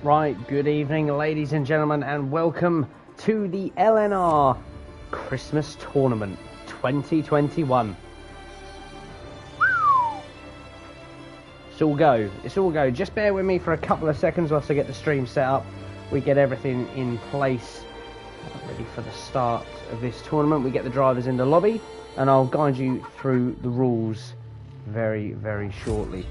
Right, good evening, ladies and gentlemen, and welcome to the LNR Christmas Tournament 2021. It's all go. Just bear with me for a couple of seconds whilst I get the stream set up. We get everything in place, ready for the start of this tournament. We get the drivers in the lobby, and I'll guide you through the rules very, very shortly.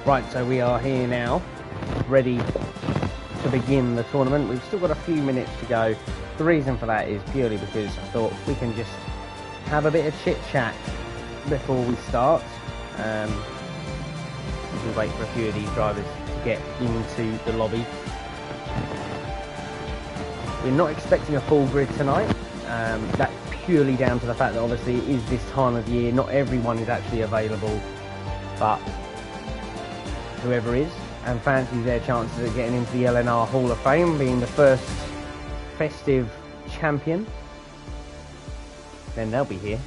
Right, so we are here now, ready to begin the tournament. We've still got a few minutes to go. The reason for that is purely because I thought we can just have a bit of chit-chat before we start. We'll wait for a few of these drivers to get into the lobby. We're not expecting a full grid tonight. That's purely down to the fact that obviously it is this time of year. Not everyone is actually available, but whoever is and fancies their chances of getting into the LNR Hall of Fame, being the first festive champion, then they'll be here.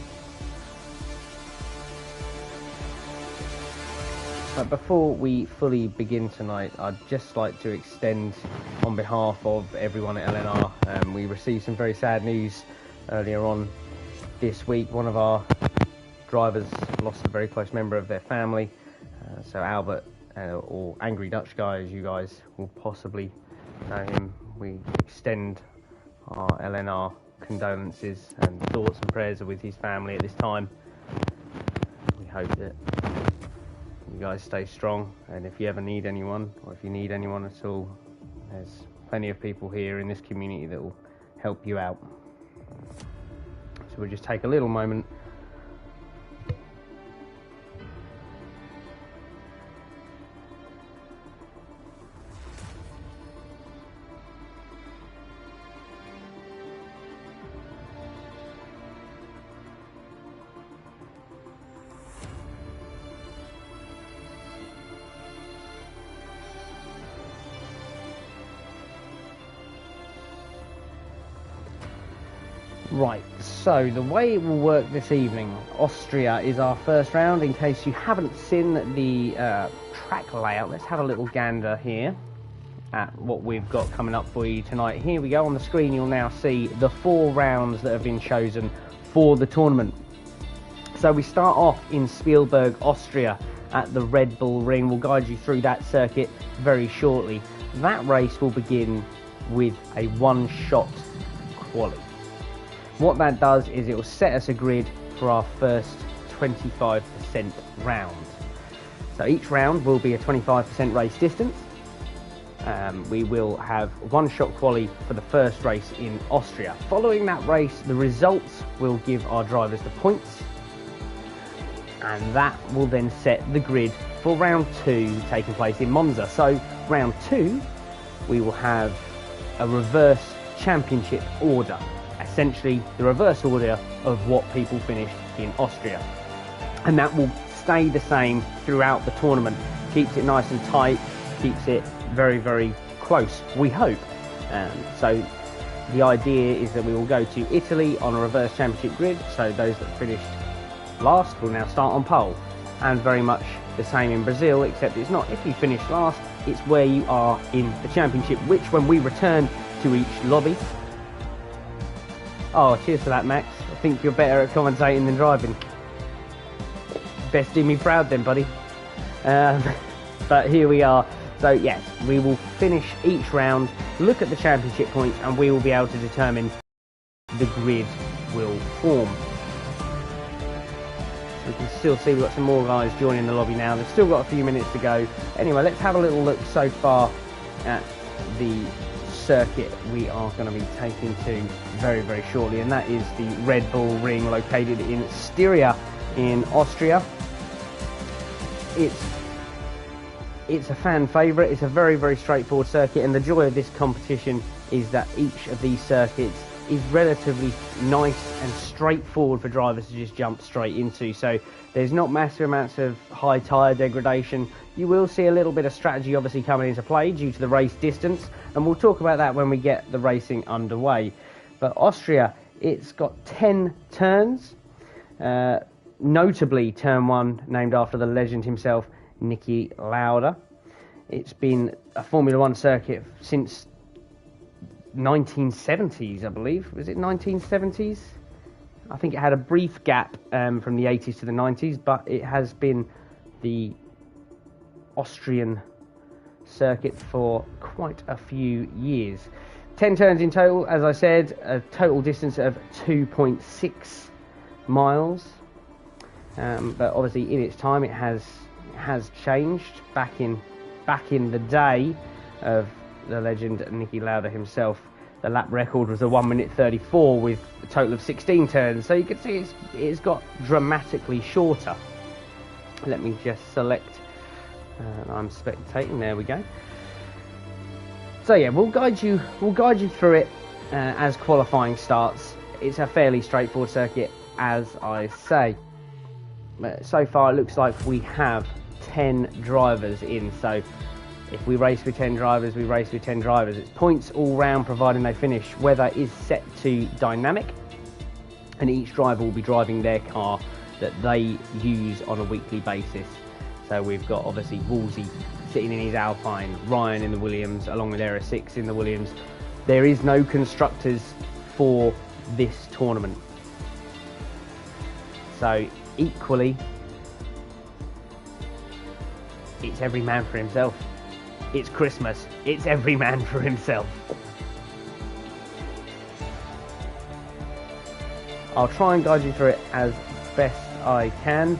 But before we fully begin tonight, I'd just like to extend on behalf of everyone at LNR. We received some very sad news earlier on this week. One of our drivers lost a very close member of their family. So Albert, or Angry Dutch Guy, as you guys will possibly know him, we extend our LNR condolences and thoughts and prayers are with his family at this time. We hope that you guys stay strong, and if you ever need anyone, or if you need anyone at all, there's plenty of people here in this community that will help you out. So we'll just take a little moment . Right, so the way it will work this evening, Austria is our first round. In case you haven't seen the track layout, let's have a little gander here at what we've got coming up for you tonight. Here we go. On the screen you'll now see the 4 rounds that have been chosen for the tournament. So we start off in Spielberg, Austria at the Red Bull Ring. We'll guide you through that circuit very shortly. That race will begin with a one-shot quali. What that does is it will set us a grid for our first 25% round. So each round will be a 25% race distance. We will have one-shot quali for the first race in Austria. Following that race, the results will give our drivers the points, and that will then set the grid for round 2 taking place in Monza. So round 2, we will have a reverse championship order. Essentially the reverse order of what people finished in Austria, and that will stay the same throughout the tournament. Keeps it nice and tight, keeps it very, very close, we hope. So the idea is that we will go to Italy on a reverse championship grid, so those that finished last will now start on pole, and very much the same in Brazil, except it's not if you finish last, it's where you are in the championship, which when we return to each lobby... Oh, cheers for that, Max. I think you're better at commentating than driving. Best do me proud then, buddy. But here we are. So yes, we will finish each round, look at the championship points, and we will be able to determine the grid will form. We can still see we've got some more guys joining the lobby now. They've still got a few minutes to go. Anyway, let's have a little look so far at the circuit we are going to be taking to very, very shortly, and that is the Red Bull Ring located in Styria in Austria. It's a fan favourite. It's a very, very straightforward circuit, and the joy of this competition is that each of these circuits is relatively nice and straightforward for drivers to just jump straight into. So there's not massive amounts of high tyre degradation. You will see a little bit of strategy obviously coming into play due to the race distance, and we'll talk about that when we get the racing underway. But Austria, it's got 10 turns, notably turn 1 named after the legend himself, Niki Lauda. It's been a Formula 1 circuit since 1970s, I believe. Was it 1970s? I think it had a brief gap from the 80s to the 90s, but it has been the Austrian circuit for quite a few years. 10 turns in total, as I said, a total distance of 2.6 miles. But obviously in its time it has changed. Back in the day of the legend Niki Lauda himself, the lap record was a 1 minute 34 with a total of 16 turns, so you can see it's got dramatically shorter. Let me just select, I'm spectating, there we go. So yeah, we'll guide you through it as qualifying starts. It's a fairly straightforward circuit, as I say. But so far it looks like we have 10 drivers in, so if we race with 10 drivers, we race with 10 drivers. It's points all round providing they finish. Weather is set to dynamic, and each driver will be driving their car that they use on a weekly basis. So we've got obviously Woolsey sitting in his Alpine, Ryan in the Williams, along with Era 6 in the Williams. There is no constructors for this tournament. So equally, it's every man for himself. It's Christmas. It's every man for himself. I'll try and guide you through it as best I can.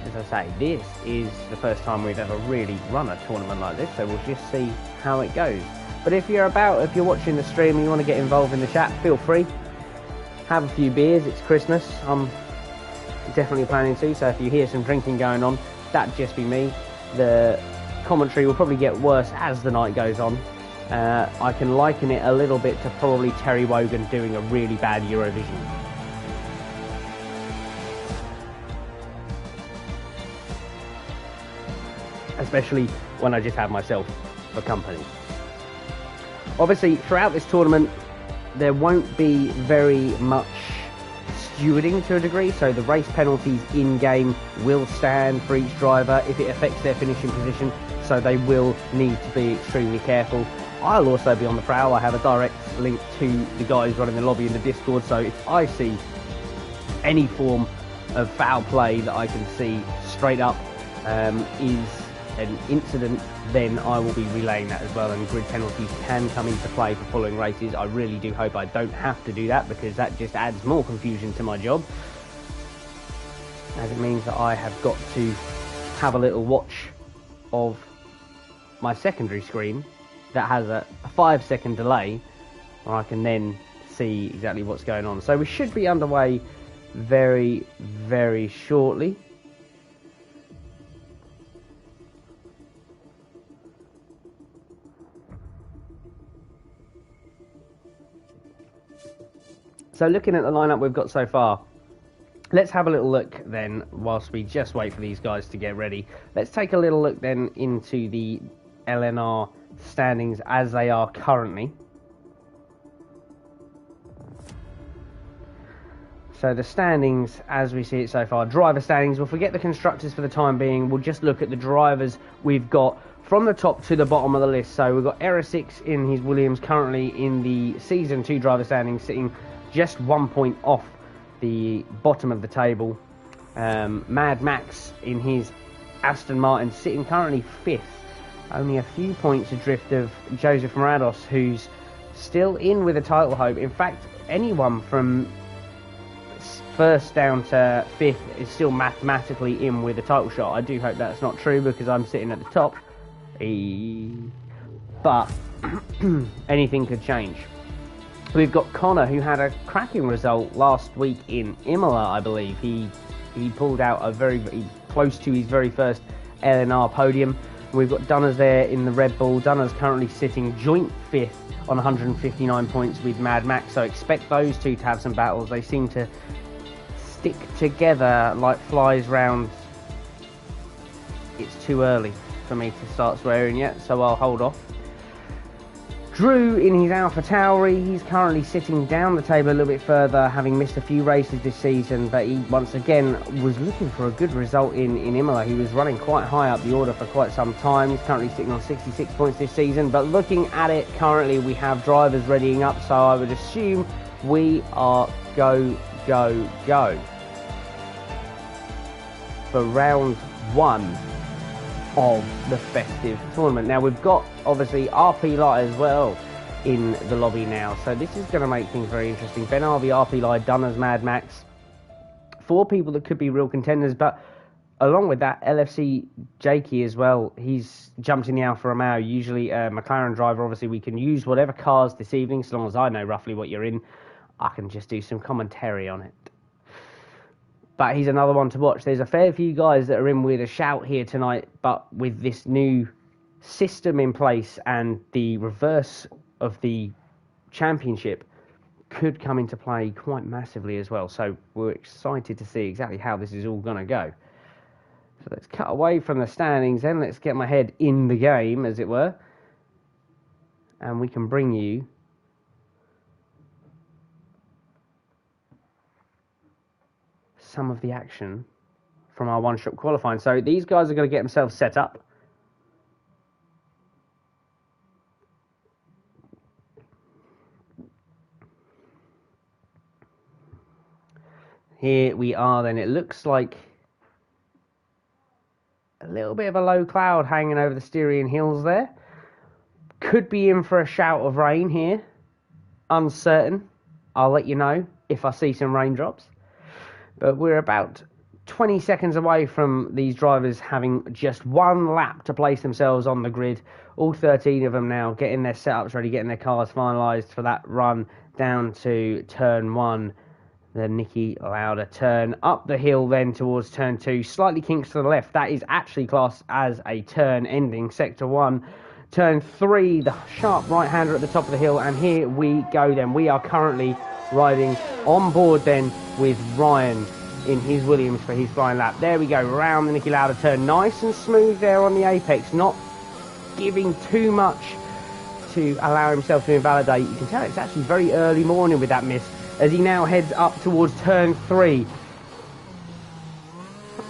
As I say, this is the first time we've ever really run a tournament like this, so we'll just see how it goes. But if you're watching the stream and you want to get involved in the chat, feel free. Have a few beers. It's Christmas. I'm definitely planning to, so if you hear some drinking going on, that'd just be me. The commentary will probably get worse as the night goes on. I can liken it a little bit to probably Terry Wogan doing a really bad Eurovision. Especially when I just have myself for company. Obviously, throughout this tournament, there won't be very much stewarding to a degree, so the race penalties in-game will stand for each driver if it affects their finishing position, so they will need to be extremely careful. I'll also be on the prowl. I have a direct link to the guys running the lobby in the Discord, so if I see any form of foul play that I can see straight up is an incident, then I will be relaying that as well, and grid penalties can come into play for following races. I really do hope I don't have to do that, because that just adds more confusion to my job, as it means that I have got to have a little watch of my secondary screen that has a 5-second delay, where I can then see exactly what's going on. So we should be underway very, very shortly. So looking at the lineup we've got so far, let's have a little look then, whilst we just wait for these guys to get ready. Let's take a little look then into the LNR standings as they are currently. So the standings, as we see it so far, driver standings, we'll forget the constructors for the time being. We'll just look at the drivers we've got from the top to the bottom of the list. So we've got Error 6 in his Williams, currently in the Season 2 driver standings, sitting just 1 point off the bottom of the table. Mad Max in his Aston Martin, sitting currently 5th, only a few points adrift of Joseph Morados, who's still in with a title hope. In fact, anyone from first down to 5th is still mathematically in with a title shot. I do hope that's not true, because I'm sitting at the top. But anything could change. We've got Connor, who had a cracking result last week in Imola, I believe. He pulled out a very close to his very first LNR podium. We've got Dunners there in the Red Bull. Dunners currently sitting joint 5th on 159 points with Mad Max, so expect those two to have some battles. They seem to stick together like flies round. It's too early for me to start swearing yet, so I'll hold off. Drew in his Alpha Tauri, he's currently sitting down the table a little bit further, having missed a few races this season, but he once again was looking for a good result in Imola. He was running quite high up the order for quite some time. He's currently sitting on 66 points this season, but looking at it currently, we have drivers readying up, so I would assume we are go for round 1 of the festive tournament. Now we've got obviously RP Light as well in the lobby now, so this is going to make things very interesting. Ben Harvey, RP Light, Dunners, Mad Max, 4 people that could be real contenders. But along with that, LFC Jakey as well, he's jumped in the Alfa Romeo, usually a McLaren driver. Obviously we can use whatever cars this evening, so long as I know roughly what you're in, I can just do some commentary on it. But he's another one to watch. There's a fair few guys that are in with a shout here tonight, but with this new system in place and the reverse of the championship could come into play quite massively as well. So we're excited to see exactly how this is all going to go. So let's cut away from the standings then. Let's get my head in the game, as it were. And we can bring you some of the action from our one-shot qualifying. So these guys are going to get themselves set up. Here we are then. It looks like a little bit of a low cloud hanging over the Styrian Hills there. Could be in for a shout of rain here. Uncertain. I'll let you know if I see some raindrops. But we're about 20 seconds away from these drivers having just one lap to place themselves on the grid. All 13 of them now getting their setups ready, getting their cars finalised for that run down to turn 1, the Nicky Lauda turn. Up the hill then towards turn 2, slightly kinks to the left. That is actually classed as a turn ending sector 1. Turn 3, the sharp right-hander at the top of the hill, and here we go then. We are currently riding on board then with Ryan in his Williams for his flying lap. There we go, round the Nicky Lauda turn. Nice and smooth there on the apex, not giving too much to allow himself to invalidate. You can tell it's actually very early morning with that mist as he now heads up towards turn 3.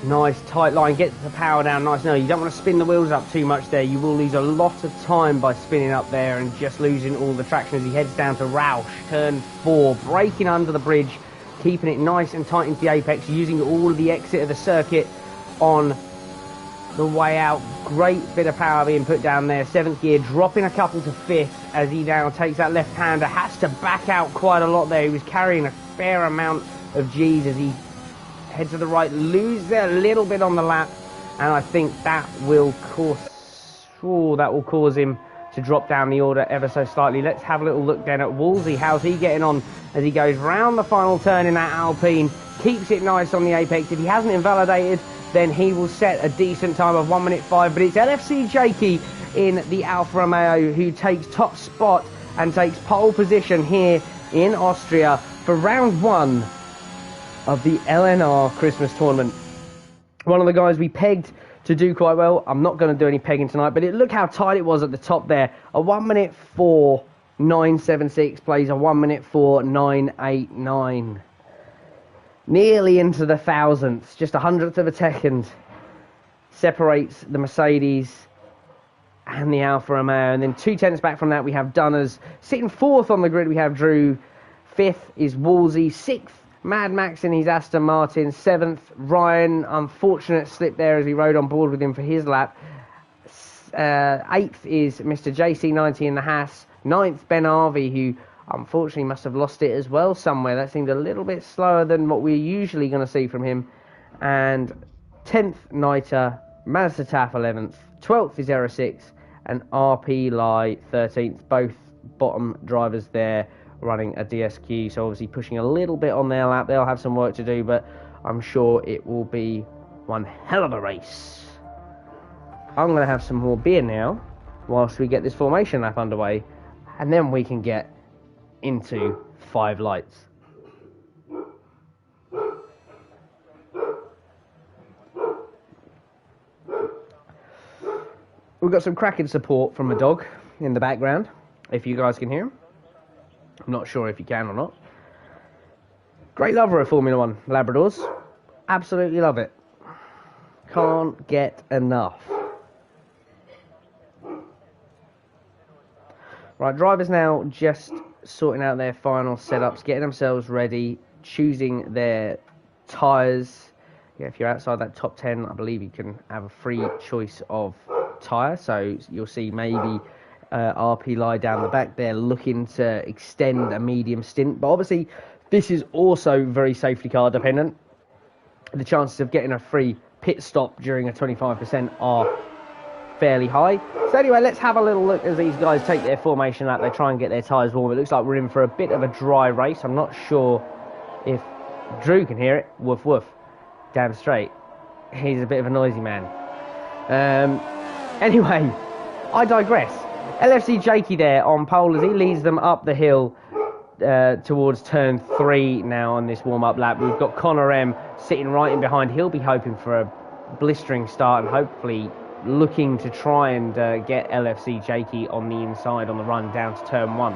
Nice tight line, gets the power down nice. No, you don't want to spin the wheels up too much there. You will lose a lot of time by spinning up there and just losing all the traction as he heads down to Roush, turn 4, braking under the bridge, keeping it nice and tight into the apex, using all of the exit of the circuit on the way out. Great bit of power being put down there. 7th gear, dropping a couple to 5th as he now takes that left-hander. Has to back out quite a lot there. He was carrying a fair amount of G's as he head to the right, lose a little bit on the lap, and I think that will cause him to drop down the order ever so slightly. Let's have a little look then at Wolsey. How's he getting on as he goes round the final turn in that Alpine? Keeps it nice on the apex. If he hasn't invalidated, then he will set a decent time of 1 minute 5. But it's LFC Jakey in the Alfa Romeo who takes top spot and takes pole position here in Austria for round 1 of the LNR Christmas Tournament. One of the guys we pegged to do quite well. I'm not going to do any pegging tonight, but look how tight it was at the top there. A 1 minute 4.976 plays a 1 minute 4.989. nearly into the thousandths, just a hundredth of a second separates the Mercedes and the Alfa Romeo, and then 2/10 back from that we have Dunners. Sitting fourth on the grid we have Drew, fifth is Wolsey, sixth Mad Max in his Aston Martin, seventh Ryan, unfortunate slip there as he rode on board with him for his lap. Eighth is Mr. JC90 in the Haas, ninth Ben Harvey, who unfortunately must have lost it as well somewhere. That seemed a little bit slower than what we're usually going to see from him. And 10th Niter, Mazda Taff 11th, 12th is Era 6, and RP Lai 13th. Both bottom drivers there running a DSQ, so obviously pushing a little bit on their lap. They'll have some work to do, but I'm sure it will be one hell of a race. I'm going to have some more beer now whilst we get this formation lap underway, and then we can get into 5 lights. We've got some cracking support from a dog in the background, if you guys can hear him. I'm not sure if you can or not. Great lover of Formula 1 Labradors. Absolutely love it. Can't get enough. Right, drivers now just sorting out their final setups, getting themselves ready, choosing their tyres. Yeah, if you're outside that top 10, I believe you can have a free choice of tyre. So you'll see maybe RP lie down the back there looking to extend a medium stint. But obviously, this is also very safety car dependent. The chances of getting a free pit stop during a 25% are fairly high. So anyway, let's have a little look as these guys take their formation lap. They try and get their tyres warm. It looks like we're in for a bit of a dry race. I'm not sure if Drew can hear it. Woof woof. Damn straight. He's a bit of a noisy man. Anyway, I digress. LFC Jakey there on pole as he leads them up the hill towards turn 3 now on this warm-up lap. We've got Connor M sitting right in behind. He'll be hoping for a blistering start and hopefully looking to try and get LFC Jakey on the inside on the run down to turn 1.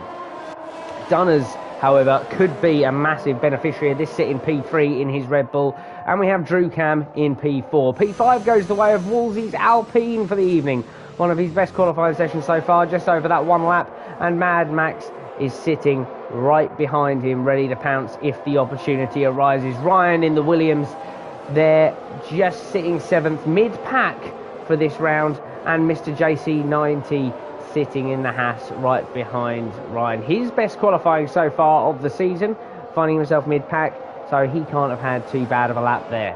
Dunners, however, could be a massive beneficiary of this sitting P3 in his Red Bull. And we have Drew Cam in P4. P5 goes the way of Wolsey's Alpine for the evening. One of his best qualifying sessions so far, just over that 1 lap. And Mad Max is sitting right behind him, ready to pounce if the opportunity arises. Ryan in the Williams, they're just sitting 7th, mid-pack for this round. And Mr. JC90 sitting in the Haas right behind Ryan. His best qualifying so far of the season, finding himself mid-pack, so he can't have had too bad of a lap there.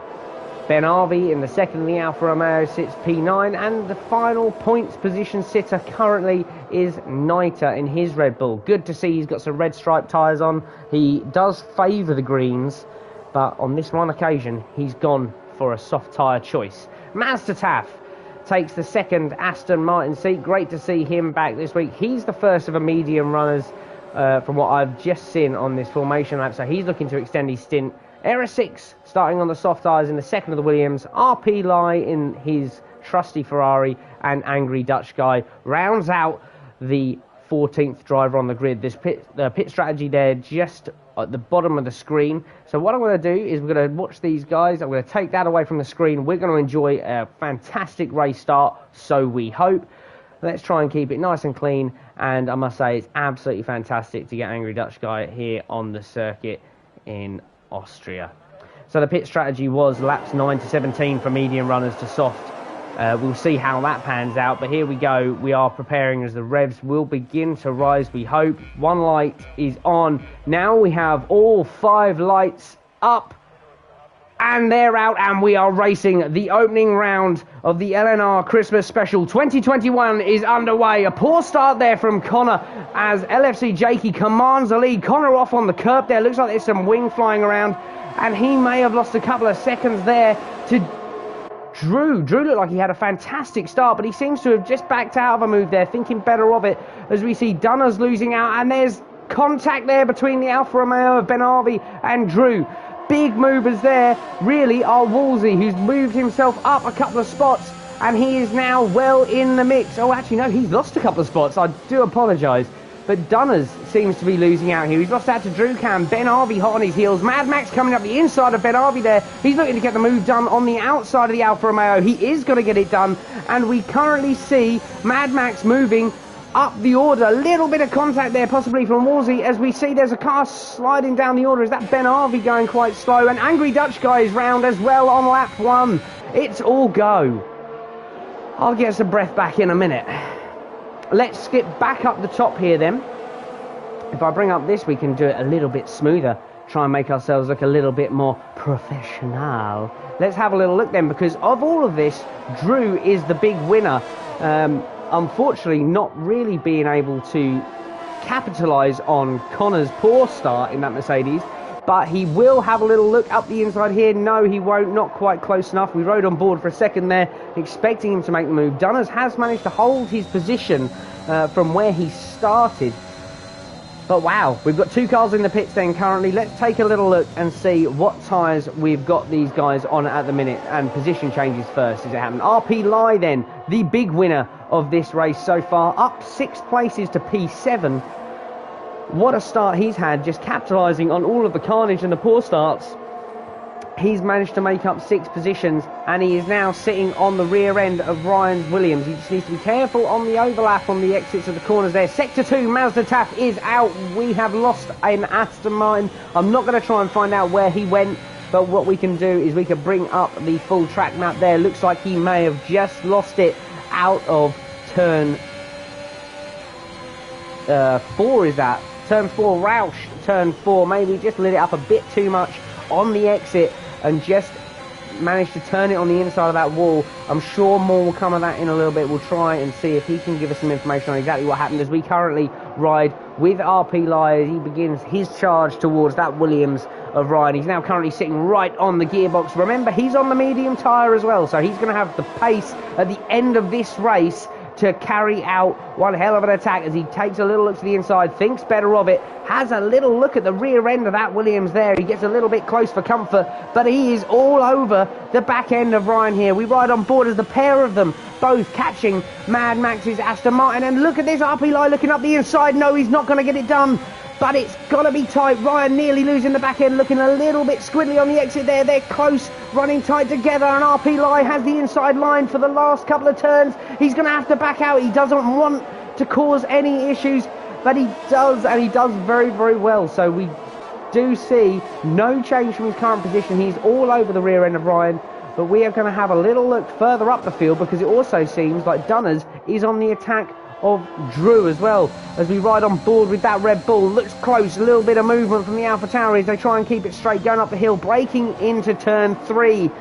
Ben Harvey in the second, the Alfa Romeo sits P9, and the final points position sitter currently is Niter in his Red Bull. Good to see he's got some red stripe tyres on. He does favour the greens, but on this one occasion, he's gone for a soft tyre choice. Mazda Taff takes the second Aston Martin seat. Great to see him back this week. He's the first of a medium runners from what I've just seen on this formation lap, so he's looking to extend his stint. Era 6 starting on the soft tyres in the second of the Williams. RP Lai in his trusty Ferrari, and Angry Dutch Guy rounds out the 14th driver on the grid. This pit strategy there just at the bottom of the screen. So what I'm going to do is we're going to watch these guys. I'm going to take that away from the screen. We're going to enjoy a fantastic race start, so we hope. Let's try and keep it nice and clean, and I must say it's absolutely fantastic to get Angry Dutch Guy here on the circuit in Austria. So the pit strategy was laps 9 to 17 for medium runners to soft. We'll see how that pans out, but here we go. We are preparing as the revs will begin to rise, we hope. 1 light is on. Now we have all 5 lights up, and they're out, and we are racing. The opening round of the LNR Christmas Special 2021 is underway. A poor start there from Connor as LFC Jakey commands the lead. Connor off on the curb there. Looks like there's some wing flying around, and he may have lost a couple of seconds there to Drew. Drew looked like he had a fantastic start, but he seems to have just backed out of a move there, thinking better of it, as we see Dunners losing out, and there's contact there between the Alfa Romeo of Ben Harvey and Drew. Big movers there really are Wolsey, who's moved himself up a couple of spots, and he is now well in the mix. Oh, actually, no, he's lost a couple of spots. I do apologise. but Dunners seems to be losing out here. He's lost out to Drew Cam. Ben Harvey hot on his heels. Mad Max coming up the inside of Ben Harvey there. He's looking to get the move done on the outside of the Alfa Romeo. He is going to get it done, and we currently see Mad Max moving up the order. A little bit of contact there possibly from Wolsey, as we see there's a car sliding down the order. Is that Ben Harvey going quite slow? And Angry Dutch Guy is round as well on lap 1. It's all go. I'll get some breath back in a minute. Let's skip back up the top here then. If I bring up this, we can do it a little bit smoother. Try and make ourselves look a little bit more professional. Let's have a little look then, because of all of this, Drew is the big winner. Unfortunately, not really being able to capitalise on Connor's poor start in that Mercedes, but he will have a little look up the inside here. No, he won't, not quite close enough. We rode on board for a second there, expecting him to make the move. Dunners has managed to hold his position from where he started. But wow, we've got 2 cars in the pits then currently. Let's take a little look and see what tyres we've got these guys on at the minute, and position changes first as it happened. RP Lai then, the big winner of this race so far, up 6 places to P7. What a start he's had, just capitalising on all of the carnage and the poor starts. He's managed to make up 6 positions, and he is now sitting on the rear end of Ryan Williams. He just needs to be careful on the overlap on the exits of the corners there. Sector 2, Mazda Taff is out. We have lost an Aston Martin. I'm not going to try and find out where he went, but what we can do is we can bring up the full track map there. Looks like he may have just lost it out of turn 4, is that? Turn 4, Roush, turn 4. Maybe just lit it up a bit too much on the exit and just managed to turn it on the inside of that wall. I'm sure more will come of that in a little bit. We'll try and see if he can give us some information on exactly what happened, as we currently ride with RP Lai as he begins his charge towards that Williams of Ryan. He's now currently sitting right on the gearbox. Remember, he's on the medium tyre as well, so he's going to have the pace at the end of this race to carry out one hell of an attack, as he takes a little look to the inside, thinks better of it, has a little look at the rear end of that Williams there. He gets a little bit close for comfort, but he is all over the back end of Ryan here. We ride on board as the pair of them both catching Mad Max's Aston Martin, and look at this RP Lai looking up the inside. No, he's not going to get it done, but it's got to be tight. Ryan nearly losing the back end, looking a little bit squiddly on the exit there. They're close, running tight together, and RP Lai has the inside line for the last couple of turns. He's going to have to back out. He doesn't want to cause any issues, but he does, and he does very, very well. So we do see no change from his current position. He's all over the rear end of Ryan, but we are going to have a little look further up the field, because it also seems like Dunners is on the attack of Drew as well, as we ride on board with that Red Bull. Looks close, a little bit of movement from the AlphaTauri as they try and keep it straight, going up the hill, braking into turn 3.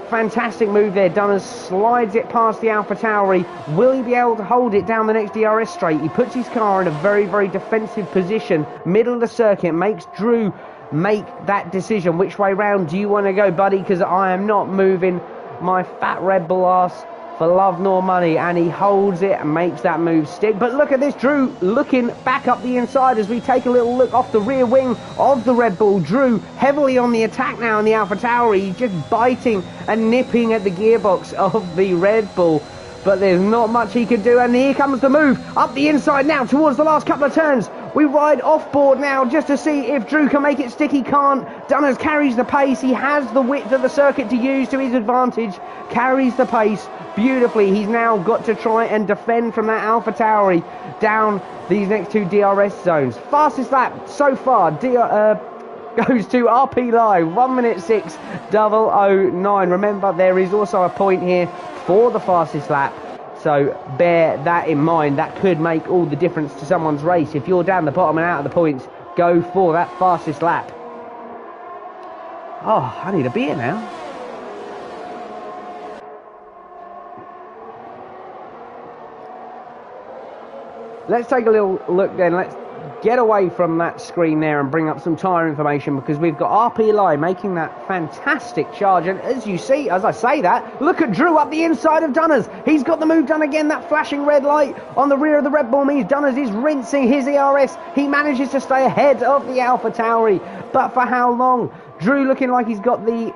Fantastic move there. Dunners slides it past the AlphaTauri. Will he be able to hold it down the next DRS straight? He puts his car in a very, very defensive position, middle of the circuit, makes Drew make that decision. Which way round do you want to go, buddy? Because I am not moving my fat Red Bull ass for love nor money, and he holds it and makes that move stick. But look at this, Drew looking back up the inside as we take a little look off the rear wing of the Red Bull. Drew heavily on the attack now in the AlphaTauri. He's just biting and nipping at the gearbox of the Red Bull, but there's not much he can do. And here comes the move up the inside now towards the last couple of turns. We ride off board now just to see if Drew can make it stick. He can't. Dunners carries the pace. He has the width of the circuit to use to his advantage. Carries the pace beautifully. He's now got to try and defend from that AlphaTauri down these next 2 DRS zones. Fastest lap so far goes to RP Lai, 1 minute 6.009. Remember, there is also a point here for the fastest lap, so bear that in mind. That could make all the difference to someone's race. If you're down the bottom and out of the points, go for that fastest lap. Oh, I need a beer now. Let's take a little look then. Let's get away from that screen there and bring up some tyre information, because we've got RP Lai making that fantastic charge. And as you see, as I say that, look at Drew up the inside of Dunners. He's got the move done again. That flashing red light on the rear of the Red Bull means Dunners is rinsing his ERS. He manages to stay ahead of the AlphaTauri, but for how long? Drew looking like he's got the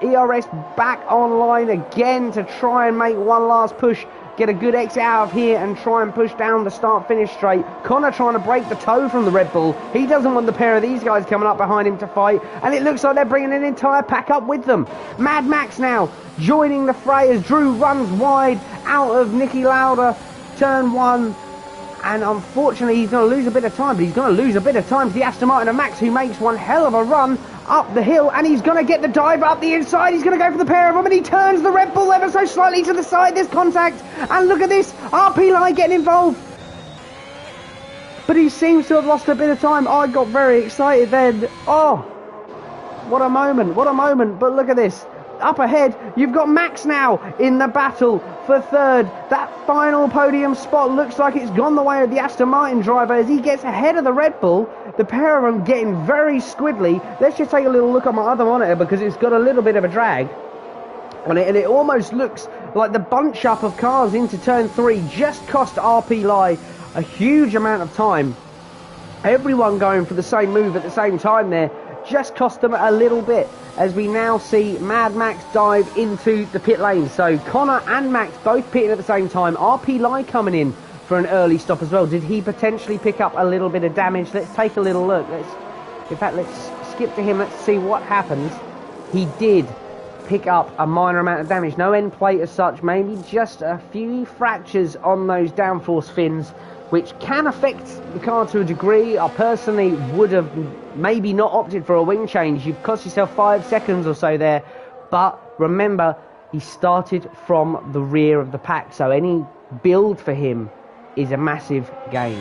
ERS back online again to try and make one last push get a good exit out of here and try and push down the start-finish straight. Connor trying to break the toe from the Red Bull. He doesn't want the pair of these guys coming up behind him to fight, and it looks like they're bringing an entire pack up with them. Mad Max now joining the fray as Drew runs wide out of Nicky Lauda, turn 1. And unfortunately, he's going to lose a bit of time, but he's going to lose a bit of time to the Aston Martin and Max, who makes one hell of a run up the hill, and he's going to get the dive up the inside. He's going to go for the pair of them, and he turns the Red Bull ever so slightly to the side. There's contact, and look at this, RP Lai getting involved. But he seems to have lost a bit of time. I got very excited then. Oh, what a moment, what a moment. But look at this. Up ahead, you've got Max now in the battle for third. That final podium spot looks like it's gone the way of the Aston Martin driver as he gets ahead of the Red Bull. The pair of them getting very squiddly. Let's just take a little look at my other monitor because it's got a little bit of a drag on it, and it almost looks like the bunch up of cars into turn 3 just cost RP Lai a huge amount of time. Everyone going for the same move at the same time there just cost them a little bit, as we now see Mad Max dive into the pit lane. So Connor and Max both pitting at the same time. RP Lai coming in for an early stop as well. Did he potentially pick up a little bit of damage? Let's take a little look. Let's skip to him. Let's see what happens. He did pick up a minor amount of damage. No end plate as such, maybe just a few fractures on those downforce fins, which can affect the car to a degree. I personally would have maybe not opted for a wing change. You've cost yourself 5 seconds or so there. But remember, he started from the rear of the pack, so any build for him is a massive gain.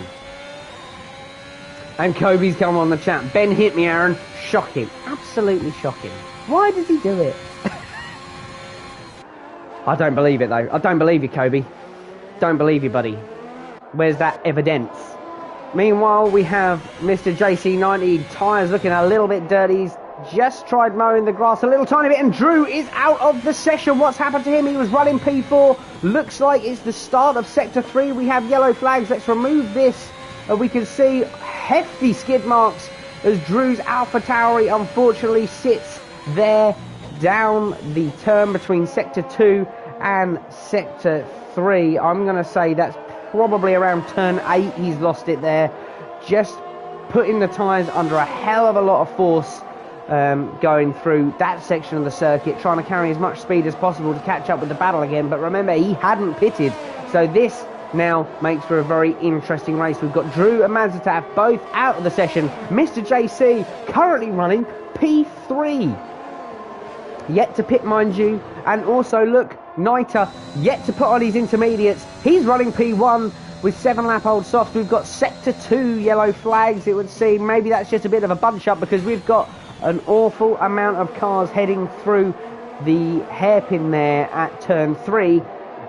And Kobe's come on the chat. Ben hit me, Aaron. Shocking. Absolutely shocking. Why does he do it? I don't believe it, though. I don't believe you, Kobe. Don't believe you, buddy. Where's that evidence? Meanwhile, we have Mr. JC90. Tyres looking a little bit dirty. He's just tried mowing the grass a little tiny bit, and Drew is out of the session. What's happened to him? He was running P4. Looks like it's the start of Sector 3. We have yellow flags. Let's remove this. We can see hefty skid marks as Drew's AlphaTauri unfortunately sits there down the turn between Sector 2 and Sector 3. I'm going to say that's probably around turn 8 he's lost it there. Just putting the tyres under a hell of a lot of force going through that section of the circuit, trying to carry as much speed as possible to catch up with the battle again. But remember, he hadn't pitted, so this now makes for a very interesting race. We've got Drew and Mazataf both out of the session. Mr. JC currently running P3. Yet to pit, mind you. And also, look, Niter yet to put on his intermediates. He's running P1 with 7-lap-old softs. We've got Sector 2 yellow flags, it would seem. Maybe that's just a bit of a bunch-up because we've got an awful amount of cars heading through the hairpin there at turn 3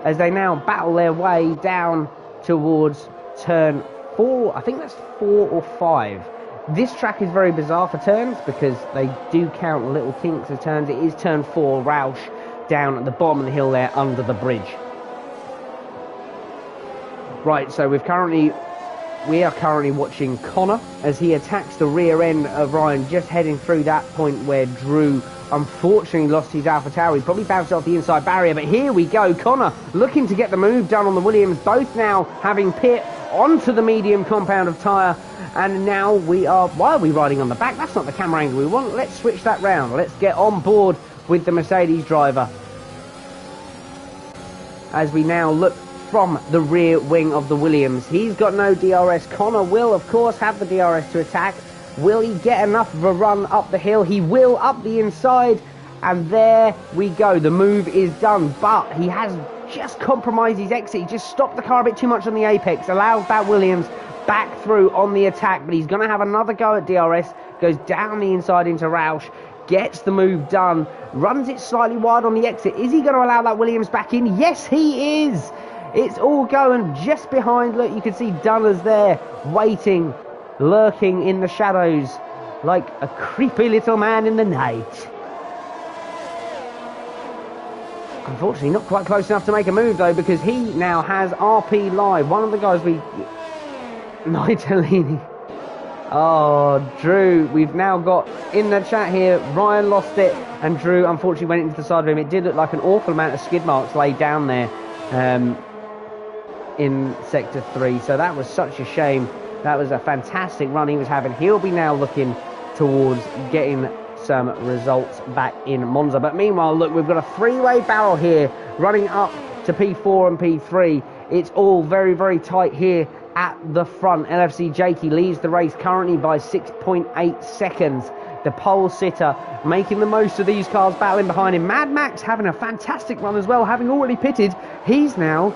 as they now battle their way down towards turn 4. I think that's 4 or 5. This track is very bizarre for turns because they do count little kinks as turns. It is turn 4, Roush, down at the bottom of the hill there under the bridge. Right, so we are currently watching Connor as he attacks the rear end of Ryan, just heading through that point where Drew unfortunately lost his AlphaTauri. He probably bounced off the inside barrier, but here we go. Connor looking to get the move done on the Williams, both now having pit onto the medium compound of tyre. And now why are we riding on the back? That's not the camera angle we want. Let's switch that round. Let's get on board with the Mercedes driver as we now look from the rear wing of the Williams. He's got no DRS. Connor will, of course, have the DRS to attack. Will he get enough of a run up the hill? He will, up the inside. And there we go. The move is done. But he has just compromised his exit. He just stopped the car a bit too much on the apex. Allows that Williams back through on the attack. But he's going to have another go at DRS. Goes down the inside into Roush. Gets the move done. Runs it slightly wide on the exit. Is he going to allow that Williams back in? Yes, he is. It's all going just behind. Look, you can see Dunners there waiting, lurking in the shadows like a creepy little man in the night. Unfortunately, not quite close enough to make a move, though, because he now has RP Live. One of the guys Nitalini. Oh, Drew, we've now got in the chat here, Ryan lost it, and Drew unfortunately went into the side of him. It did look like an awful amount of skid marks laid down there. in Sector 3. So that was such a shame. That was a fantastic run he was having. He'll be now looking towards getting some results back in Monza. But meanwhile, look, we've got a three-way battle here running up to P4 and P3. It's all very, very tight here at the front. LFC Jakey leads the race currently by 6.8 seconds. The pole sitter making the most of these cars battling behind him. Mad Max having a fantastic run as well, having already pitted. He's now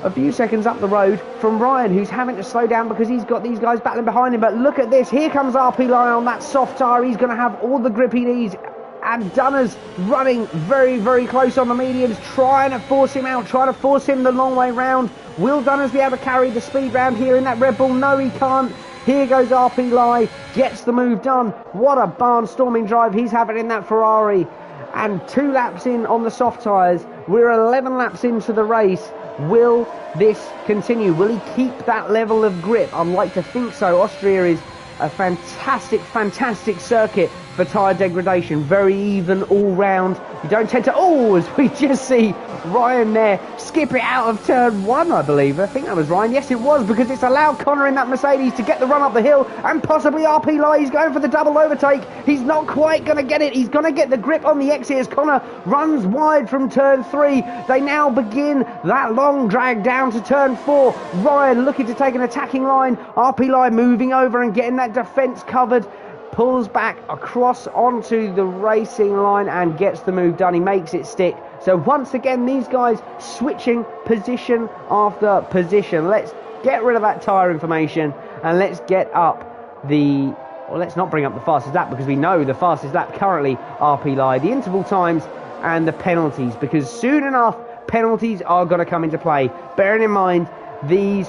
a few seconds up the road from Ryan, who's having to slow down because he's got these guys battling behind him. But look at this. Here comes RP Line on that soft tyre. He's going to have all the grip he needs. And Dunner's running very, very close on the mediums, trying to force him out, trying to force him the long way round. Will Dunners be able to carry the speed round here in that Red Bull? No, he can't. Here goes RP Lai, gets the move done. What a barnstorming drive he's having in that Ferrari. And 2 laps in on the soft tyres. We're 11 laps into the race. Will this continue? Will he keep that level of grip? I'd like to think so. Austria is a fantastic, fantastic circuit for tyre degradation. Very even all round. You don't tend to... Oh, as we just see Ryan there skip it out of turn 1, I believe. I think that was Ryan. Yes, it was, because it's allowed Connor in that Mercedes to get the run up the hill, and possibly RP Lai. He's going for the double overtake. He's not quite going to get it. He's going to get the grip on the exit as Connor runs wide from turn 3. They now begin that long drag down to turn 4. Ryan looking to take an attacking line. RP Lai moving over and getting that defence covered. Pulls back across onto the racing line and gets the move done. He makes it stick. So once again, these guys switching position after position. Let's get rid of that tyre information and let's get up the... Well, let's not bring up the fastest lap, because we know the fastest lap currently RP Lai. The interval times and the penalties, because soon enough penalties are going to come into play. Bearing in mind, this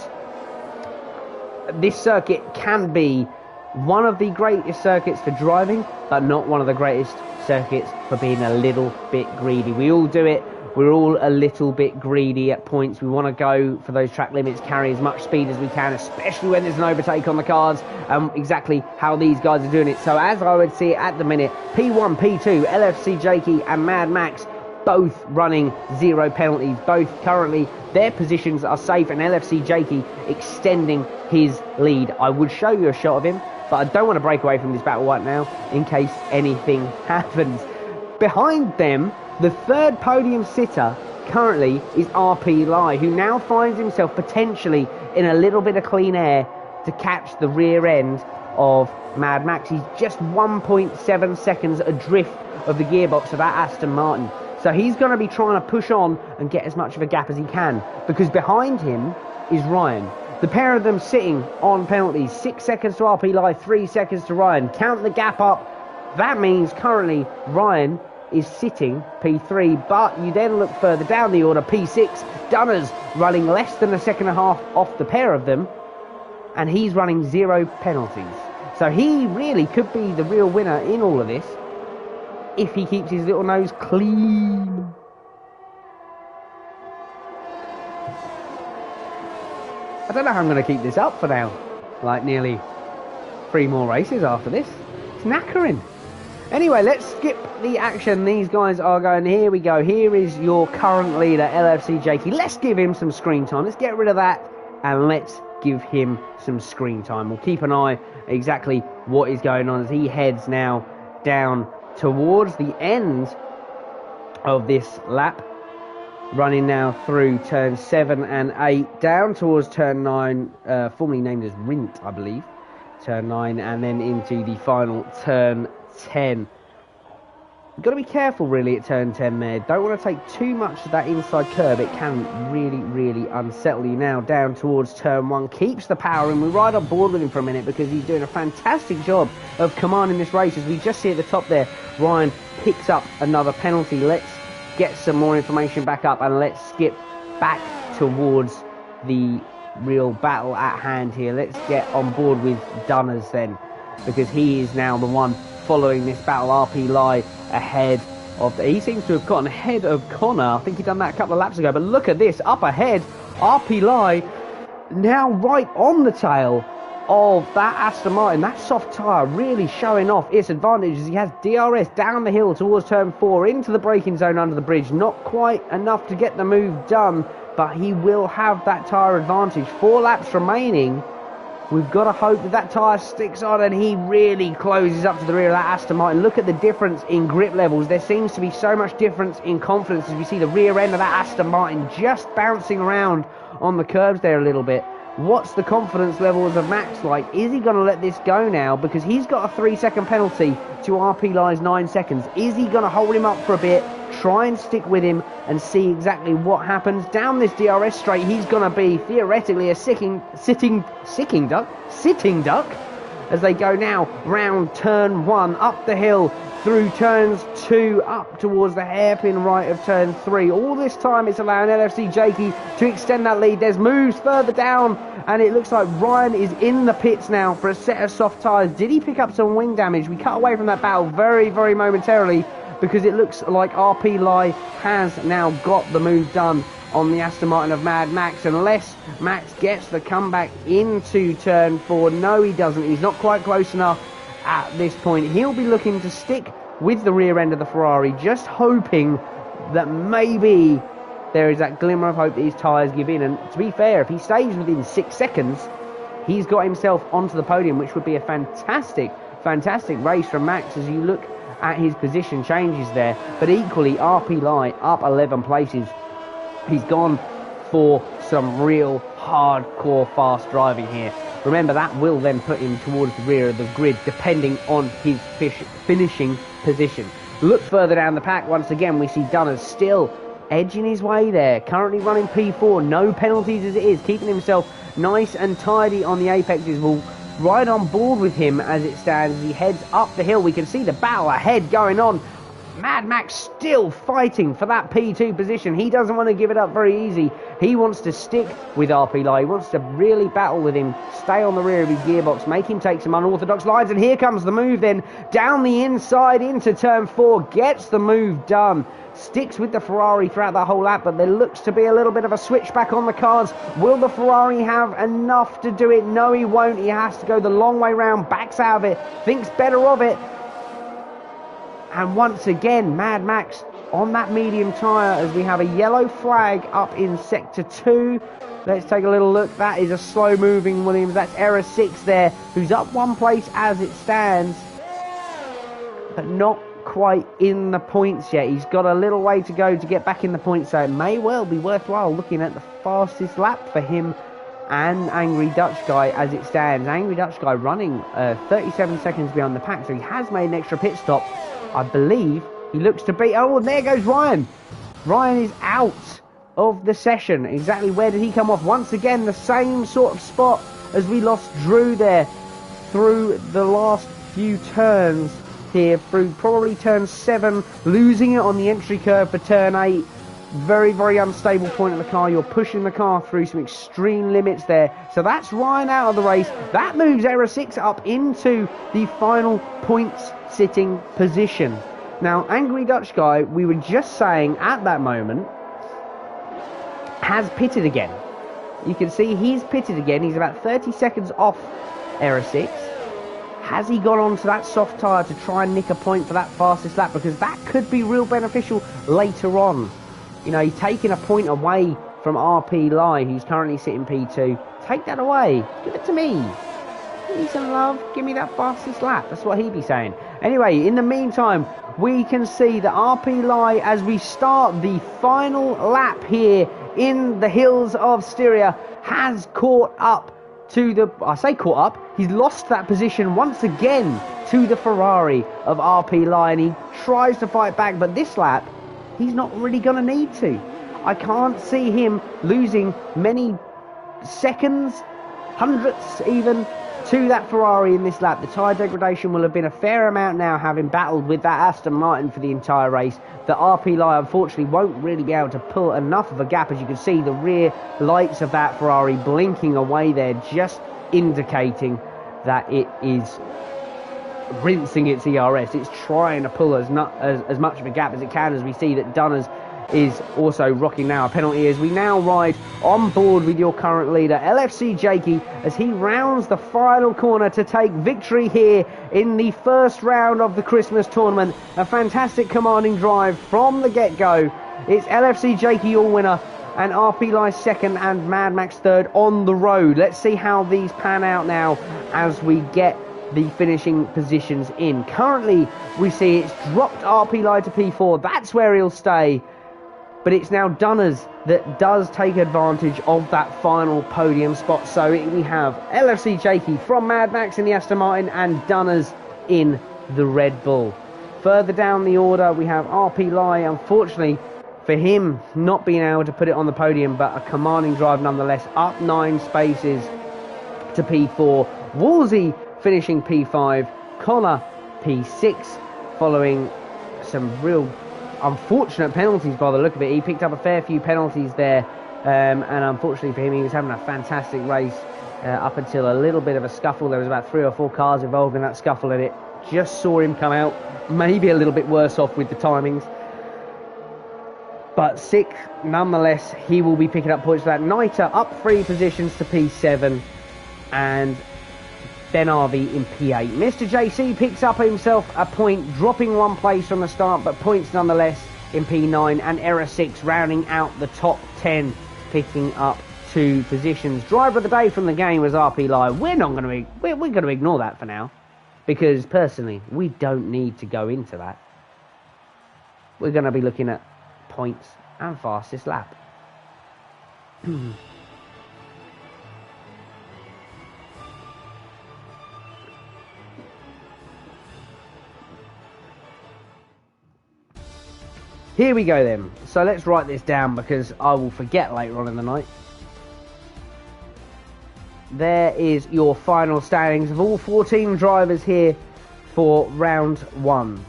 circuit can be one of the greatest circuits for driving, but not one of the greatest circuits for being a little bit greedy. We all do it. We're all a little bit greedy at points. We want to go for those track limits, carry as much speed as we can, especially when there's an overtake on the cards, exactly how these guys are doing it. So as I would see it at the minute, P1, P2, LFC Jakey and Mad Max both running 0 penalties. Both currently, their positions are safe, and LFC Jakey extending his lead. I would show you a shot of him, but I don't want to break away from this battle right now in case anything happens. Behind them, the third podium sitter currently is RP Lai, who now finds himself potentially in a little bit of clean air to catch the rear end of Mad Max. He's just 1.7 seconds adrift of the gearbox of that Aston Martin. So he's going to be trying to push on and get as much of a gap as he can, because behind him is Ryan. The pair of them sitting on penalties. 6 seconds to RP Lai, 3 seconds to Ryan. Count the gap up. That means currently Ryan is sitting P3, but you then look further down the order, P6. Dunners running less than a second and a half off the pair of them, and he's running 0 penalties. So he really could be the real winner in all of this if he keeps his little nose clean. I don't know how I'm going to keep this up for now. Like nearly 3 more races after this. It's knackering. Anyway, let's skip the action. These guys are going, here we go. Here is your current leader, LFC Jakey. Let's give him some screen time. Let's get rid of that and let's give him some screen time. We'll keep an eye exactly what is going on as he heads now down towards the end of this lap. Running now through turn 7 and 8, down towards turn 9, formerly named as Rint, I believe. Turn 9, and then into the final turn 10. You've got to be careful really at turn 10 there. Don't want to take too much of that inside curb. It can really, really unsettle you. Now down towards turn 1. Keeps the power, and we ride on board with him for a minute because he's doing a fantastic job of commanding this race. As we just see at the top there, Ryan picks up another penalty. Let's get some more information back up and let's skip back towards the real battle at hand here. Let's get on board with Dunners then, because he is now the one following this battle. RP Lai ahead of he seems to have gotten ahead of Connor. I think he done that a couple of laps ago, but look at this, up ahead, RP Lai now right on the tail of that Aston Martin. That soft tyre really showing off its advantages. He has DRS down the hill towards turn 4 into the braking zone under the bridge. Not quite enough to get the move done. but he will have that tyre advantage. 4 laps remaining. We've got to hope that that tyre sticks on and he really closes up to the rear of that Aston Martin. Look at the difference in grip levels. There seems to be so much difference in confidence as we see the rear end of that Aston Martin just bouncing around on the curbs there a little bit. What's the confidence levels of Max like? Is he going to let this go now? Because he's got a 3-second penalty to RP Lie's 9 seconds. Is he going to hold him up for a bit, try and stick with him and see exactly what happens? Down this DRS straight, he's going to be theoretically a sitting duck as they go now round turn 1, up the hill, through turns 2, up towards the hairpin right of turn 3. All this time it's allowing LFC Jakey to extend that lead. There's moves further down and it looks like Ryan is in the pits now for a set of soft tyres. Did he pick up some wing damage? We cut away from that battle very, very momentarily because it looks like RP Lie has now got the move done on the Aston Martin of Mad Max, unless Max gets the comeback into turn 4. No, he doesn't. He's not quite close enough at this point. He'll be looking to stick with the rear end of the Ferrari, just hoping that maybe there is that glimmer of hope that his tyres give in. And to be fair, if he stays within 6 seconds, he's got himself onto the podium, which would be a fantastic race from Max as you look at his position changes there. But equally, RP Lie up 11 places. He's gone for some real hardcore fast driving here. Remember, that will then put him towards the rear of the grid, depending on his finishing position. Look further down the pack. Once again, we see Dunners still edging his way there. Currently running P4. No penalties as it is. Keeping himself nice and tidy on the apexes. Will ride on board with him as it stands. He heads up the hill. We can see the battle ahead going on. Mad Max still fighting for that P2 position. He doesn't want to give it up very easy. He wants to stick with RP Lie. He wants to really battle with him, stay on the rear of his gearbox, make him take some unorthodox lines. And here comes the move then, down the inside into turn 4, gets the move done. Sticks with the Ferrari throughout the whole lap, but there looks to be a little bit of a switchback on the cards. Will the Ferrari have enough to do it? No, he won't. He has to go the long way round, backs out of it, thinks better of it. And once again, Mad Max on that medium tyre as we have a yellow flag up in Sector 2. Let's take a little look. That is a slow-moving Williams. That's error 6 there, who's up 1 place as it stands, but not quite in the points yet. He's got a little way to go to get back in the points, so it may well be worthwhile looking at the fastest lap for him and Angry Dutch Guy as it stands. Angry Dutch Guy running 37 seconds behind the pack, so he has made an extra pit stop. I believe he looks to be... Oh, and there goes Ryan. Ryan is out of the session. Exactly where did he come off? Once again, the same sort of spot as we lost Drew there through the last few turns here, through probably turn 7, losing it on the entry curve for turn 8. Very, very unstable point of the car. You're pushing the car through some extreme limits there. So that's Ryan out of the race. That moves error 6 up into the final points sitting position. Now, Angry Dutch Guy, we were just saying at that moment, has pitted again. You can see he's pitted again. He's about 30 seconds off error 6. Has he gone on to that soft tyre to try and nick a point for that fastest lap? Because that could be real beneficial later on. You know, he's taking a point away from RP Lie, who's currently sitting P2. Take that away. Give it to me. Give me some love. Give me that fastest lap. That's what he'd be saying. Anyway, in the meantime, we can see that RP Lie, as we start the final lap here in the hills of Styria, has caught up to the... I say caught up. He's lost that position once again to the Ferrari of RP Lie, and he tries to fight back, but this lap, he's not really going to need to. I can't see him losing many seconds, hundredths even, to that Ferrari in this lap. The tyre degradation will have been a fair amount now, having battled with that Aston Martin for the entire race. The RP Lie unfortunately won't really be able to pull enough of a gap. As you can see, the rear lights of that Ferrari blinking away there, just indicating that it is rinsing its ERS. It's trying to pull as much of a gap as it can, as we see that Dunners is also rocking now a penalty as we now ride on board with your current leader, LFC Jakey, as he rounds the final corner to take victory here in the first round of the Christmas tournament. A fantastic commanding drive from the get-go. It's LFC Jakey, your winner and RP Lai second and Mad Max third on the road. Let's see how these pan out now as we get the finishing positions in. Currently, we see it's dropped RP Lai to P4. That's where he'll stay. But it's now Dunners that does take advantage of that final podium spot. So we have LFC Jakey from Mad Max in the Aston Martin and Dunners in the Red Bull. Further down the order, we have RP Lai. Unfortunately for him, not being able to put it on the podium, but a commanding drive nonetheless, up 9 spaces to P4. Wolsey finishing P5. Connor P6, following some real unfortunate penalties by the look of it. He picked up a fair few penalties there, and unfortunately for him, he was having a fantastic race up until a little bit of a scuffle. There was about 3 or 4 cars involved in that scuffle, and it just saw him come out maybe a little bit worse off with the timings. But 6th, nonetheless, he will be picking up points for that. Niter up 3 positions to P7, and Ben Harvey in P8. Mr. JC picks up himself a point, dropping 1 place from the start, but points nonetheless in P9, and Error 6 rounding out the top 10, picking up 2 positions. Driver of the day from the game was RP Live. We're going to ignore that for now, because personally, we don't need to go into that. We're going to be looking at points and fastest lap. Here we go then. So let's write this down because I will forget later on in the night. There is your final standings of all 14 drivers here for round 1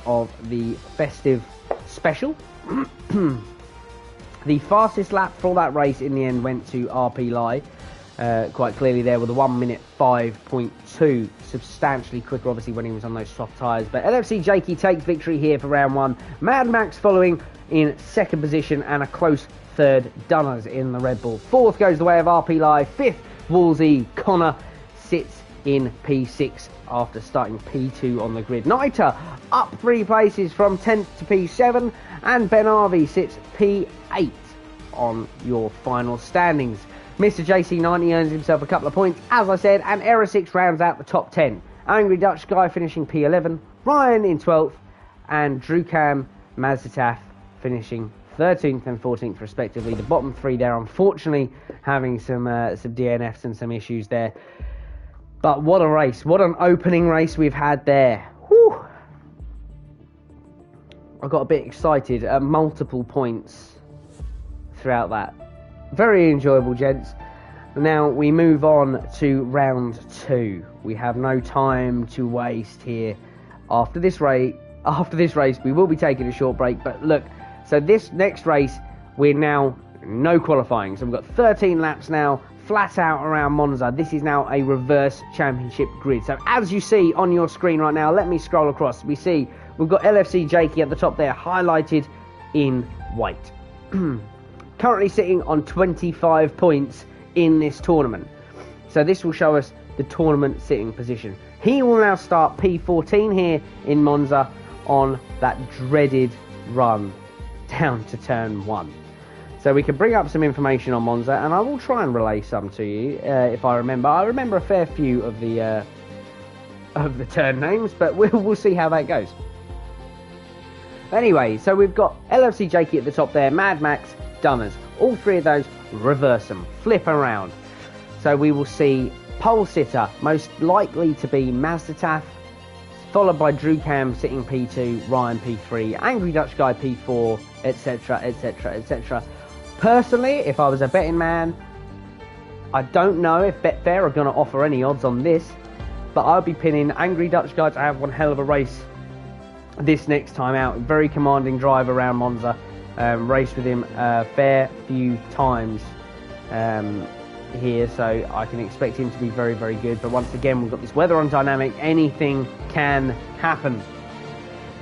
of the festive special. The fastest lap for that race in the end went to RP Lai. Quite clearly there with a 1 minute 5.2, substantially quicker obviously when he was on those soft tyres. But LFC Jakey takes victory here for round 1. Mad Max following in 2nd position, and a close 3rd, Dunners in the Red Bull. 4th goes the way of RP Lai. 5th, Wolsey. Connor sits in P6 after starting P2 on the grid. Niter up 3 places from 10th to P7, and Ben Harvey sits P8 on your final standings. Mr. JC90 earns himself a couple of points, as I said, and Error 6 rounds out the top 10. Angry Dutch Guy finishing P11, Ryan in 12th, and Drukam Mazdataf finishing 13th and 14th respectively. The bottom 3 there, unfortunately, having some DNFs and some issues there. But what a race. What an opening race we've had there. Whew. I got a bit excited at multiple points throughout that. Very enjoyable, gents. Now we move on to round 2. We have no time to waste here. After this race, we will be taking a short break. But look, so this next race, we're now no qualifying. So we've got 13 laps now, flat out around Monza. This is now a reverse championship grid. So as you see on your screen right now, let me scroll across. We see we've got LFC Jakey at the top there, highlighted in white. Currently sitting on 25 points in this tournament. So this will show us the tournament sitting position. He will now start P14 here in Monza on that dreaded run down to turn 1. So we can bring up some information on Monza, and I will try and relay some to you if I remember. I remember a fair few of the turn names, but we'll see how that goes. Anyway, so we've got LFC Jakey at the top there, Mad Max, Dunners. All 3 of those reverse them, flip around. So we will see pole sitter, most likely to be Mazdataf, followed by Drukam sitting P2, Ryan P3, Angry Dutch Guy P4, etc, etc, etc. Personally, if I was a betting man, I don't know if Betfair are going to offer any odds on this, but I'll be pinning Angry Dutch Guy to have one hell of a race this next time out. Very commanding drive around Monza. Raced with him a fair few times here, so I can expect him to be very, very good. But once again, we've got this weather on dynamic. Anything can happen.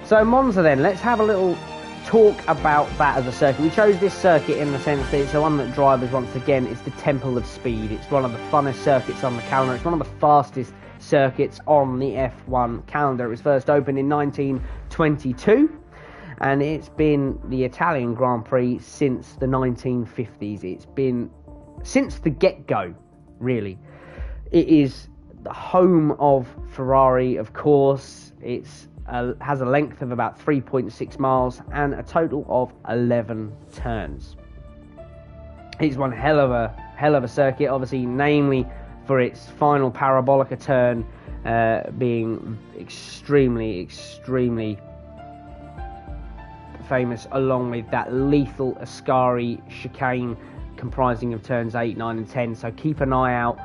So Monza then, let's have a little talk about that as a circuit. We chose this circuit in the sense that it's the one that drivers, once again, it's the temple of speed. It's one of the funnest circuits on the calendar. It's one of the fastest circuits on the F1 calendar. It was first opened in 1922. and it's been the Italian Grand Prix since the 1950s. It's been since the get-go, really. It is the home of Ferrari, of course. It's has a length of about 3.6 miles and a total of 11 turns. It's one hell of a circuit, obviously, namely for its final parabolica turn being extremely famous, along with that lethal Ascari chicane comprising of turns 8, 9 and 10. So keep an eye out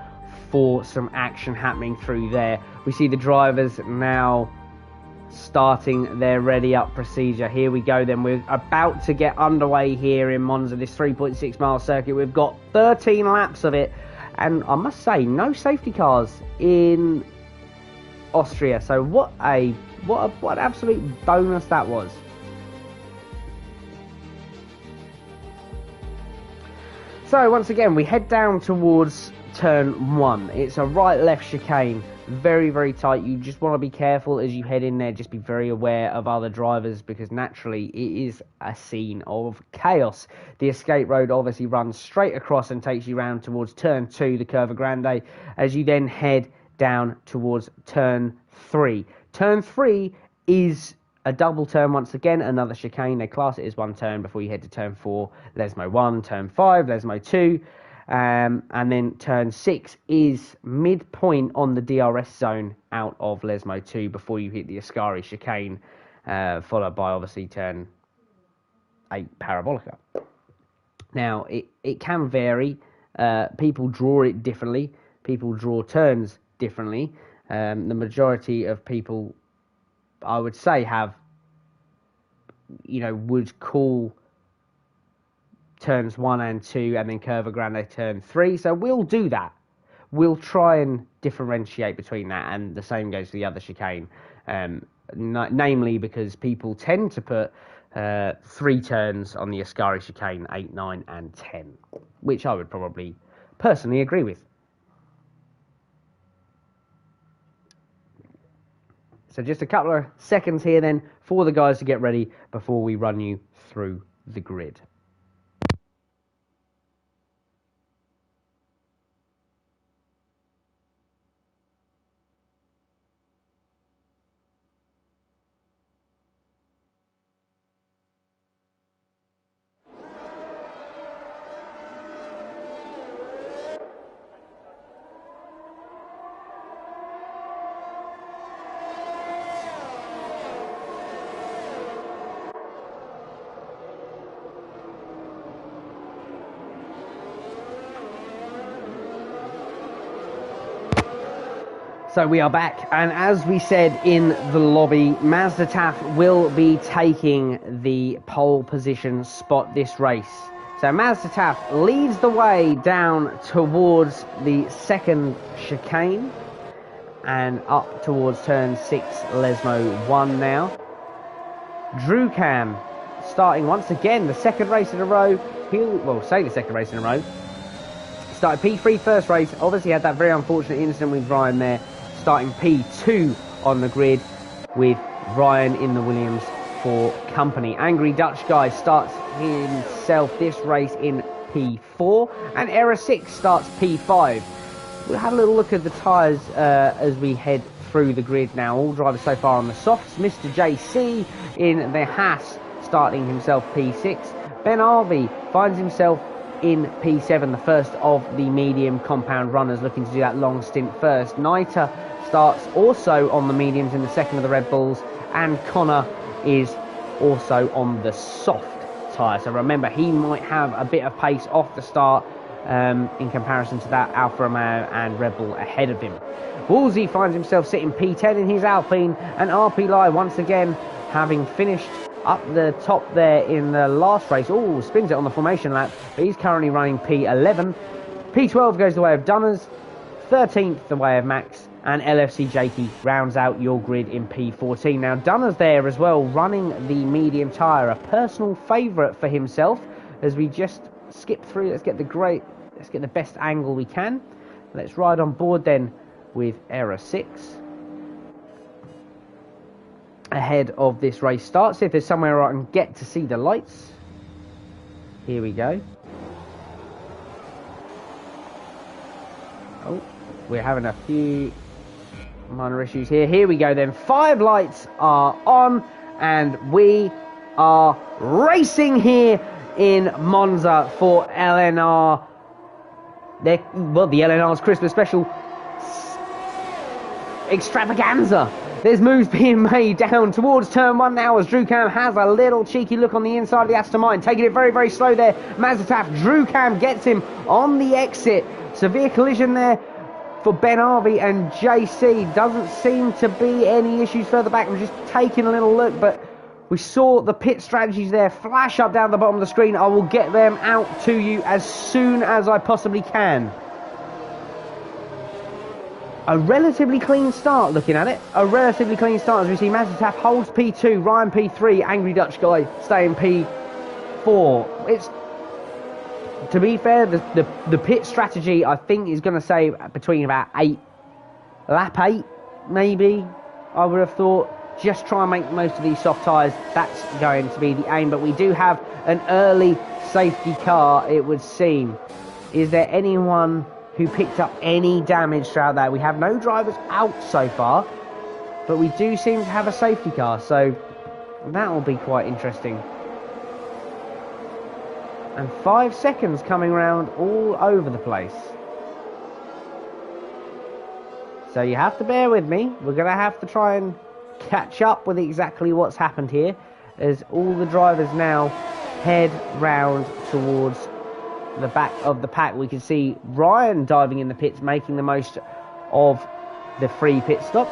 for some action happening through there. We see the drivers now starting their ready up procedure. Here we go then. We're about to get underway here in Monza, this 3.6 mile circuit. We've got 13 laps of it, and I must say, no safety cars in Austria. So what an absolute bonus that was. So once again, we head down towards turn 1. It's a right-left chicane, very tight. You just want to be careful as you head in there. Just be very aware of other drivers, because naturally it is a scene of chaos. The escape road obviously runs straight across and takes you round towards turn 2, the Curva Grande, as you then head down towards turn 3. Turn 3 is a double turn once again, another chicane. They class it as one turn before you head to turn 4, Lesmo 1, turn 5, Lesmo 2. And then turn 6 is midpoint on the DRS zone out of Lesmo 2 before you hit the Ascari chicane, followed by obviously turn 8 Parabolica. Now, it can vary. People draw it differently. People draw turns differently. The majority of people, I would say, would call turns 1 and 2 and then Curva Grande turn 3. So we'll do that. We'll try and differentiate between that, and the same goes for the other chicane. Namely because people tend to put 3 turns on the Ascari chicane, 8, 9 and 10, which I would probably personally agree with. So just a couple of seconds here then for the guys to get ready before we run you through the grid. So we are back, and as we said in the lobby, Mazda TAF will be taking the pole position spot this race. So Mazda TAF leads the way down towards the second chicane and up towards turn 6, Lesmo 1 now. Drew Cam starting once again the second race in a row. The second race in a row. Started P3 first race, obviously had that very unfortunate incident with Ryan there. Starting P2 on the grid with Ryan in the Williams for company. Angry Dutch Guy starts himself this race in P4, and Error 6 starts P5. We'll have a little look at the tyres as we head through the grid now. All drivers so far on the softs. Mr. JC in the Haas starting himself P6. Ben Harvey finds himself in P7, the first of the medium compound runners looking to do that long stint first. Naita starts also on the mediums in the second of the Red Bulls, and Connor is also on the soft tyre. So remember, he might have a bit of pace off the start in comparison to that Alfa Romeo and Red Bull ahead of him. Woolsey finds himself sitting P10 in his Alpine, and RP Lai once again having finished up the top there in the last race. Oh, spins it on the formation lap, but he's currently running P11. P12 goes the way of Dunners, 13th the way of Max, and LFC Jakey rounds out your grid in P14. Now Dunners there as well, running the medium tyre, a personal favourite for himself. As we just skip through, let's get the best angle we can. Let's ride on board then with Error 6. ahead of this race starts. See if there's somewhere where I can get to see the lights. Here we go. Oh, we're having a few minor issues here. Here we go then. 5 lights are on and we are racing here in Monza for LNR. The LNR's Christmas special extravaganza. There's moves being made down towards turn 1 now as Drukam has a little cheeky look on the inside of the Aston Martin, taking it very, very slow there. Mazataf, Drukam gets him on the exit. Severe collision there for Ben Harvey and JC. Doesn't seem to be any issues further back. I'm just taking a little look, but we saw the pit strategies there flash up down the bottom of the screen. I will get them out to you as soon as I possibly can. A relatively clean start, looking at it. A relatively clean start as we see Mazataf holds P2, Ryan P3, Angry Dutch Guy staying P4. It's, to be fair, the pit strategy I think is going to say between about lap 8 maybe, I would have thought. Just try and make the most of these soft tyres. That's going to be the aim. But we do have an early safety car, it would seem. Is there anyone who picked up any damage throughout that? We have no drivers out so far, but we do seem to have a safety car, so that will be quite interesting. And 5 seconds coming around all over the place. So you have to bear with me. We're going to have to try and catch up with exactly what's happened here, as all the drivers now head round towards the back of the pack. We can see Ryan diving in the pits, making the most of the free pit stop.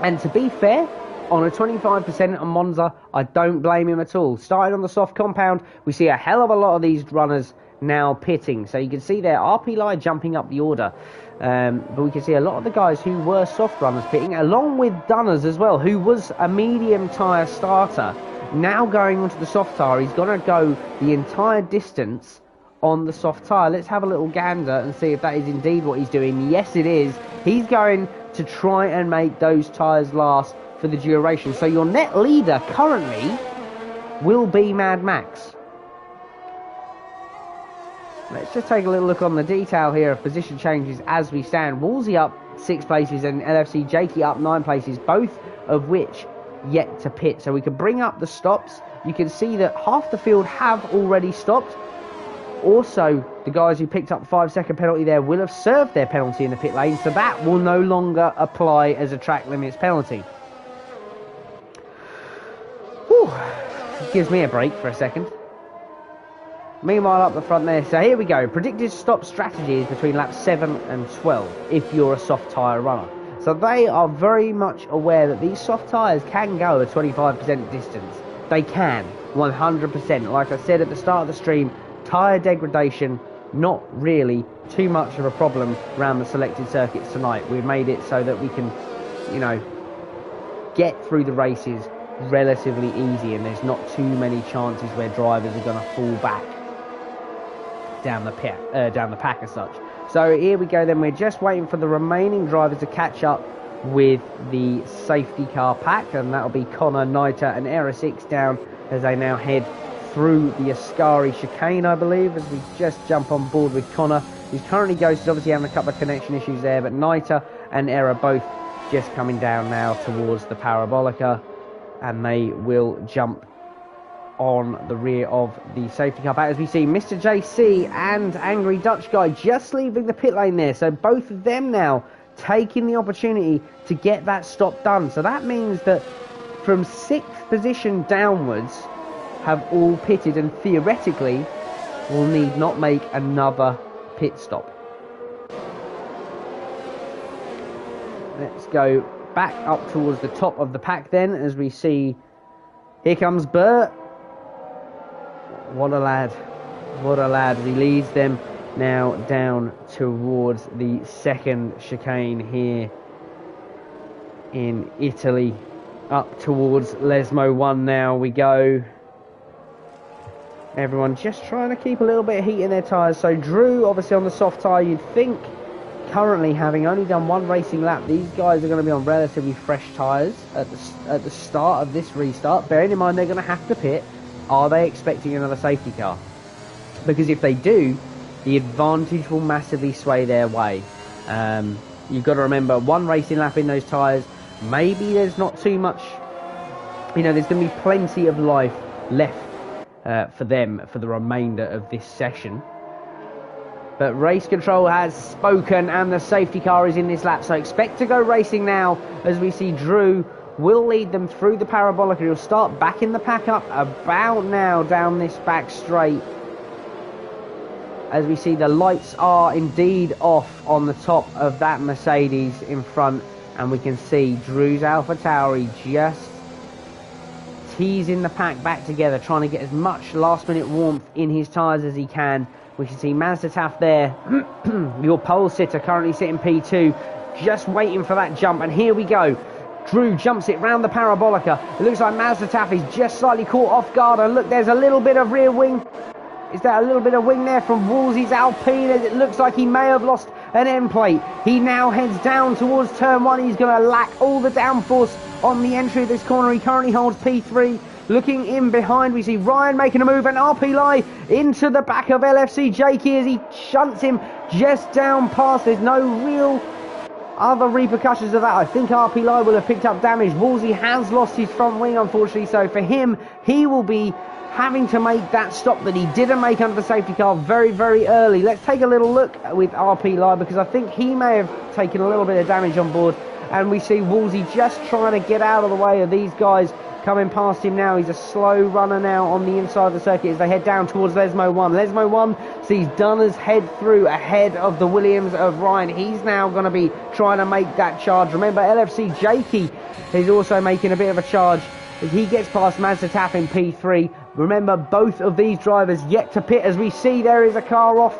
And to be fair, on a 25% on Monza, I don't blame him at all. Starting on the soft compound, we see a hell of a lot of these runners now pitting. So you can see there, RP Lai jumping up the order. But we can see a lot of the guys who were soft runners pitting, along with Dunners as well, who was a medium tyre starter. Now going onto the soft tyre, he's going to go the entire distance on the soft tyre. Let's have a little gander and see if that is indeed what he's doing. Yes, it is. He's going to try and make those tyres last for the duration. So your net leader currently will be Mad Max. Let's just take a little look on the detail here of position changes as we stand. Wolsey up 6 places and LFC Jakey up 9 places, both of which yet to pit. So we can bring up the stops. You can see that half the field have already stopped. Also, the guys who picked up the 5-second penalty there will have served their penalty in the pit lane, so that will no longer apply as a track limits penalty. Whew. It gives me a break for a second. Meanwhile, up the front there, so here we go. Predicted stop strategy is between laps 7 and 12 if you're a soft tyre runner. So they are very much aware that these soft tyres can go a 25% distance. They can, 100%. Like I said at the start of the stream, tyre degradation, not really too much of a problem around the selected circuits tonight. We've made it so that we can, you know, get through the races relatively easy, and there's not too many chances where drivers are going to fall back down the pack as such. So here we go then, we're just waiting for the remaining drivers to catch up with the safety car pack, and that'll be Connor, Niter and Era 6 down as they now head through the Ascari chicane, I believe, as we just jump on board with Connor, who's currently ghosted, obviously having a couple of connection issues there, but Niter and Era both just coming down now towards the Parabolica, and they will jump on the rear of the safety car pack as we see Mr. JC and Angry Dutch Guy just leaving the pit lane there. So both of them now taking the opportunity to get that stop done. So that means that from 6th position downwards have all pitted and theoretically will need not make another pit stop. Let's go back up towards the top of the pack then as we see, here comes Burt. What a lad, what a lad. He leads them now down towards the 2nd chicane here in Italy. Up towards Lesmo 1 now we go. Everyone just trying to keep a little bit of heat in their tyres. So Drew, obviously on the soft tyre, you'd think currently, having only done one racing lap, these guys are going to be on relatively fresh tyres at the start of this restart. Bearing in mind they're going to have to pit, are they expecting another safety car? Because if they do, the advantage will massively sway their way. You've got to remember, one racing lap in those tyres, maybe there's not too much, you know, there's going to be plenty of life left for them for the remainder of this session. But race control has spoken and the safety car is in this lap. So expect to go racing now as we see Drew will lead them through the parabolic. He'll start backing the pack up about now down this back straight. As we see the lights are indeed off on the top of that Mercedes in front. And we can see Drew's AlphaTauri just teasing the pack back together, trying to get as much last minute warmth in his tyres as he can. We can see Mazda Taff there, your pole sitter, currently sitting P2, just waiting for that jump. And here we go. Drew jumps it round the parabolica. It looks like Mazda Taff is just slightly caught off guard. And look, there's a little bit of rear wing. Is that a little bit of wing there from Woolsey's Alpine? As it looks like he may have lost an end plate. He now heads down towards turn 1. He's going to lack all the downforce on the entry of this corner. He currently holds P3. Looking in behind, we see Ryan making a move, and RP Lai into the back of LFC Jakey as he shunts him just down past. There's no real other repercussions of that. I think RP Lai will have picked up damage. Woolsey has lost his front wing, unfortunately, so for him, he will be having to make that stop that he didn't make under the safety car very, very early. Let's take a little look with RP Lai, because I think he may have taken a little bit of damage on board, and we see Woolsey just trying to get out of the way of these guys coming past him now. He's a slow runner now on the inside of the circuit as they head down towards Lesmo 1. Lesmo 1 sees Dunners head through ahead of the Williams of Ryan. He's now going to be trying to make that charge. Remember, LFC Jakey is also making a bit of a charge as he gets past Mazda Taff in P3. Remember, both of these drivers yet to pit. As we see, there is a car off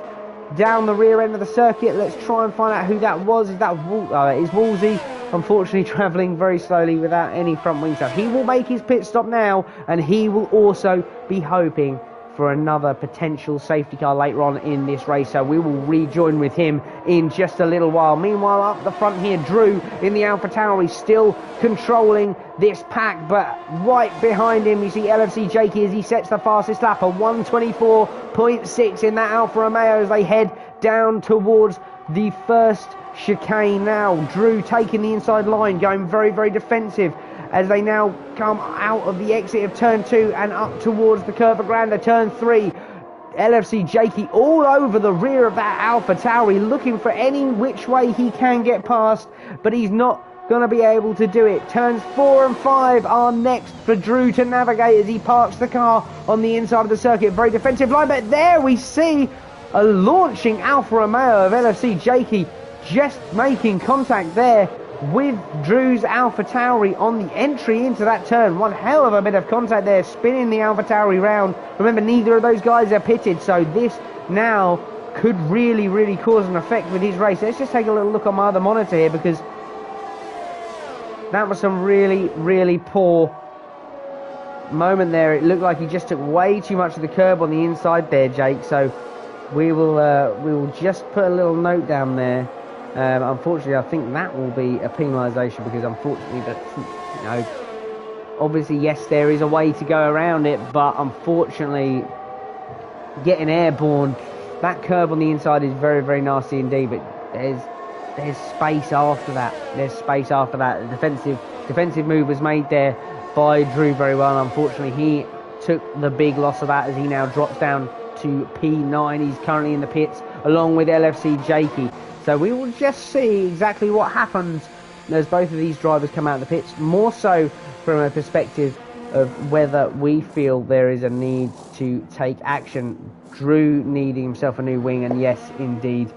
down the rear end of the circuit. Let's try and find out who that was. Is that it is Woolsey, unfortunately travelling very slowly without any front wing stuff. He will make his pit stop now, and he will also be hoping for another potential safety car later on in this race. So we will rejoin with him in just a little while. Meanwhile, up the front here, Drew in the AlphaTauri still controlling this pack, but right behind him you see LFC Jakey as he sets the fastest lap, a 1:24.6 in that Alfa Romeo as they head down towards the first chicane now. Drew taking the inside line, going very, very defensive as they now come out of the exit of turn 2 and up towards the Curva Grande, turn 3. LFC Jakey all over the rear of that AlphaTauri, looking for any which way he can get past, but he's not going to be able to do it. Turns 4 and 5 are next for Drew to navigate as he parks the car on the inside of the circuit. Very defensive line, but there we see a launching Alfa Romeo of LFC Jakey just making contact there with Drew's AlphaTauri on the entry into that turn. One hell of a bit of contact there, spinning the AlphaTauri round. Remember, neither of those guys are pitted, so this now could really, really cause an effect with his race. Let's just take a little look on my other monitor here, because that was some really, really poor moment there. It looked like he just took way too much of the curb on the inside there, Jake. So we will just put a little note down there. Unfortunately, I think that will be a penalisation, because unfortunately, obviously, yes, there is a way to go around it, but unfortunately, getting airborne, that curb on the inside is very, very nasty indeed. But there's space after that. There's space after that. The defensive move was made there by Drew very well. Unfortunately, he took the big loss of that as he now drops down to P9. He's currently in the pits along with LFC Jakey. So we will just see exactly what happens as both of these drivers come out of the pits, more so from a perspective of whether we feel there is a need to take action. Drew needing himself a new wing, and yes, indeed,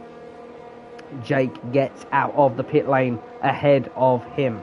Jake gets out of the pit lane ahead of him.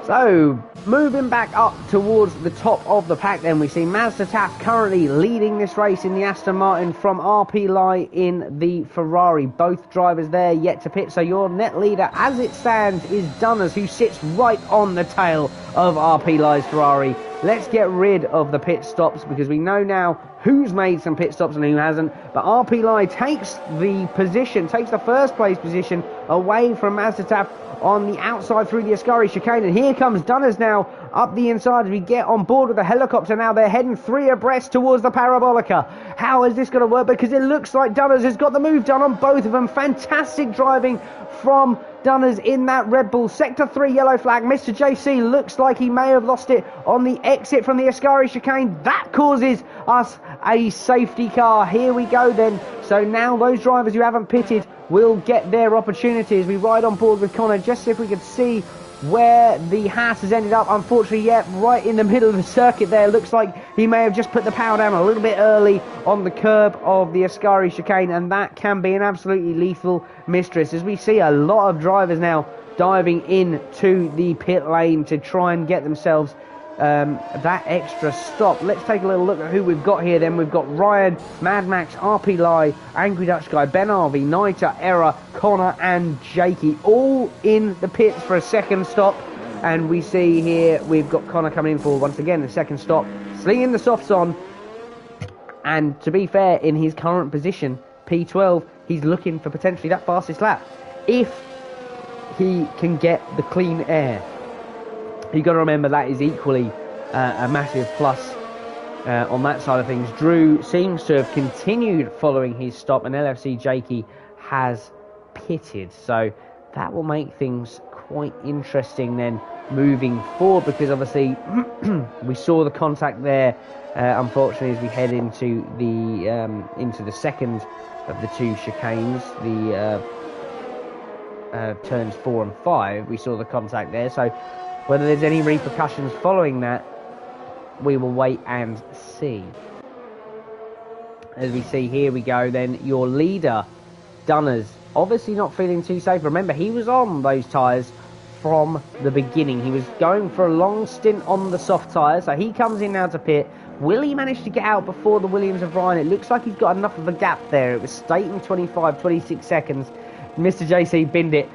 So, moving back up towards the top of the pack, then we see Mazda Taff currently leading this race in the Aston Martin from RP Lai in the Ferrari. Both drivers there yet to pit, so your net leader as it stands is Dunners, who sits right on the tail of RP Lai's Ferrari. Let's get rid of the pit stops, because we know now who's made some pit stops and who hasn't. But RP Lai takes the first place position away from Mazdataf on the outside through the Ascari chicane. And here comes Dunners now up the inside as we get on board with the helicopter. Now they're heading 3 abreast towards the Parabolica. How is this going to work? Because it looks like Dunners has got the move done on both of them. Fantastic driving from Dunners in that Red Bull. Sector 3 yellow flag. Mr. JC looks like he may have lost it on the exit from the Ascari chicane. That causes us a safety car. Here we go then. So now those drivers who haven't pitted will get their opportunities. We ride on board with Connor just so if we could see where the Haas has ended up. Unfortunately, yeah, right in the middle of the circuit there. Looks like he may have just put the power down a little bit early on the curb of the Ascari chicane, and that can be an absolutely lethal mistress, as we see a lot of drivers now diving into the pit lane to try and get themselves that extra stop. Let's take a little look at who we've got here then. We've got Ryan, Mad Max, RP Lai, Angry Dutch Guy, Ben Harvey, Nita, Error, Connor and Jakey all in the pits for a second stop. And we see here we've got Connor coming in for once again the second stop, slinging the softs on. And to be fair, in his current position, P12, he's looking for potentially that fastest lap if he can get the clean air. You've got to remember that is equally a massive plus on that side of things. Drew seems to have continued following his stop, and LFC Jakey has pitted. So that will make things quite interesting then moving forward, because obviously we saw the contact there, unfortunately, as we head into the second of the two chicanes, the turns 4 and 5. We saw the contact there. So whether there's any repercussions following that, we will wait and see. As we see, here we go then, your leader, Dunners, obviously not feeling too safe. Remember, he was on those tyres from the beginning. He was going for a long stint on the soft tyres, so he comes in now to pit. Will he manage to get out before the Williams of Ryan? It looks like he's got enough of a gap there. It was stating 26 seconds. Mr. JC binned it.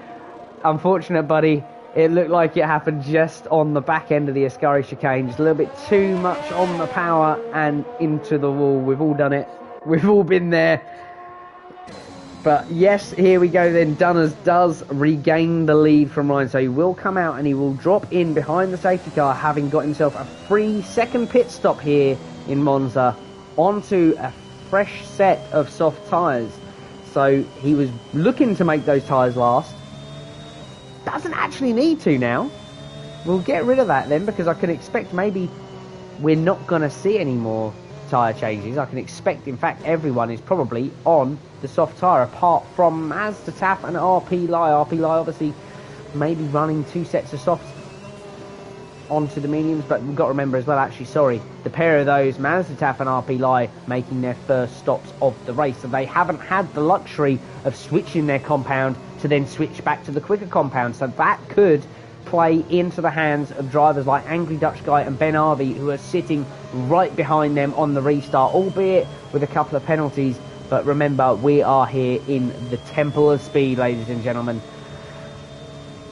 Unfortunate, buddy. It looked like it happened just on the back end of the Ascari chicane. Just a little bit too much on the power and into the wall. We've all done it. We've all been there. But yes, here we go then. Dunners does regain the lead from Ryan. So he will come out and he will drop in behind the safety car, having got himself a 3-second pit stop here in Monza onto a fresh set of soft tyres. So he was looking to make those tyres last. Doesn't actually need to now. We'll get rid of that then, because I can expect maybe we're not going to see any more tyre changes. I can expect, in fact, everyone is probably on the soft tyre apart from Mazdataf and RP Lai. RP Lai obviously maybe running 2 sets of softs onto the mediums, but we've got to remember as well, actually, sorry, the pair of those, Mazdataf and RP Lai, making their first stops of the race, so they haven't had the luxury of switching their compound to then switch back to the quicker compound. So that could play into the hands of drivers like Angry Dutch Guy and Ben Harvey, who are sitting right behind them on the restart, albeit with a couple of penalties. But remember, we are here in the Temple of Speed, ladies and gentlemen.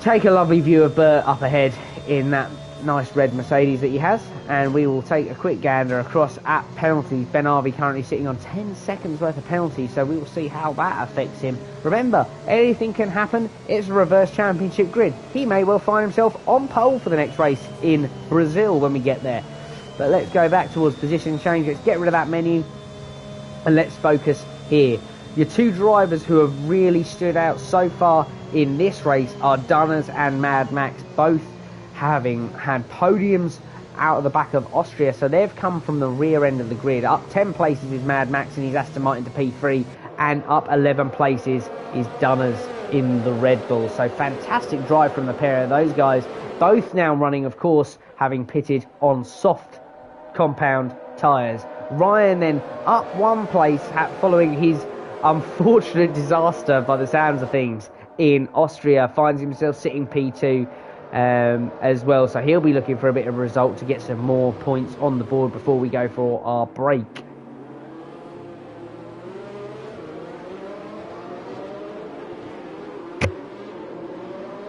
Take a lovely view of Bert up ahead in that nice red Mercedes that he has, and we will take a quick gander across at penalties. Ben Harvey currently sitting on 10 seconds worth of penalties, so we will see how that affects him. Remember, anything can happen. It's a reverse championship grid. He may well find himself on pole for the next race in Brazil when we get there. But let's go back towards position change. Let's get rid of that menu and let's focus here. Your two drivers who have really stood out so far in this race are Dunners and Mad Max, both having had podiums out of the back of Austria, so they've come from the rear end of the grid. Up 10 places is Mad Max in his Aston Martin to P3, and up 11 places is Dunners in the Red Bull. So fantastic drive from the pair of those guys, both now running, of course, having pitted on soft compound tyres. Ryan then up 1 place following his unfortunate disaster, by the sounds of things, in Austria, finds himself sitting P2 as well, so he'll be looking for a bit of a result to get some more points on the board before we go for our break.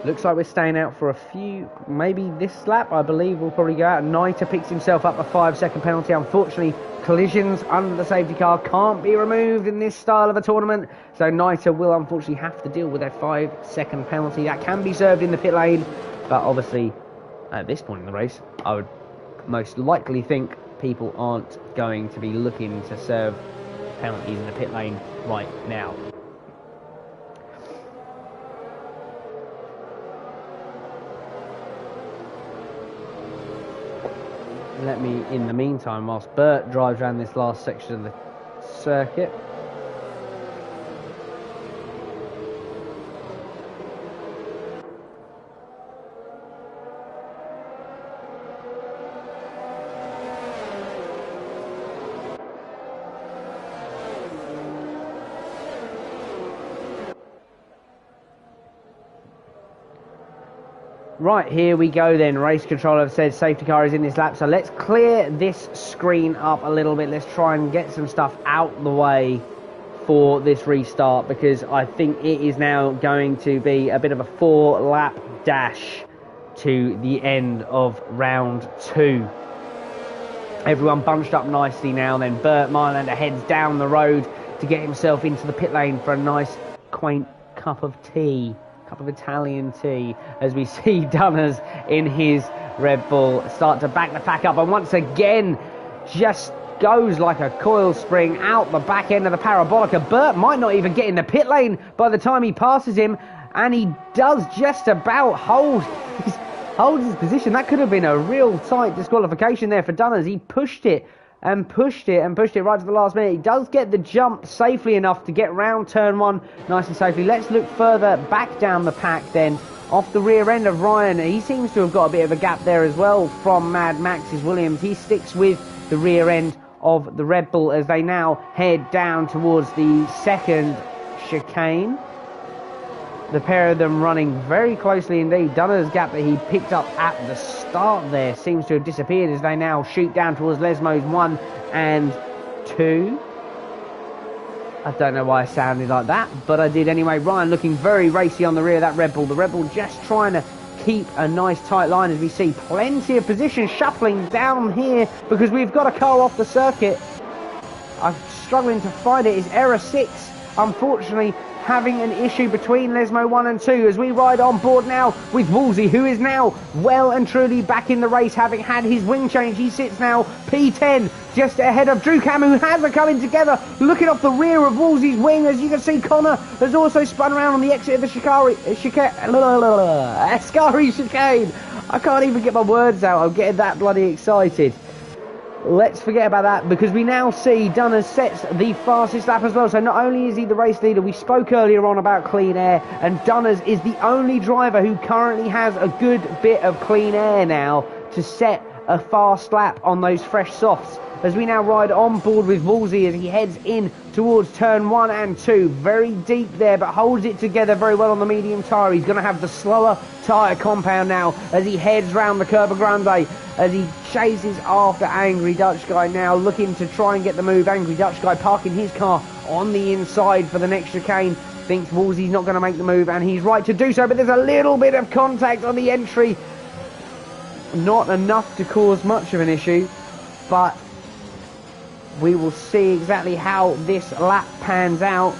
Looks like we're staying out for a few, maybe this lap, I believe, will probably go out. Niter picks himself up a 5-second penalty. Unfortunately, collisions under the safety car can't be removed in this style of a tournament. So Niter will unfortunately have to deal with a 5-second penalty. That can be served in the pit lane. But obviously, at this point in the race, I would most likely think people aren't going to be looking to serve penalties in the pit lane right now. Let me, in the meantime, whilst Bert drives around this last section of the circuit. Right, here we go then. Race controller said safety car is in this lap, so let's clear this screen up a little bit. Let's try and get some stuff out the way for this restart, because I think it is now going to be a bit of a 4-lap dash to the end of round 2. Everyone bunched up nicely now then. Bert Mylander heads down the road to get himself into the pit lane for a nice, quaint cup of tea. Of Italian tea, as we see Dunners in his Red Bull start to back the pack up, and once again just goes like a coil spring out the back end of the Parabolica. Bert might not even get in the pit lane by the time he passes him, and he does just about hold his position. That could have been a real tight disqualification there for Dunners. He pushed it and pushed it right to the last minute. He does get the jump safely enough to get round turn 1 nice and safely. Let's look further back down the pack then. Off the rear end of Ryan, he seems to have got a bit of a gap there as well from Mad Max's Williams. He sticks with the rear end of the Red Bull as they now head down towards the second chicane. The pair of them running very closely indeed. Dunner's gap that he picked up at the start there seems to have disappeared as they now shoot down towards Lesmo's 1 and 2. I don't know why I sounded like that, but I did anyway. Ryan looking very racy on the rear of that Red Bull. The Red Bull just trying to keep a nice tight line as we see plenty of position shuffling down here because we've got a car off the circuit. I'm struggling to find it. It's error 6, unfortunately, having an issue between Lesmo 1 and 2 as we ride on board now with Woolsey, who is now well and truly back in the race, having had his wing change. He sits now P10 just ahead of Drew Cam, who has a coming together, looking off the rear of Woolsey's wing. As you can see, Connor has also spun around on the exit of the Ascari chicane. I can't even get my words out, I'm getting that bloody excited. Let's forget about that because we now see Dunners sets the fastest lap as well. So not only is he the race leader, we spoke earlier on about clean air, and Dunners is the only driver who currently has a good bit of clean air now to set a fast lap on those fresh softs. As we now ride on board with Woolsey as he heads in towards turn 1 and 2. Very deep there, but holds it together very well on the medium tyre. He's going to have the slower tyre compound now as he heads round the Curva Grande, as he chases after Angry Dutch Guy now, looking to try and get the move. Angry Dutch Guy parking his car on the inside for the next chicane. Thinks Woolsey's not going to make the move, and he's right to do so, but there's a little bit of contact on the entry. Not enough to cause much of an issue, but we will see exactly how this lap pans out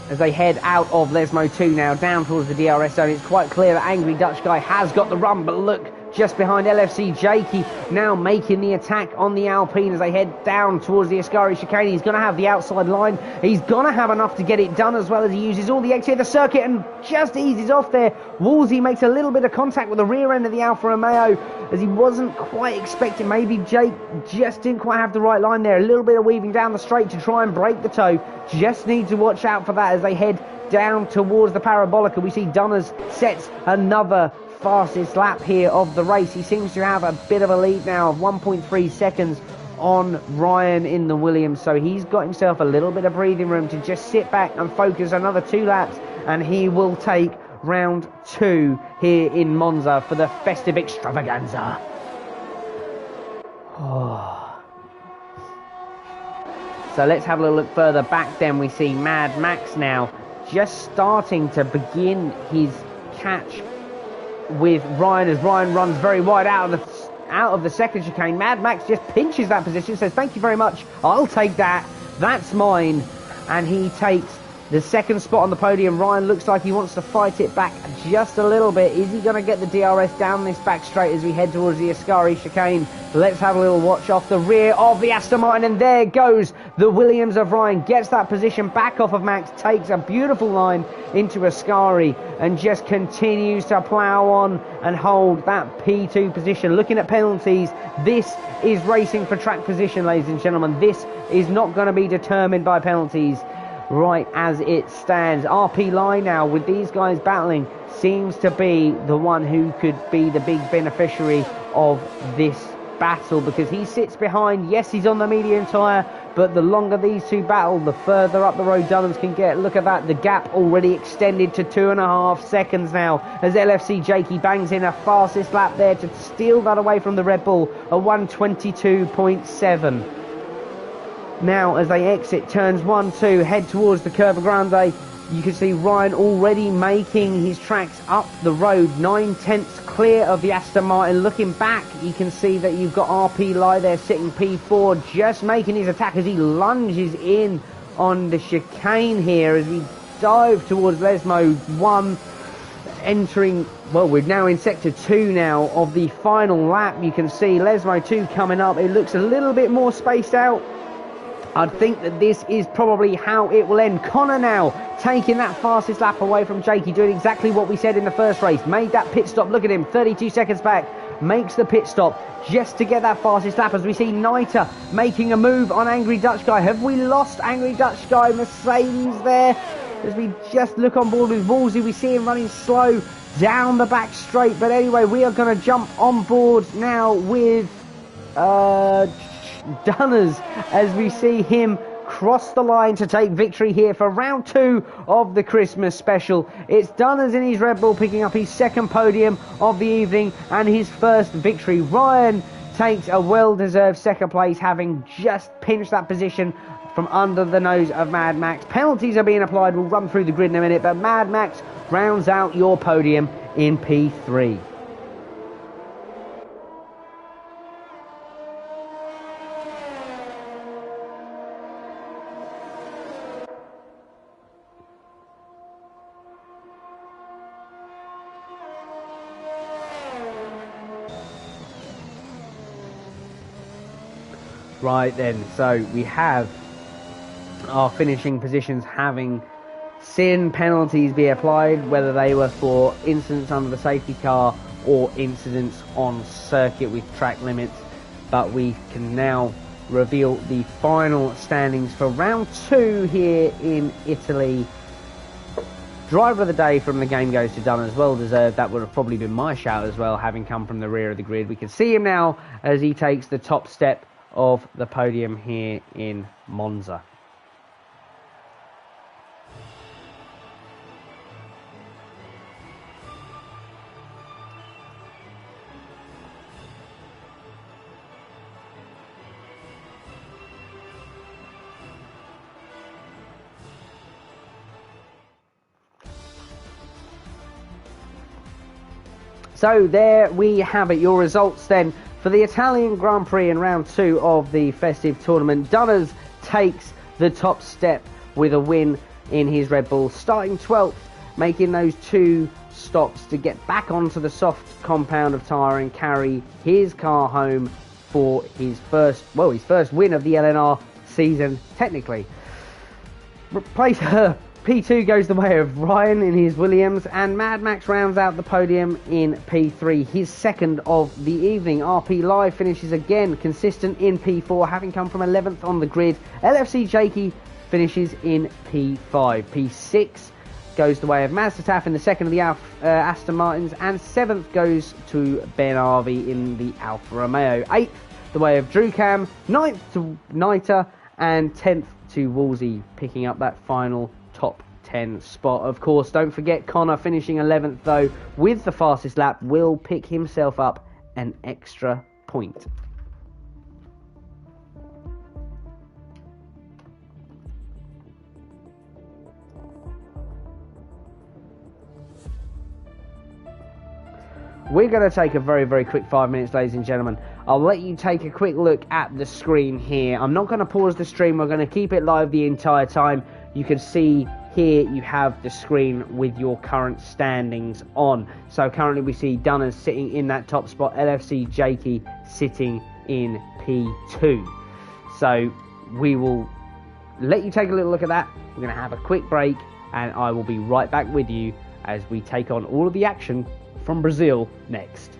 as they head out of Lesmo 2 now, down towards the DRS zone. It's quite clear that Angry Dutch Guy has got the run, but look, just behind LFC Jakey now making the attack on the Alpine as they head down towards the Ascari chicane. He's going to have the outside line. He's going to have enough to get it done as well as he uses all the exit of the circuit and just eases off there. Woolsey makes a little bit of contact with the rear end of the Alfa Romeo as he wasn't quite expecting. Maybe Jake just didn't quite have the right line there. A little bit of weaving down the straight to try and break the toe. Just need to watch out for that as they head down towards the Parabolica. We see Dunners sets another fastest lap here of the race. He seems to have a bit of a lead now of 1.3 seconds on Ryan in the Williams, so he's got himself a little bit of breathing room to just sit back and focus another 2 laps, and he will take round 2 here in Monza for the festive extravaganza. So let's have a little look further back then. We see Mad Max now just starting to begin his catch with Ryan, as Ryan runs very wide out of the second chicane. Mad Max just pinches that position, says thank you very much, I'll take that, that's mine, and he takes the second spot on the podium. Ryan looks like he wants to fight it back just a little bit. Is he going to get the DRS down this back straight as we head towards the Ascari chicane? Let's have a little watch off the rear of the Aston Martin, and there goes the Williams of Ryan. Gets that position back off of Max, takes a beautiful line into Ascari, and just continues to plough on and hold that P2 position. Looking at penalties, this is racing for track position, ladies and gentlemen. This is not going to be determined by penalties. Right as it stands, RP Lie now, with these guys battling, seems to be the one who could be the big beneficiary of this battle, because he sits behind. Yes, he's on the medium tyre, but the longer these two battle, the further up the road Dunners can get. Look at that, the gap already extended to 2.5 seconds now, as LFC Jakey bangs in a fastest lap there to steal that away from the Red Bull, a 1:22.7. Now, as they exit turns 1, 2, head towards the Curva Grande, you can see Ryan already making his tracks up the road, 9/10 clear of the Aston Martin. Looking back, you can see that you've got RP Lie there sitting P4, just making his attack as he lunges in on the chicane here, as we dive towards Lesmo 1, entering, well, we're now in sector 2 now of the final lap. You can see Lesmo 2 coming up. It looks a little bit more spaced out. I'd think that this is probably how it will end. Connor now taking that fastest lap away from Jakey, doing exactly what we said in the first race. Made that pit stop. Look at him, 32 seconds back. Makes the pit stop just to get that fastest lap, as we see Niter making a move on Angry Dutch Guy. Have we lost Angry Dutch Guy? Mercedes there. As we just look on board with Wolsey, we see him running slow down the back straight. But anyway, we are going to jump on board now with Dunners, as we see him cross the line to take victory here for round 2 of the Christmas special. It's Dunners in his Red Bull picking up his second podium of the evening and his first victory. Ryan takes a well-deserved second place, having just pinched that position from under the nose of Mad Max. Penalties are being applied. We'll run through the grid in a minute, but Mad Max rounds out your podium in P3. Right then, so we have our finishing positions having seen penalties be applied, whether they were for incidents under the safety car or incidents on circuit with track limits. But we can now reveal the final standings for round 2 here in Italy. Driver of the day from the game goes to Dunners, well deserved. That would have probably been my shout as well, having come from the rear of the grid. We can see him now as he takes the top step of the podium here in Monza. So there we have it, your results then for the Italian Grand Prix in round 2 of the festive tournament. Dunners takes the top step with a win in his Red Bull, starting 12th, making those 2 stops to get back onto the soft compound of tyre and carry his car home for his first win of the LNR season, technically. P2 goes the way of Ryan in his Williams, and Mad Max rounds out the podium in P3, his second of the evening. RP Live finishes again consistent in P4, having come from 11th on the grid. LFC Jakey finishes in P5. P6 goes the way of Mazda in the second of the Aston Martins, and 7th goes to Ben Harvey in the Alfa Romeo. 8th the way of Drew Cam, 9th to Niter, and 10th to Wolsey, picking up that final top 10 spot. Of course, don't forget Connor finishing 11th though with the fastest lap will pick himself up an extra point. we're going to take a very, very quick 5 minutes, ladies and gentlemen. I'll let you take a quick look at the screen here. I'm not going to pause the stream. We're going to keep it live the entire time. You can see here you have the screen with your current standings on. So currently we see Dunners sitting in that top spot, LFC Jakey sitting in P2. So we will let you take a little look at that. We're going to have a quick break, and I will be right back with you as we take on all of the action from Brazil next.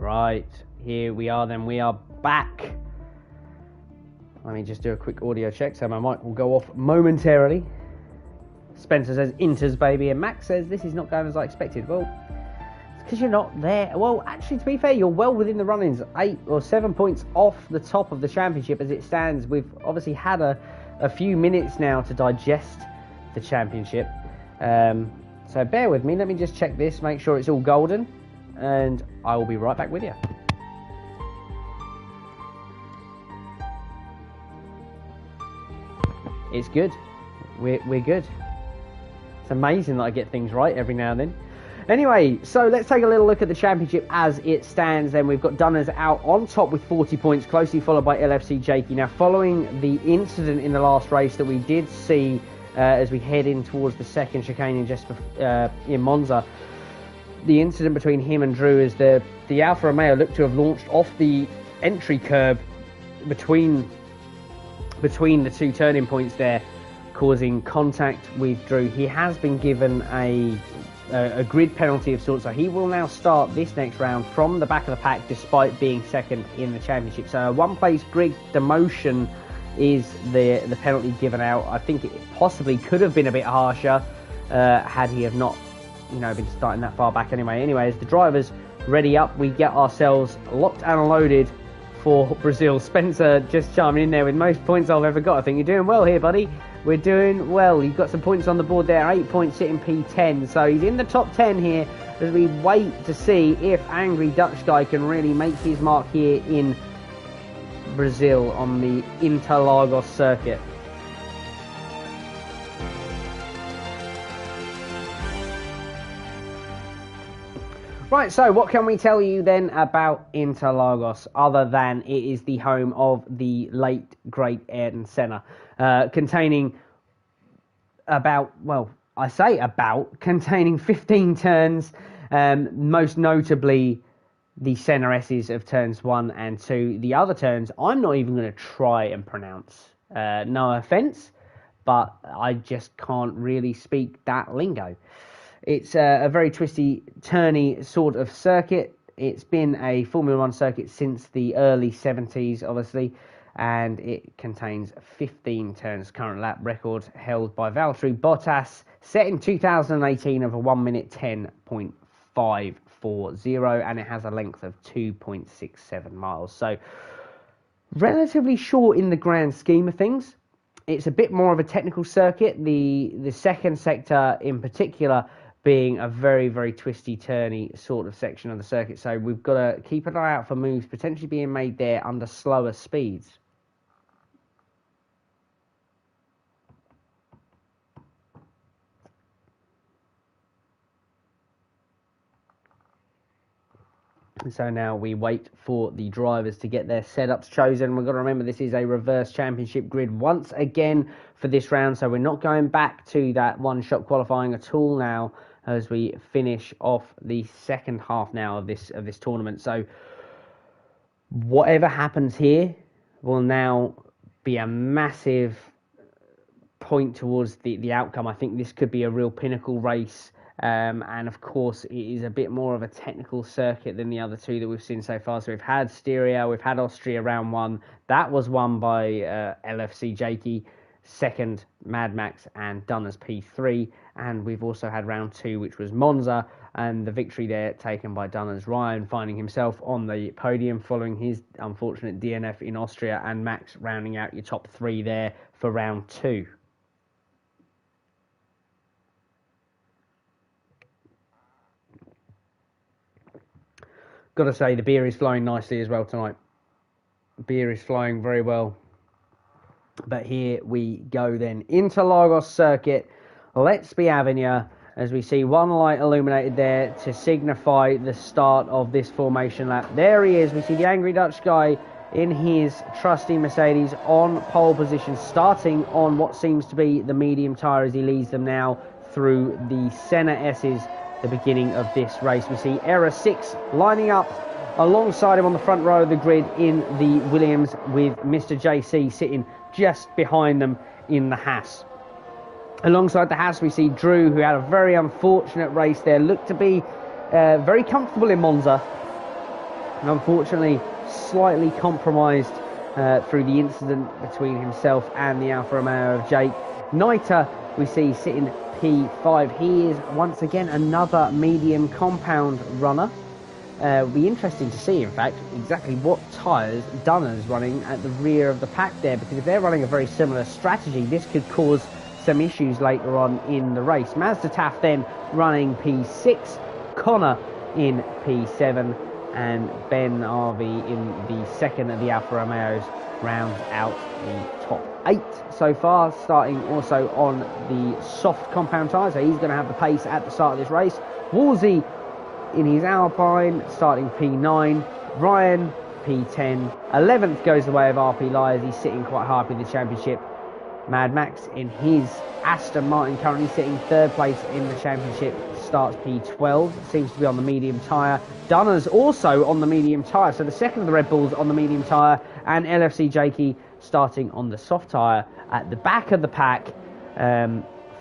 Right, here we are then. We are back. Let me just do a quick audio check so my mic will go off momentarily. Spencer says, Inters, baby. And Max says, this is not going as I expected. Well, it's because you're not there. Well, actually, to be fair, you're well within the runnings. 8 or 7 points off the top of the championship as it stands. We've obviously had a few minutes now to digest the championship. So bear with me. Let me just check this, make sure it's all golden. And I will be right back with you. It's good. We're good. It's amazing that I get things right every now and then. Anyway, so let's take a little look at the championship as it stands. Then we've got Dunners out on top with 40 points, closely followed by LFC Jakey. Now, following the incident in the last race that we did see as we head in towards the second chicane in Monza, the incident between him and Drew is the Alfa Romeo looked to have launched off the entry curb between the two turning points there, causing contact with Drew. He has been given a grid penalty of sorts, so he will now start this next round from the back of the pack despite being second in the championship. So a one-place grid demotion is the penalty given out. I think it possibly could have been a bit harsher had he have not been starting that far back anyway. As the drivers ready up, we get ourselves locked and loaded for Brazil. Spencer just chiming in there with most points I've ever got. I think you're doing well here, buddy. We're doing well. You've got some points on the board there. 8 points sitting P10. So he's in the top 10 here as we wait to see if Angry Dutch Guy can really make his mark here in Brazil on the Interlagos circuit. Right, so what can we tell you then about Interlagos other than it is the home of the late, great Ayrton Senna, containing containing 15 turns, most notably the Senna S's of turns 1 and 2. The other turns, I'm not even going to try and pronounce. No offence, but I just can't really speak that lingo. It's a very twisty, turny sort of circuit. It's been a Formula 1 circuit since the early 70s, obviously, and it contains 15 turns. Current lap record held by Valtteri Bottas, set in 2018 of a 1 minute 10.540, and it has a length of 2.67 miles. So, relatively short in the grand scheme of things. It's a bit more of a technical circuit. The second sector in particular being a very, very twisty, turny sort of section of the circuit. So we've got to keep an eye out for moves potentially being made there under slower speeds. So now we wait for the drivers to get their setups chosen. We've got to remember this is a reverse championship grid once again for this round. So we're not going back to that one-shot qualifying at all now as we finish off the second half now of this tournament. So whatever happens here will now be a massive point towards the outcome. I think this could be a real pinnacle race. And of course, it is a bit more of a technical circuit than the other two that we've seen so far. So we've had Styria, we've had Austria round 1. That was won by LFC Jakey. Second, Mad Max and Dunners P3. And we've also had round 2, which was Monza. And the victory there taken by Dunners. Ryan finding himself on the podium following his unfortunate DNF in Austria. And Max rounding out your top 3 there for round 2. Got to say, the beer is flowing nicely as well tonight. Beer is flowing very well. But here we go then. Interlagos circuit. Let's be having ya as we see one light illuminated there to signify the start of this formation lap. There he is. We see the Angry Dutch Guy in his trusty Mercedes on pole position, starting on what seems to be the medium tyre as he leads them now through the Senna S's. The beginning of this race. We see Error 6 lining up alongside him on the front row of the grid in the Williams, with Mr. JC sitting just behind them in the Haas. Alongside the Haas, we see Drew, who had a very unfortunate race there, looked to be very comfortable in Monza, And unfortunately, slightly compromised through the incident between himself and the Alfa Romeo of Jake. Niter, we see sitting P5. He is once again another medium compound runner. It'll be interesting to see, in fact, exactly what tyres Dunner's running at the rear of the pack there, because if they're running a very similar strategy, this could cause some issues later on in the race. Mazda Taft then running P6, Connor in P7, and Ben Harvey in the second of the Alfa Romeos rounds out the top 8 so far, starting also on the soft compound tyres, so he's going to have the pace at the start of this race. Wolsey in his Alpine, starting P9, Ryan P10, 11th goes the way of RP Lyers, he's sitting quite high up in the championship. Mad Max in his Aston Martin, currently sitting 3rd place in the championship, starts P12, seems to be on the medium tyre. Dunner's also on the medium tyre, so the second of the Red Bulls on the medium tyre, and LFC Jakey starting on the soft tyre at the back of the pack,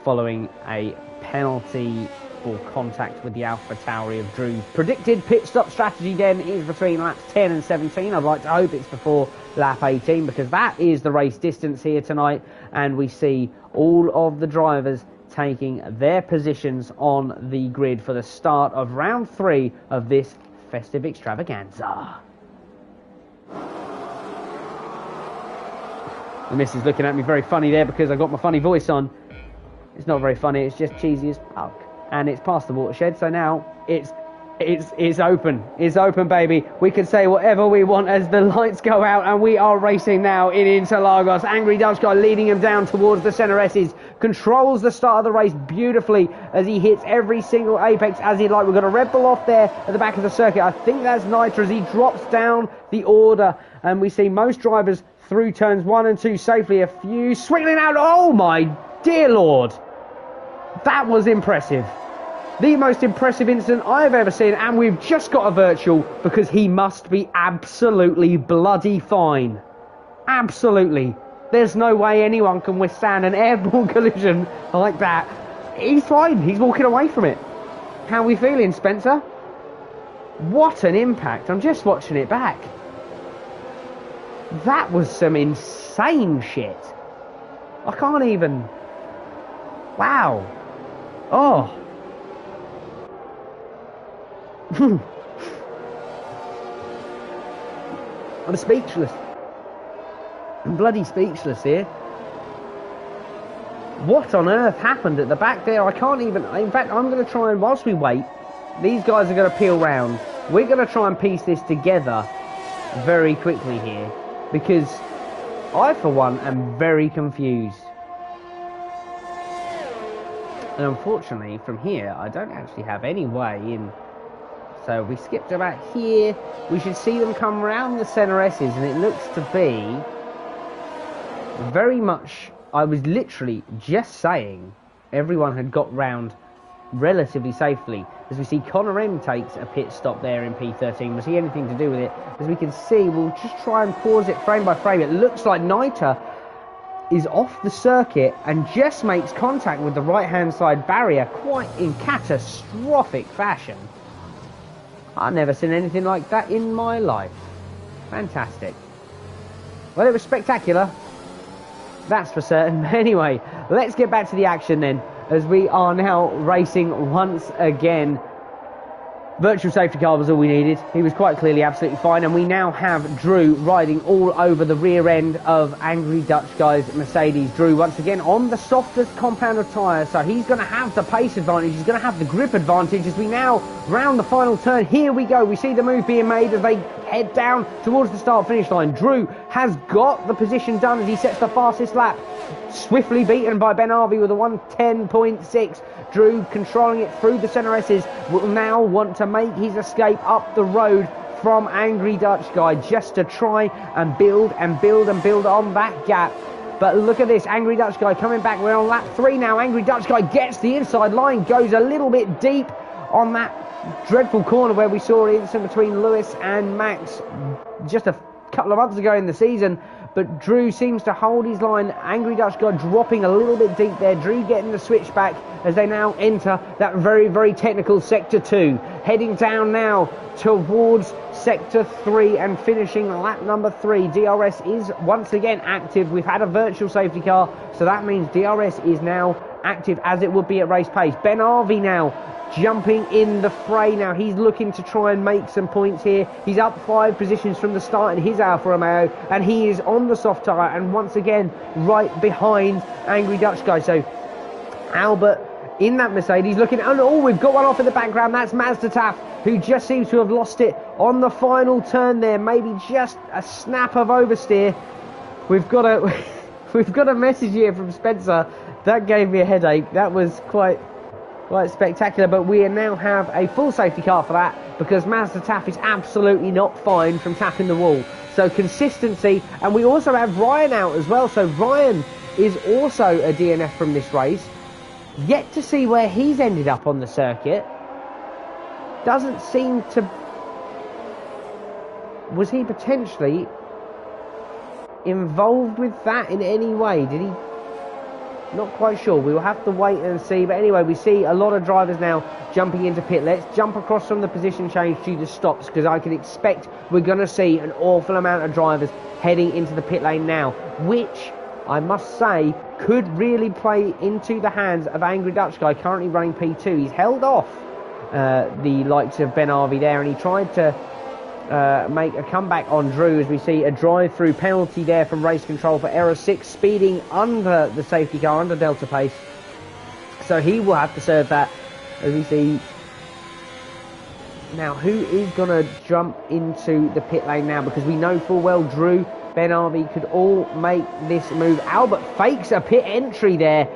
following a penalty for contact with the Alpha Tauri of Drew. Predicted pit stop strategy then is between laps 10 and 17. I'd like to hope it's before lap 18, because that is the race distance here tonight, and we see all of the drivers taking their positions on the grid for the start of round 3 of this festive extravaganza. The missus looking at me very funny there because I got my funny voice on. It's not very funny, it's just cheesy as fuck. And it's past the watershed, so now it's open. It's open, baby. We can say whatever we want as the lights go out, and we are racing now in Interlagos. Angry Dutch guy leading him down towards the centre S's. Controls the start of the race beautifully as he hits every single apex as he'd like. We've got a Red Bull off there at the back of the circuit. I think that's Nitra as he drops down the order, and we see most drivers through turns 1 and 2 safely. A few swiggling out. Oh my dear Lord. That was impressive. The most impressive incident I've ever seen, and we've just got a virtual because he must be absolutely bloody fine. Absolutely. There's no way anyone can withstand an airborne collision like that. He's fine. He's walking away from it. How are we feeling, Spencer? What an impact. I'm just watching it back. That was some insane shit. I can't even... Wow. Oh. I'm speechless. I'm bloody speechless here. What on earth happened at the back there? I can't even... In fact, I'm going to try and... Whilst we wait, these guys are going to peel round. We're going to try and piece this together very quickly here, because I, for one, am very confused. And unfortunately, from here, I don't actually have any way in. So we skipped about here. We should see them come round the centre S's, and it looks to be very much... I was literally just saying everyone had got round relatively safely. As we see Connor M takes a pit stop there in P13. Was he anything to do with it? As we can see, we'll just try and pause it frame by frame. It looks like Niter is off the circuit and just makes contact with the right-hand side barrier quite in catastrophic fashion. I've never seen anything like that in my life. Fantastic. Well, it was spectacular. That's for certain. Anyway, let's get back to the action then, as we are now racing once again. Virtual safety car was all we needed. He was quite clearly absolutely fine, and we now have Drew riding all over the rear end of Angry Dutch Guy's Mercedes. Drew once again on the softest compound of tyres, so he's going to have the pace advantage, he's going to have the grip advantage as we now round the final turn. Here we go, we see the move being made as they head down towards the start finish line. Drew has got the position done as he sets the fastest lap, swiftly beaten by Ben Harvey with a 1:10.6. Drew controlling it through the centre S's, will now want to make his escape up the road from Angry Dutch Guy just to try and build on that gap. But look at this, Angry Dutch Guy coming back. We're on lap 3 now. Angry Dutch Guy gets the inside line, goes a little bit deep on that dreadful corner where we saw an incident between Lewis and Max just a couple of months ago in the season. But Drew seems to hold his line. Angry Dutch Guy dropping a little bit deep there. Drew getting the switch back as they now enter that very, very technical Sector 2. heading down now towards Sector 3 and finishing lap number 3. DRS is once again active. We've had a virtual safety car, so that means DRS is now active as it would be at race pace. Ben Harvey now jumping in the fray now. He's looking to try and make some points here. He's up 5 positions from the start in his Alfa Romeo, and he is on the soft tyre and once again right behind Angry Dutch Guy. So Albert in that Mercedes looking, and oh, we've got one off in the background. That's Mazda Taff, who just seems to have lost it on the final turn there. Maybe just a snap of oversteer. We've got a message here from Spencer. That gave me a headache. That was quite spectacular, but we now have a full safety car for that because Mazda Taff is absolutely not fine from tapping the wall. So consistency, and we also have Ryan out as well. So Ryan is also a DNF from this race. Yet to see where he's ended up on the circuit. Doesn't seem to... Was he potentially involved with that in any way? Did he... Not quite sure. We will have to wait and see. But anyway, we see a lot of drivers now jumping into pit. Let's jump across from the position change to the stops, because I can expect we're going to see an awful amount of drivers heading into the pit lane now, which I must say could really play into the hands of Angry Dutch Guy, currently running P2. He's held off the likes of Ben Harvey there, and he tried to make a comeback on Drew, as we see a drive-through penalty there from race control for error 6, speeding under the safety car, under Delta pace. So he will have to serve that, as we see. Now, who is going to jump into the pit lane now? Because we know full well Drew, Ben Harvey could all make this move. Albert fakes a pit entry there,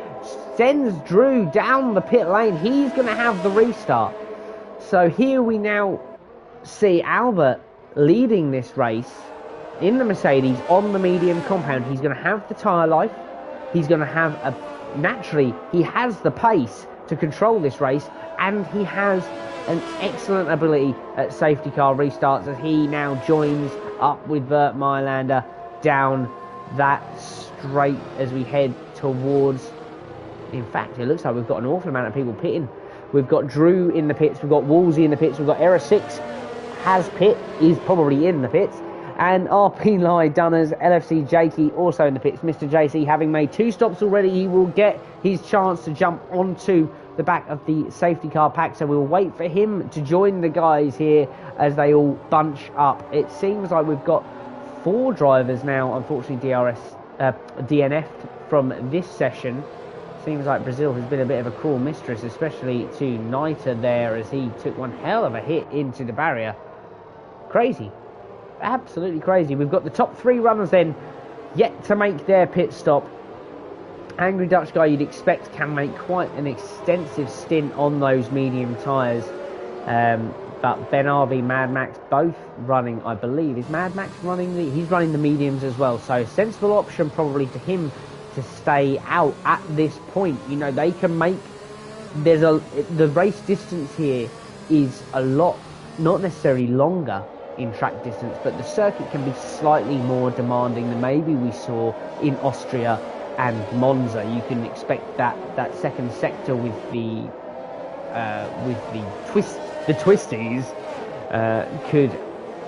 sends Drew down the pit lane. He's going to have the restart. So here we now see Albert leading this race in the Mercedes on the medium compound. He's going to have the tyre life. He's going to have naturally, he has the pace to control this race, and he has an excellent ability at safety car restarts, as he now joins up with Bert Mailander down that straight as we head towards... In fact, it looks like we've got an awful amount of people pitting. We've got Drew in the pits, we've got Woolsey in the pits, we've got Error 6 has pit, is probably in the pits, and RP Lai Dunners, LFC Jakey also in the pits. Mr. JC having made 2 stops already, he will get his chance to jump onto the back of the safety car pack, so we'll wait for him to join the guys here as they all bunch up. It seems like we've got 4 drivers now, unfortunately DNF'd from this session. Seems like Brazil has been a bit of a cruel mistress, especially to Niter there, as he took one hell of a hit into the barrier. Crazy. Absolutely crazy. We've got the top 3 runners then yet to make their pit stop. Angry Dutch Guy, you'd expect, can make quite an extensive stint on those medium tyres. But Ben Harvey, Mad Max, both running, I believe. Is Mad Max running he's running the mediums as well. So sensible option probably for him to stay out at this point. You know, they can make... The race distance here is a lot, not necessarily longer in track distance, but the circuit can be slightly more demanding than maybe we saw in Austria and Monza. You can expect that second sector with the twisties could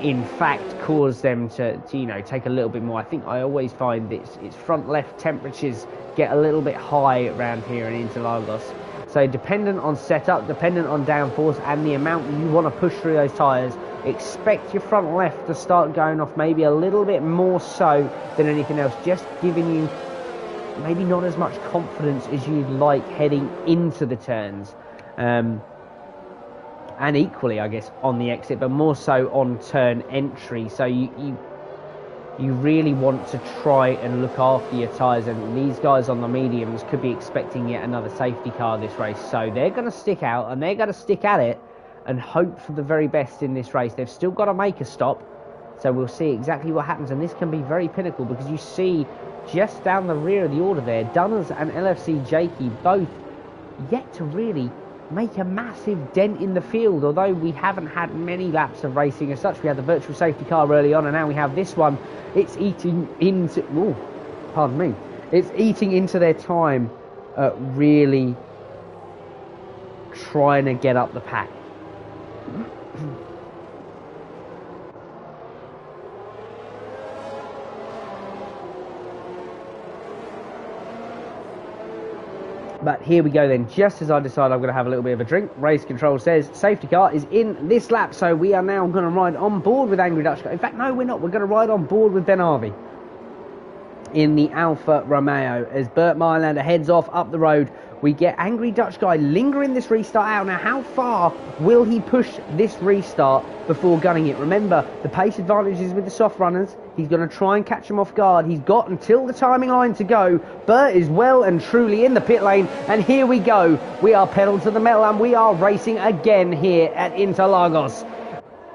in fact cause them to you know, take a little bit more. I think I always find its front left temperatures get a little bit high around here in Interlagos. So dependent on setup, dependent on downforce and the amount you want to push through those tyres, expect your front left to start going off maybe a little bit more so than anything else, just giving you maybe not as much confidence as you'd like heading into the turns. And equally, I guess, on the exit, but more so on turn entry. So you really want to try and look after your tyres, and these guys on the mediums could be expecting yet another safety car this race. So they're going to stick out, and they're going to stick at it and hope for the very best in this race. They've still got to make a stop, so we'll see exactly what happens, and this can be very pinnacle, because you see just down the rear of the order there, Dunners and LFC Jakey both yet to really make a massive dent in the field, although we haven't had many laps of racing as such. We had the virtual safety car early on, and now we have this one. It's eating into... Ooh, pardon me. It's eating into their time, really trying to get up the pack. But here we go then, just as I decide I'm going to have a little bit of a drink, race control says safety car is in this lap, so we are now going to ride on board with Angry Dutch Guy. In fact, no, we're not. We're going to ride on board with Ben Harvey in the Alfa Romeo as Bert Mylander heads off up the road. We get Angry Dutch Guy lingering this restart out. Now, how far will he push this restart before gunning it? Remember, the pace advantage is with the soft runners. He's going to try and catch them off guard. He's got until the timing line to go. Bert is well and truly in the pit lane. And here we go. We are pedal to the metal and we are racing again here at Interlagos.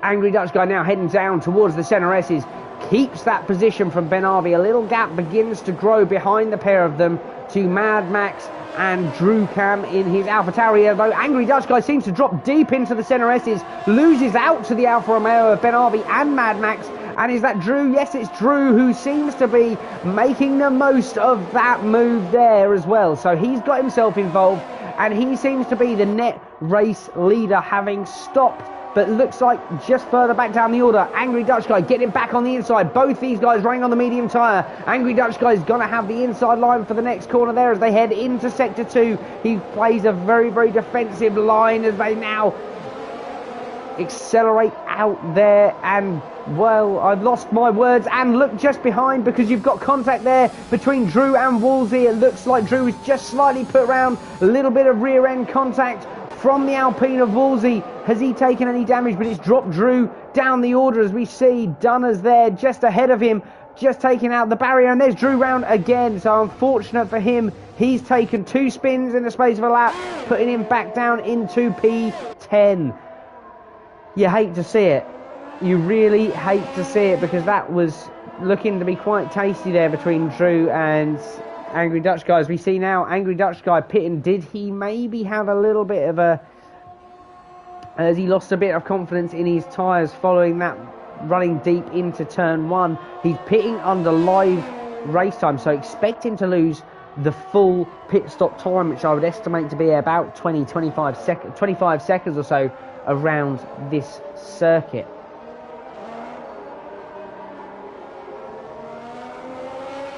Angry Dutch Guy now heading down towards the centre S's. Keeps that position from Ben Harvey. A little gap begins to grow behind the pair of them to Mad Max and Drew Cam in his Alpha Tauri, though Angry Dutch Guy seems to drop deep into the centre S's, loses out to the Alfa Romeo of Ben Harvey and Mad Max. And is that Drew? Yes, it's Drew who seems to be making the most of that move there as well. So he's got himself involved and he seems to be the net race leader, having stopped. But looks like just further back down the order, Angry Dutch Guy getting back on the inside. Both these guys running on the medium tyre. Angry Dutch Guy is going to have the inside line for the next corner there as they head into Sector 2. He plays a very, very defensive line as they now accelerate out there. And, well, I've lost my words. And look just behind, because you've got contact there between Drew and Woolsey. It looks like Drew is just slightly put around. A little bit of rear end contact from the Alpine of Woolsey. Has he taken any damage? But it's dropped Drew down the order as we see Dunner's there just ahead of him, just taking out the barrier. And there's Drew round again. So unfortunate for him, he's taken 2 spins in the space of a lap, putting him back down into P10. You hate to see it. You really hate to see it, because that was looking to be quite tasty there between Drew and Angry Dutch Guy. As we see now, Angry Dutch Guy pitting. Did he maybe have a little bit of a... as he lost a bit of confidence in his tyres following that running deep into turn 1. He's pitting under live race time, so expect him to lose the full pit stop time, which I would estimate to be about 25 seconds or so around this circuit.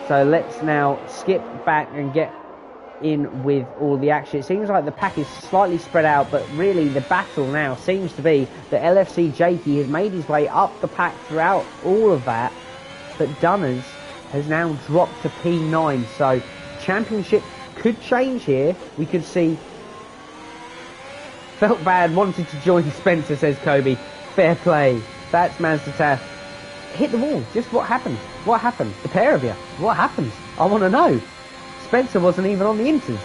So let's now skip back and get in with all the action. It seems like the pack is slightly spread out, but really the battle now seems to be that LFC Jakey has made his way up the pack throughout all of that, but Dunners has now dropped to P9. So championship could change here. We could see... Felt bad, wanted to join Spencer, says Kobe. Fair play. That's Mazda. Hit the wall. Just what happened? What happened? The pair of you. What happened? I want to know. Spencer wasn't even on the inters.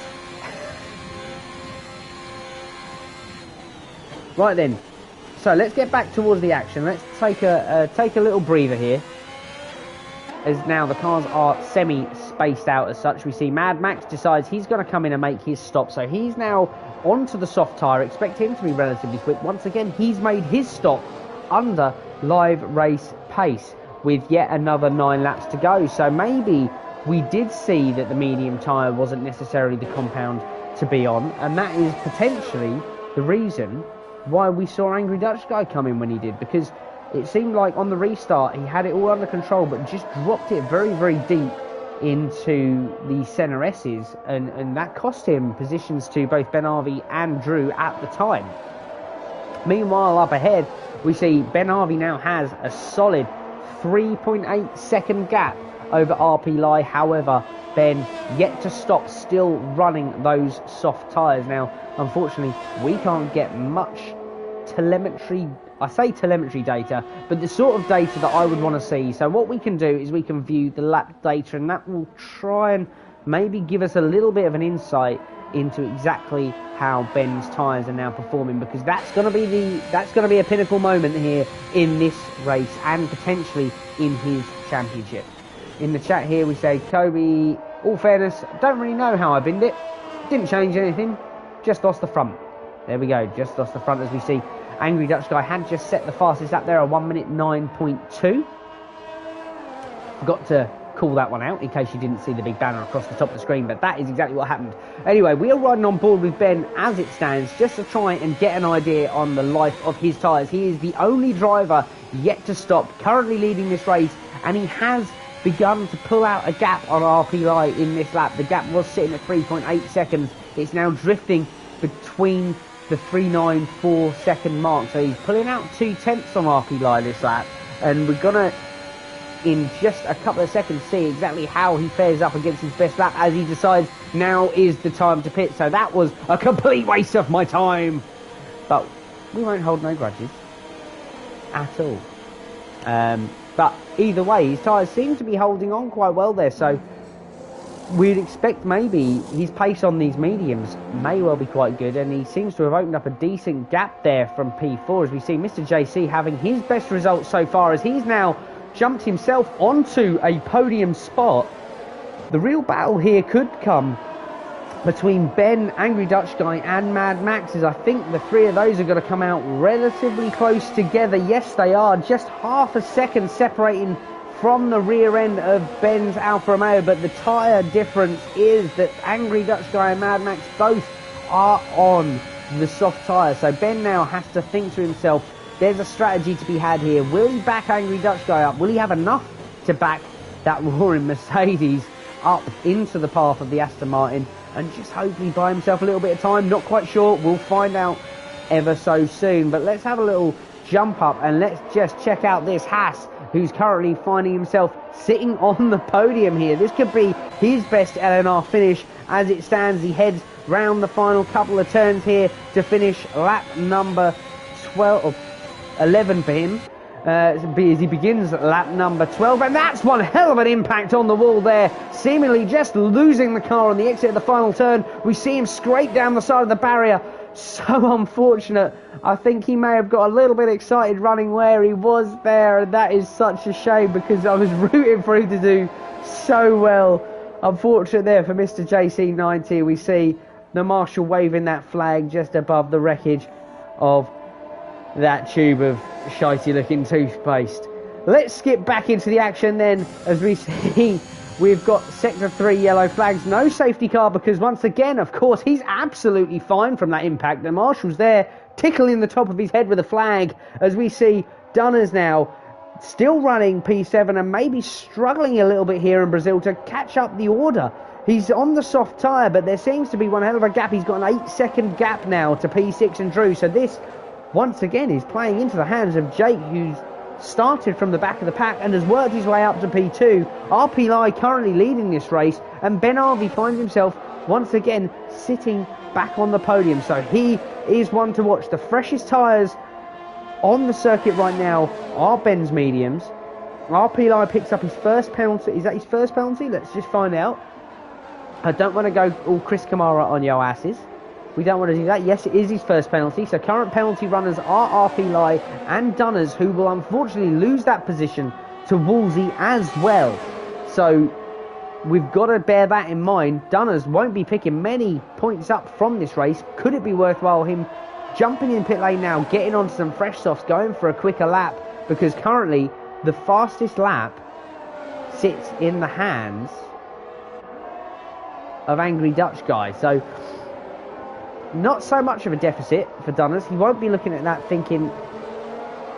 Right then. So let's get back towards the action. Let's take a little breather here. As now the cars are semi-spaced out as such. We see Mad Max decides he's going to come in and make his stop. So he's now onto the soft tyre. Expect him to be relatively quick. Once again, he's made his stop under live race pace with yet another 9 laps to go. So maybe we did see that the medium tyre wasn't necessarily the compound to be on. And that is potentially the reason why we saw Angry Dutch Guy come in when he did. Because it seemed like on the restart he had it all under control, but just dropped it very, very deep into the centre S's, and that cost him positions to both Ben Harvey and Drew at the time. Meanwhile, up ahead, we see Ben Harvey now has a solid 3.8 second gap over RP Lai. However, Ben yet to stop, still running those soft tyres. Now, unfortunately, we can't get much telemetry. I say telemetry data, but the sort of data that I would want to see. So what we can do is we can view the lap data, and that will try and maybe give us a little bit of an insight into exactly how Ben's tyres are now performing, because that's going to be a pinnacle moment here in this race and potentially in his championship. In the chat here we say, Kobe, all fairness, don't really know how I binned it. Didn't change anything, just lost the front. There we go, just lost the front. As we see, Angry Dutch Guy had just set the fastest lap there, a 1 minute 9.2. Forgot to call that one out in case you didn't see the big banner across the top of the screen, but that is exactly what happened. Anyway, we are riding on board with Ben as it stands, just to try and get an idea on the life of his tyres. He is the only driver yet to stop, currently leading this race, and he has begun to pull out a gap on RPI in this lap. The gap was sitting at 3.8 seconds. It's now drifting between the 3.94 second mark, so he's pulling out 0.2 on RPI this lap, and we're gonna in just a couple of seconds see exactly how he fares up against his best lap as he decides now is the time to pit. So that was a complete waste of my time, but we won't hold no grudges at all. But either way, his tyres seem to be holding on quite well there, so we'd expect maybe his pace on these mediums may well be quite good, and he seems to have opened up a decent gap there from P4 as we see Mr. JC having his best results so far as he's now jumped himself onto a podium spot. The real battle here could come between Ben, Angry Dutch Guy and Mad Max, as I think the three of those are going to come out relatively close together. Yes, they are, just half a second separating from the rear end of Ben's Alfa Romeo, but the tyre difference is that Angry Dutch Guy and Mad Max both are on the soft tyre. So Ben now has to think to himself, there's a strategy to be had here. Will he back Angry Dutch Guy up? Will he have enough to back that roaring Mercedes up into the path of the Aston Martin and just hopefully buy himself a little bit of time? Not quite sure. We'll find out ever so soon. But let's have a little jump up and let's just check out this Haas, who's currently finding himself sitting on the podium here. This could be his best LNR finish as it stands. He heads round the final couple of turns here to finish lap number 11 for him. As he begins lap number 12, and that's one hell of an impact on the wall there, seemingly just losing the car on the exit of the final turn. We see him scrape down the side of the barrier. So unfortunate. I think he may have got a little bit excited running where he was there, and that is such a shame because I was rooting for him to do so well. Unfortunate there for Mr. JC90. We see the marshal waving that flag just above the wreckage of that tube of shitey looking toothpaste. Let's skip back into the action then as we see we've got sector 3 yellow flags, no safety car because once again, of course, he's absolutely fine from that impact. The marshal's there tickling the top of his head with a flag as we see Dunners now still running P7 and maybe struggling a little bit here in Brazil to catch up the order. He's on the soft tyre, but there seems to be one hell of a gap. He's got an 8-second gap now to P6 and Drew, so this once again is playing into the hands of Jake, who's started from the back of the pack and has worked his way up to P2. RPI currently leading this race, and Ben Harvey finds himself once again sitting back on the podium. So he is one to watch. The freshest tyres on the circuit right now are Ben's mediums. RPI picks up his first penalty. Is that his first penalty? Let's just find out. I don't want to go all Chris Kamara on your asses. We don't want to do that. Yes, it is his first penalty. So current penalty runners are RPI and Dunners, who will unfortunately lose that position to Woolsey as well. So we've got to bear that in mind. Dunners won't be picking many points up from this race. Could it be worthwhile him jumping in pit lane now, getting onto some fresh softs, going for a quicker lap? Because currently the fastest lap sits in the hands of Angry Dutch Guy. So not so much of a deficit for Dunners. He won't be looking at that thinking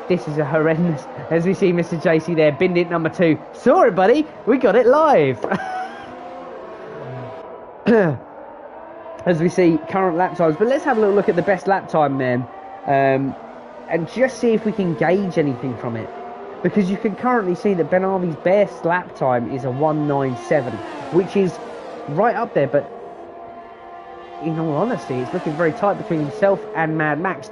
this is a horrendous, as we see Mr. JC there, binned it number 2. Sorry buddy, we got it live. As we see current lap times, but let's have a little look at the best lap time then, and just see if we can gauge anything from it, because you can currently see that Ben Harvey's best lap time is a 1:97, which is right up there, but in all honesty, it's looking very tight between himself and Mad Max.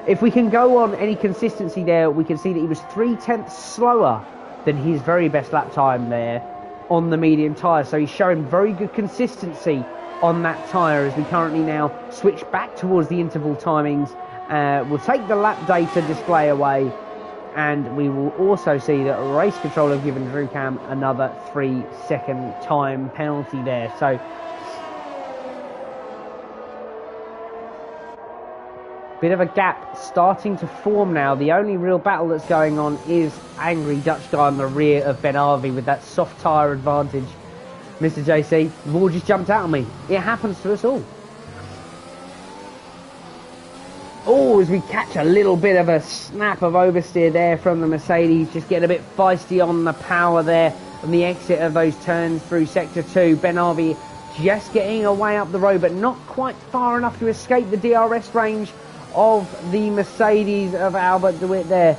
If we can go on any consistency there, we can see that he was 0.3 slower than his very best lap time there on the medium tyre. So he's showing very good consistency on that tyre as we currently now switch back towards the interval timings. We'll take the lap data display away, and we will also see that race control have given Drew Cam another 3-second time penalty there. So Bit of a gap starting to form now. The only real battle that's going on is Angry Dutch Guy on the rear of Ben Harvey with that soft tyre advantage. Mr. JC, the ball just jumped out on me. It happens to us all. Oh, as we catch a little bit of a snap of oversteer there from the Mercedes, just getting a bit feisty on the power there on the exit of those turns through Sector 2. Ben Harvey just getting away up the road, but not quite far enough to escape the DRS range of the Mercedes of Albert DeWitt there.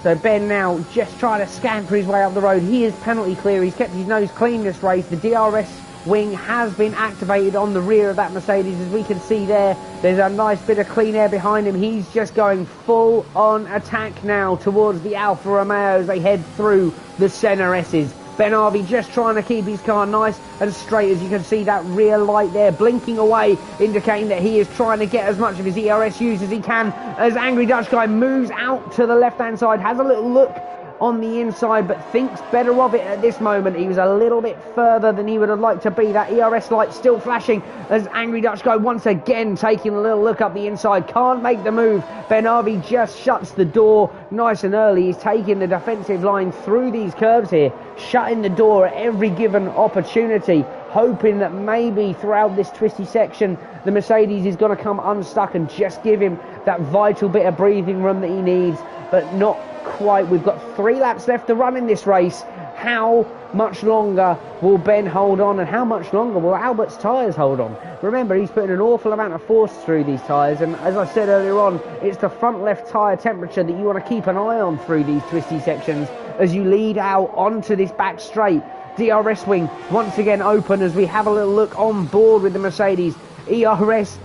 So Ben now just trying to scamper his way up the road. He is penalty clear. He's kept his nose clean this race. The DRS wing has been activated on the rear of that Mercedes. As we can see there, there's a nice bit of clean air behind him. He's just going full on attack now towards the Alfa Romeo as they head through the Senna S's. Ben Harvey just trying to keep his car nice and straight. As you can see, that rear light there blinking away, indicating that he is trying to get as much of his ERS use as he can, as Angry Dutch Guy moves out to the left-hand side, has a little look on the inside, but thinks better of it at this moment. He was a little bit further than he would have liked to be. That ERS light still flashing as Angry Dutch Guy once again taking a little look up the inside. Can't make the move. Ben Harvey just shuts the door nice and early. He's taking the defensive line through these curves here, shutting the door at every given opportunity, hoping that maybe throughout this twisty section the Mercedes is going to come unstuck and just give him that vital bit of breathing room that he needs, but not quite. We've got 3 laps left to run in this race. How much longer will Ben hold on, and how much longer will Albert's tyres hold on? Remember, he's putting an awful amount of force through these tyres, and as I said earlier on, it's the front left tyre temperature that you want to keep an eye on through these twisty sections as you lead out onto this back straight. DRS wing once again open as we have a little look on board with the Mercedes. ERS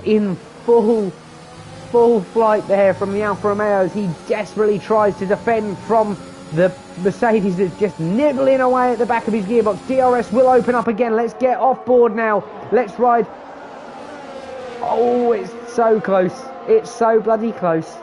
in full flight there from the Alfa Romeo as he desperately tries to defend from the Mercedes that's just nibbling away at the back of his gearbox. DRS will open up again. Let's get off board now. Let's ride. Oh, it's so close. It's so bloody close.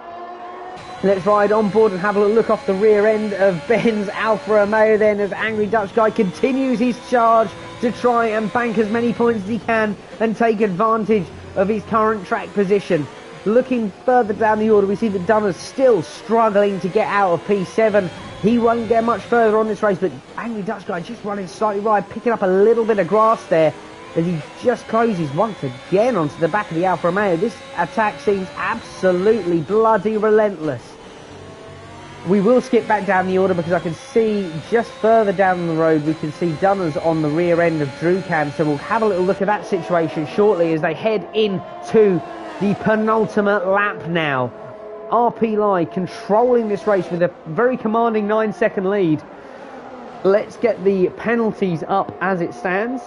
Let's ride on board and have a look off the rear end of Ben's Alfa Romeo then, as Angry Dutch Guy continues his charge to try and bank as many points as he can and take advantage of his current track position. Looking further down the order, we see that Dunner's still struggling to get out of P7. He won't get much further on this race, but Angry Dutch Guy just running slightly wide, picking up a little bit of grass there as he just closes once again onto the back of the Alfa Romeo. This attack seems absolutely bloody relentless. We will skip back down the order because I can see just further down the road we can see Dunners on the rear end of Drucam, so we'll have a little look at that situation shortly as they head into the penultimate lap now. RP Lai controlling this race with a very commanding 9-second lead. Let's get the penalties up as it stands.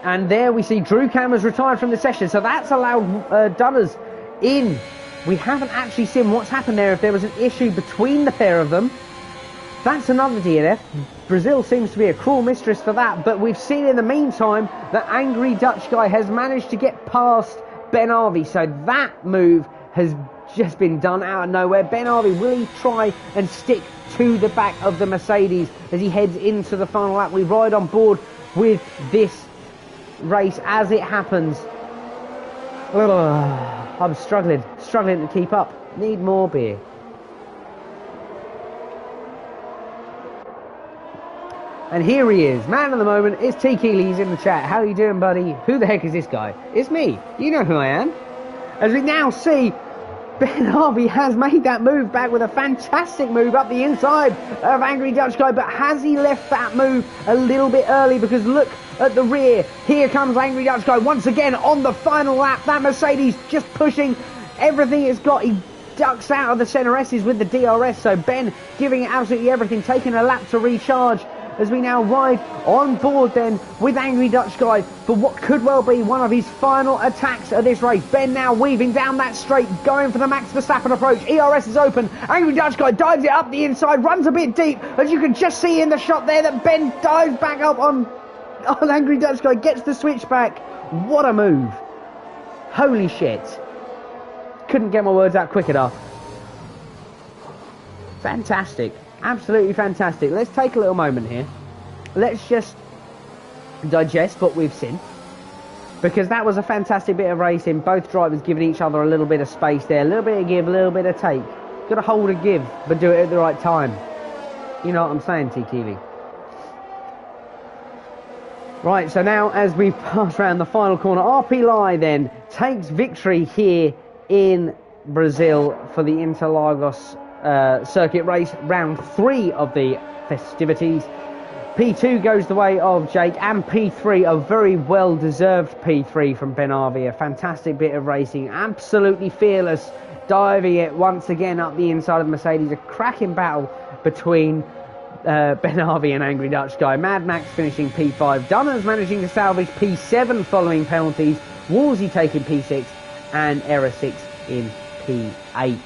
And there we see Drucam has retired from the session, so that's allowed Dunners in. We haven't actually seen what's happened there, if there was an issue between the pair of them. That's another DNF. Brazil seems to be a cruel mistress for that, but we've seen in the meantime that Angry Dutch Guy has managed to get past Ben Harvey, so that move has just been done out of nowhere. Ben Harvey, will he try and stick to the back of the Mercedes as he heads into the final lap? We ride on board with this race as it happens. I'm struggling to keep up. Need more beer. And here he is, man of the moment. It's T. Keeley, he's in the chat. How you doing, buddy? Who the heck is this guy? It's me. You know who I am. As we now see, Ben Harvey has made that move back with a fantastic move up the inside of Angry Dutch Guy, but has he left that move a little bit early? Because look at the rear. Here comes Angry Dutch Guy once again on the final lap. That Mercedes just pushing everything it's got. He ducks out of the Senna S's with the DRS, so Ben giving it absolutely everything, taking a lap to recharge as we now ride on board then with Angry Dutch Guy for what could well be one of his final attacks of this race. Ben now weaving down that straight, going for the Max Verstappen approach. ERS is open. Angry Dutch Guy dives it up the inside, runs a bit deep, as you can just see in the shot there that Ben dives back up on Angry Dutch Guy, gets the switchback. What a move. Holy shit. Couldn't get my words out quick enough. Fantastic. Absolutely fantastic. Let's take a little moment here. Let's just digest what we've seen. because that was a fantastic bit of racing. Both drivers giving each other a little bit of space there, a little bit of give, a little bit of take. Got to hold and give, but do it at the right time. You know what I'm saying, T. Keeley? Right, so now as we pass around the final corner, RP Lai then takes victory here in Brazil for the Interlagos circuit race, round 3 of the festivities. P2 goes the way of Jake, and P3, a very well-deserved P3 from Ben Harvey. A fantastic bit of racing, absolutely fearless, diving it once again up the inside of Mercedes. A cracking battle between Ben Harvey and Angry Dutch Guy. Mad Max finishing P5. Dunners managing to salvage P7 following penalties. Woolsey taking P6 and Error 6 in P8.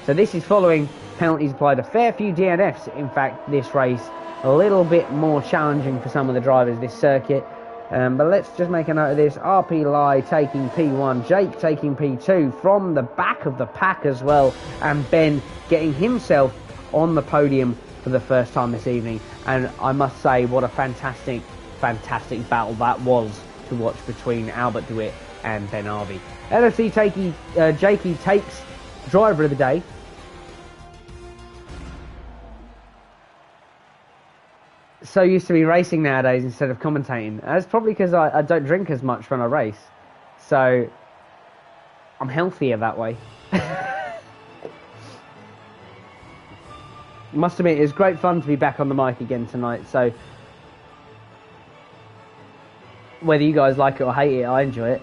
So this is following penalties applied. A fair few DNFs, in fact, this race. A little bit more challenging for some of the drivers this circuit. But let's just make a note of this. RP Lai taking P1. Jake taking P2 from the back of the pack as well. And Ben getting himself on the podium for the first time this evening. And I must say, what a fantastic, fantastic battle that was to watch between Albert DeWitt and Ben Harvey. LFC Jakey takes driver of the day. So used to be racing nowadays instead of commentating. That's probably because I don't drink as much when I race. So I'm healthier that way. Must admit, it was great fun to be back on the mic again tonight. So whether you guys like it or hate it, I enjoy it.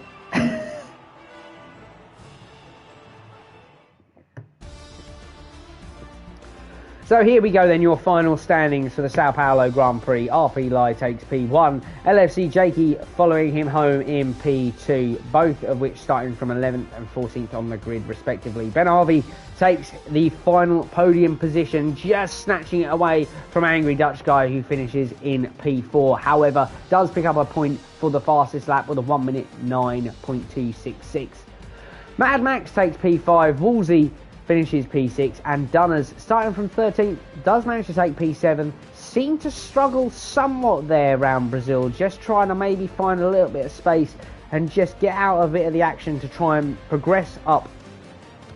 So here we go then, your final standings for the Sao Paulo Grand Prix. RP Lai takes P1, LFC Jakey following him home in P2, both of which starting from 11th and 14th on the grid respectively. Ben Harvey takes the final podium position, just snatching it away from Angry Dutch Guy, who finishes in P4. However, does pick up a point for the fastest lap with a 1 minute 9.266. Mad Max takes P5, Woolsey finishes P6, and Dunners, starting from 13th, does manage to take P7. Seemed to struggle somewhat there around Brazil, just trying to maybe find a little bit of space and just get out a bit of the action to try and progress up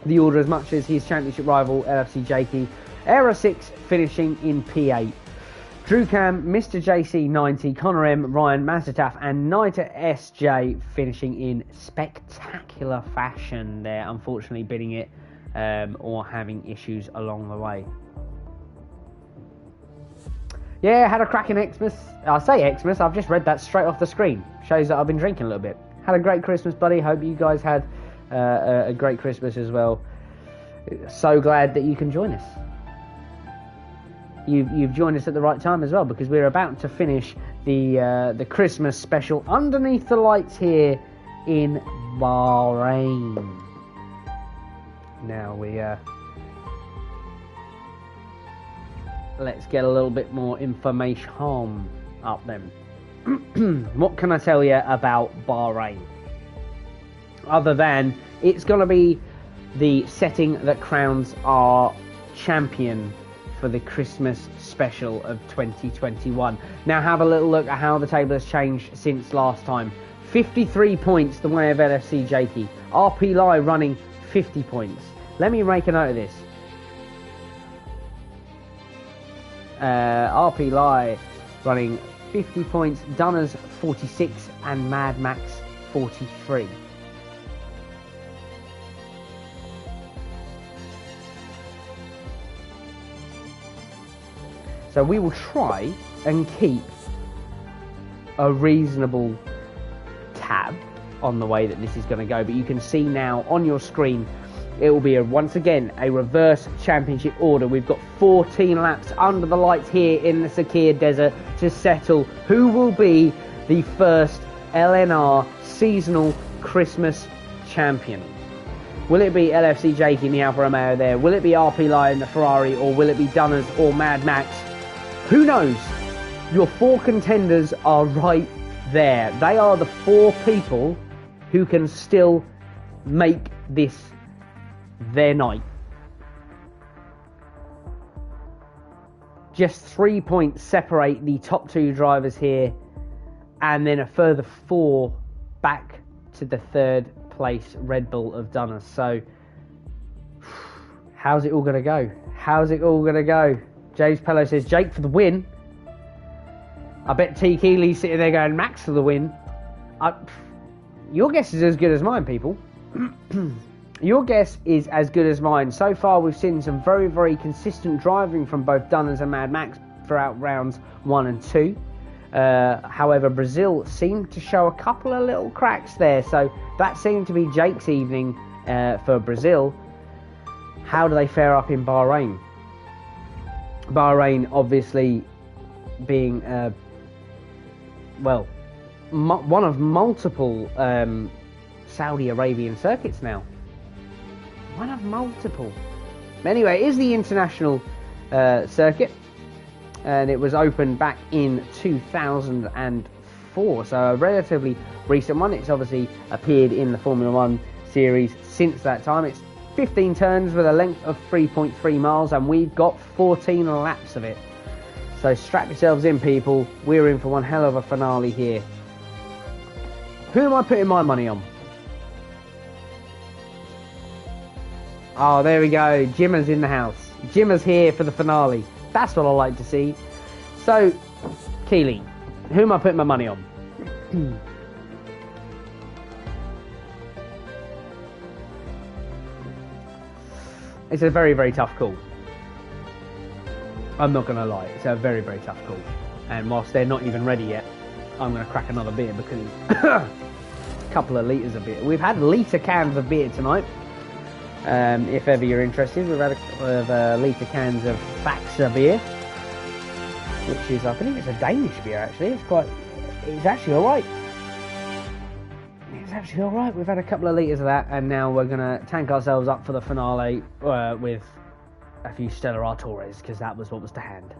the order as much as his championship rival LFC Jakey. Error 6 finishing in P8. Drew Cam, Mr. JC90, Connor M, Ryan Mazataf, and Nita SJ finishing in spectacular fashion there, unfortunately bidding it or having issues along the way. Yeah, had a cracking Xmas. I say Xmas, I've just read that straight off the screen. Shows that I've been drinking a little bit. Had a great Christmas, buddy. Hope you guys had a great Christmas as well. So glad that you can join us. You've joined us at the right time as well, because we're about to finish the Christmas special underneath the lights here in Bahrain. Now let's get a little bit more information up then. What can I tell you about Bahrain? Other than it's going to be the setting that crowns our champion for the Christmas special of 2021. Now have a little look at how the table has changed since last time. 53 points the way of LFC Jakey. RP Lai running 50 points. Let me make a note of this. RP Lai running 50 points, Dunners 46 and Mad Max 43. So we will try and keep a reasonable tab on the way that this is going to go, but you can see now on your screen it will be once again a reverse championship order. We've got 14 laps under the lights here in the Sakir Desert to settle who will be the first LNR seasonal Christmas champion. Will it be LFC Jakey in the Alfa Romeo there? Will it be RP Lai in the Ferrari? Or will it be Dunners or Mad Max? Who knows? Your 4 contenders are right there. They are the 4 people who can still make this their night. Just 3 points separate the top 2 drivers here, and then a further 4 back to the 3rd place Red Bull of Dunners. So, how's it all going to go? How's it all going to go? James Pello says, Jake for the win. I bet T. Keeley's sitting there going, Max for the win. Your guess is as good as mine, people. Your guess is as good as mine. So far, we've seen some very, very consistent driving from both Dunners and Mad Max throughout rounds 1 and 2. However, Brazil seemed to show a couple of little cracks there. So that seemed to be Jake's evening for Brazil. How do they fare up in Bahrain? Bahrain, obviously, being, one of multiple Saudi Arabian circuits now. One of multiple. Anyway, it is the international circuit, and it was opened back in 2004, so a relatively recent one. It's obviously appeared in the Formula 1 series since that time. It's 15 turns with a length of 3.3 miles, and we've got 14 laps of it. So strap yourselves in, people. We're in for one hell of a finale here. Who am I putting my money on? Oh, there we go. Jimmer's in the house. Jimmer's here for the finale. That's what I like to see. So, Keeley, who am I putting my money on? It's a very, very tough call. I'm not going to lie. It's a very, very tough call. And whilst they're not even ready yet, I'm going to crack another beer because a couple of litres of beer. We've had litre cans of beer tonight. If ever you're interested, we've had a couple of litre cans of Faxa beer, which is, I believe it's a Danish beer actually. It's actually alright. It's actually alright. We've had a couple of litres of that, and now we're going to tank ourselves up for the finale with a few Stella Artois, because that was what was to hand.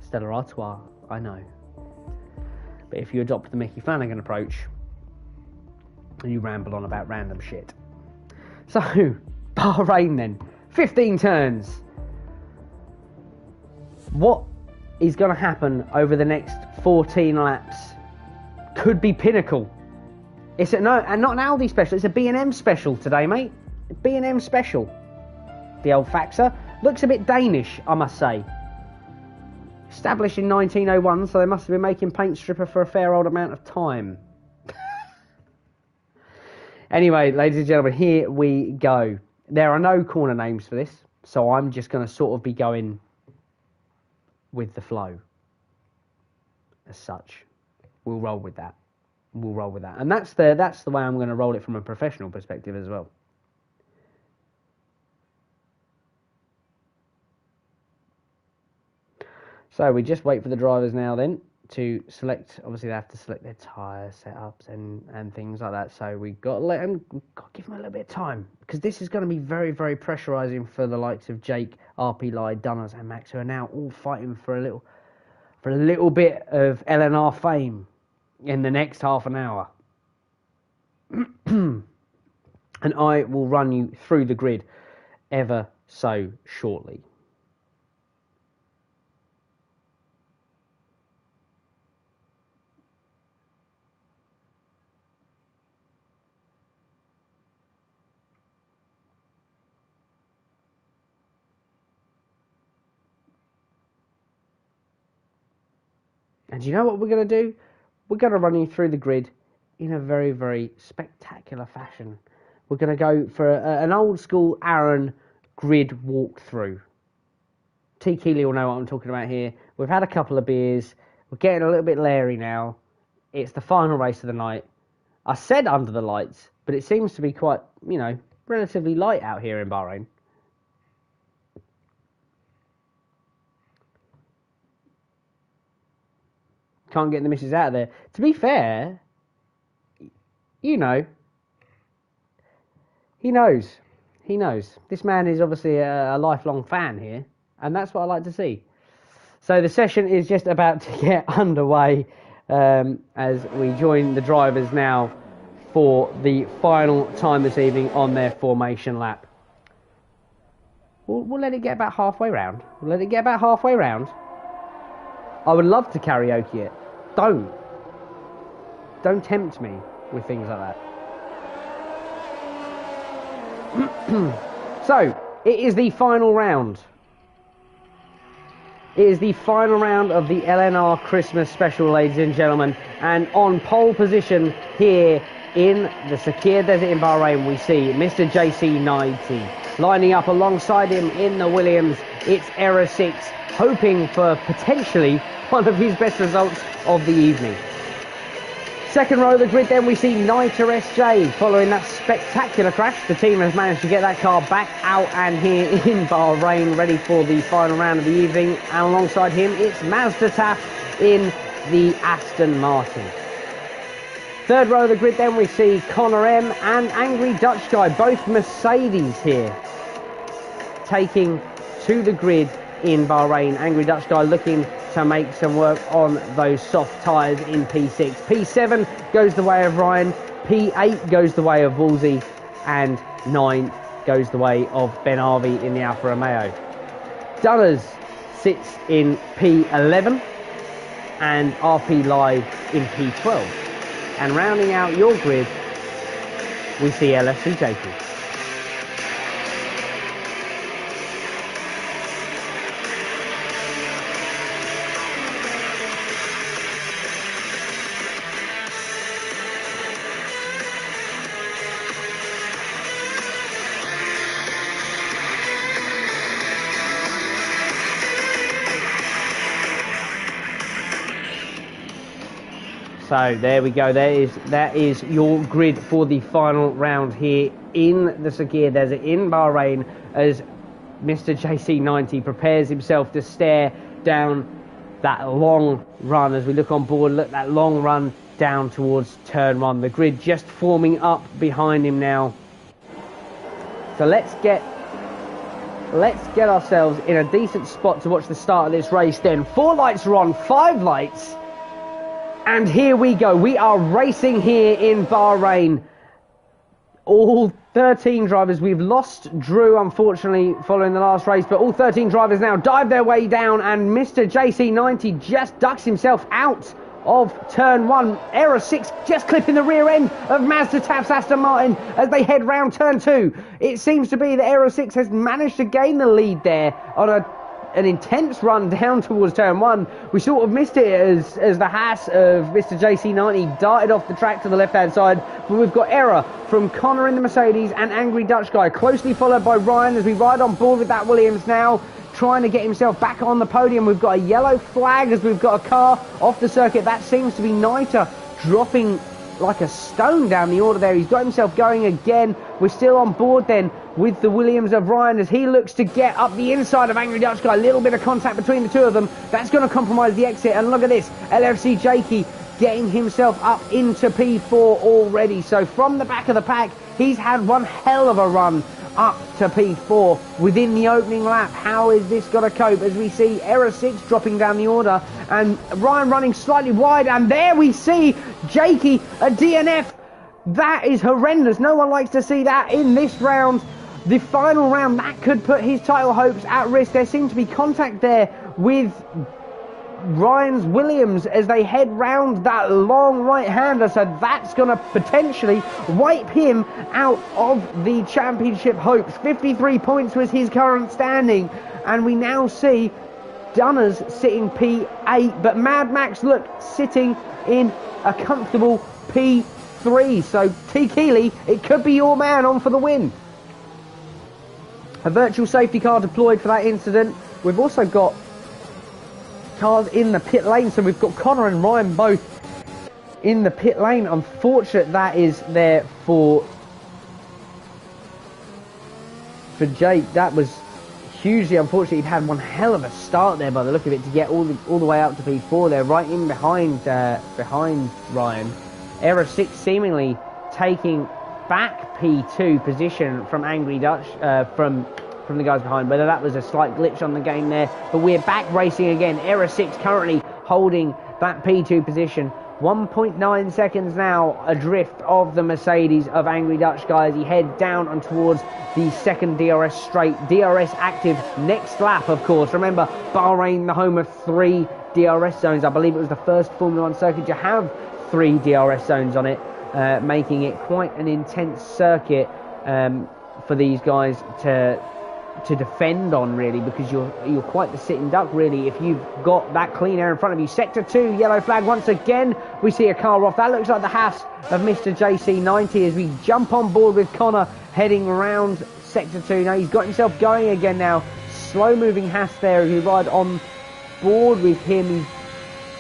Stella Artois, I know. But if you adopt the Mickey Flanagan approach, you ramble on about random shit. So, Bahrain then. 15 turns. What is going to happen over the next 14 laps could be pinnacle. It's and not an Aldi special, it's a B&M special today, mate. B&M special. The old Faxa. Looks a bit Danish, I must say. Established in 1901, so they must have been making paint stripper for a fair old amount of time. Anyway, ladies and gentlemen, here we go. There are no corner names for this, so I'm just going to sort of be going with the flow. As such, we'll roll with that. And that's the way I'm going to roll it from a professional perspective as well. So we just wait for the drivers now then to select. Obviously they have to select their tyre setups and things like that. So we got to let them, give them a little bit of time, because this is going to be very, very pressurising for the likes of Jake, RP Live, Dunners and Max, who are now all fighting for a little bit of LNR fame in the next half an hour. And I will run you through the grid ever so shortly. And you know what we're going to do? We're going to run you through the grid in a very, very spectacular fashion. We're going to go for an old school Aaron grid walkthrough. T. Keeley will know what I'm talking about here. We've had a couple of beers. We're getting a little bit leery now. It's the final race of the night. I said under the lights, but it seems to be quite, relatively light out here in Bahrain. Can't get the missus out of there. To be fair, he knows. He knows. This man is obviously a lifelong fan here, and that's what I like to see. So the session is just about to get underway as we join the drivers now for the final time this evening on their formation lap. We'll let it get about halfway round. I would love to karaoke it. Don't tempt me with things like that. So, it is the final round. It is the final round of the LNR Christmas Special, ladies and gentlemen. And on pole position here in the Sakir Desert in Bahrain, we see Mr. JC90. Lining up alongside him in the Williams, it's Error 6, hoping for potentially one of his best results of the evening. Second row of the grid, then we see Niter SJ. Following that spectacular crash, the team has managed to get that car back out and here in Bahrain, ready for the final round of the evening. And alongside him, it's Mazda Taf in the Aston Martin. Third row of the grid, then we see Connor M and Angry Dutch Guy, both Mercedes here, taking to the grid in Bahrain. Angry Dutch Guy looking to make some work on those soft tyres in P6. P7 goes the way of Ryan, P8 goes the way of Woolsey, and 9 goes the way of Ben Harvey in the Alfa Romeo. Dunners sits in P11 and RP Live in P12. And rounding out your grid, we see LFC JP. So there we go, that is your grid for the final round here in the Sakir Desert in Bahrain, as Mr. JC90 prepares himself to stare down that long run. As we look on board, look, that long run down towards turn 1. The grid just forming up behind him now. So let's get ourselves in a decent spot to watch the start of this race then. 4 lights are on, 5 lights. And here we go. We are racing here in Bahrain. All 13 drivers. We've lost Drew, unfortunately, following the last race. But all 13 drivers now dive their way down. And Mr. JC90 just ducks himself out of turn 1. Error 6 just clipping the rear end of Mazda Taf's Aston Martin as they head round turn 2. It seems to be that Error 6 has managed to gain the lead there on an intense run down towards turn 1. We sort of missed it as the Haas of Mr. JC90 darted off the track to the left-hand side. But we've got Error from Connor in the Mercedes and Angry Dutch Guy, closely followed by Ryan as we ride on board with that Williams now, trying to get himself back on the podium. We've got a yellow flag as we've got a car off the circuit. That seems to be Niter dropping like a stone down the order there. He's got himself going again. We're still on board then with the Williams of Ryan as he looks to get up the inside of Angry Dutch Guy. A little bit of contact between the two of them. That's going to compromise the exit. And look at this, LFC Jakey getting himself up into P4 already. So from the back of the pack, he's had one hell of a run up to P4 within the opening lap. How is this going to cope as we see Error 6 dropping down the order and Ryan running slightly wide, and there we see Jakey, a DNF. That is horrendous. No one likes to see that in this round. The final round, that could put his title hopes at risk. There seems to be contact there with Ryan's Williams as they head round that long right-hander, so that's going to potentially wipe him out of the championship hopes. 53 points was his current standing, and we now see Dunners sitting P8, but Mad Max, look, sitting in a comfortable P3. So T. Keeley, it could be your man on for the win. A virtual safety car deployed for that incident. We've also got cars in the pit lane, so we've got Connor and Ryan both in the pit lane. Unfortunate that is there for Jake. That was hugely unfortunate. He'd had one hell of a start there by the look of it to get all the way up to P4 there, right in behind Ryan. Error 6 seemingly taking back P2 position from Angry Dutch, from the guys behind. Whether that was a slight glitch on the game there, but we're back racing again. Error 6 currently holding that P2 position. 1.9 seconds now adrift of the Mercedes of Angry Dutch Guy as he head down and towards the second DRS straight. DRS active next lap, of course. Remember, Bahrain, the home of 3 DRS zones. I believe it was the first Formula 1 circuit to have 3 DRS zones on it, making it quite an intense circuit. for these guys to defend on, really, because you're quite the sitting duck, really, if you've got that clean air in front of you. Sector 2, yellow flag once again. We see a car off. That looks like the Haas of Mr. JC90 as we jump on board with Connor heading around Sector 2. Now he's got himself going again now. Slow moving Haas there as we ride on board with him. He's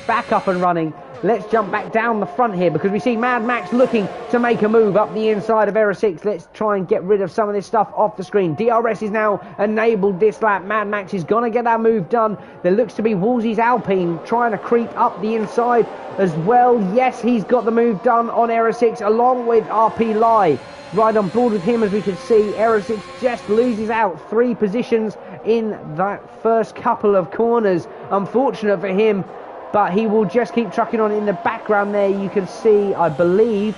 back up and running. Let's jump back down the front here because we see Mad Max looking to make a move up the inside of Error 6. Let's try and get rid of some of this stuff off the screen. DRS is now enabled this lap. Mad Max is going to get that move done. There looks to be Woolsey's Alpine trying to creep up the inside as well. Yes, he's got the move done on Error 6 along with RP Lai. Right on board with him as we can see. Error 6 just loses out 3 positions in that first couple of corners. Unfortunate for him, but he will just keep trucking on. In the background there you can see, I believe,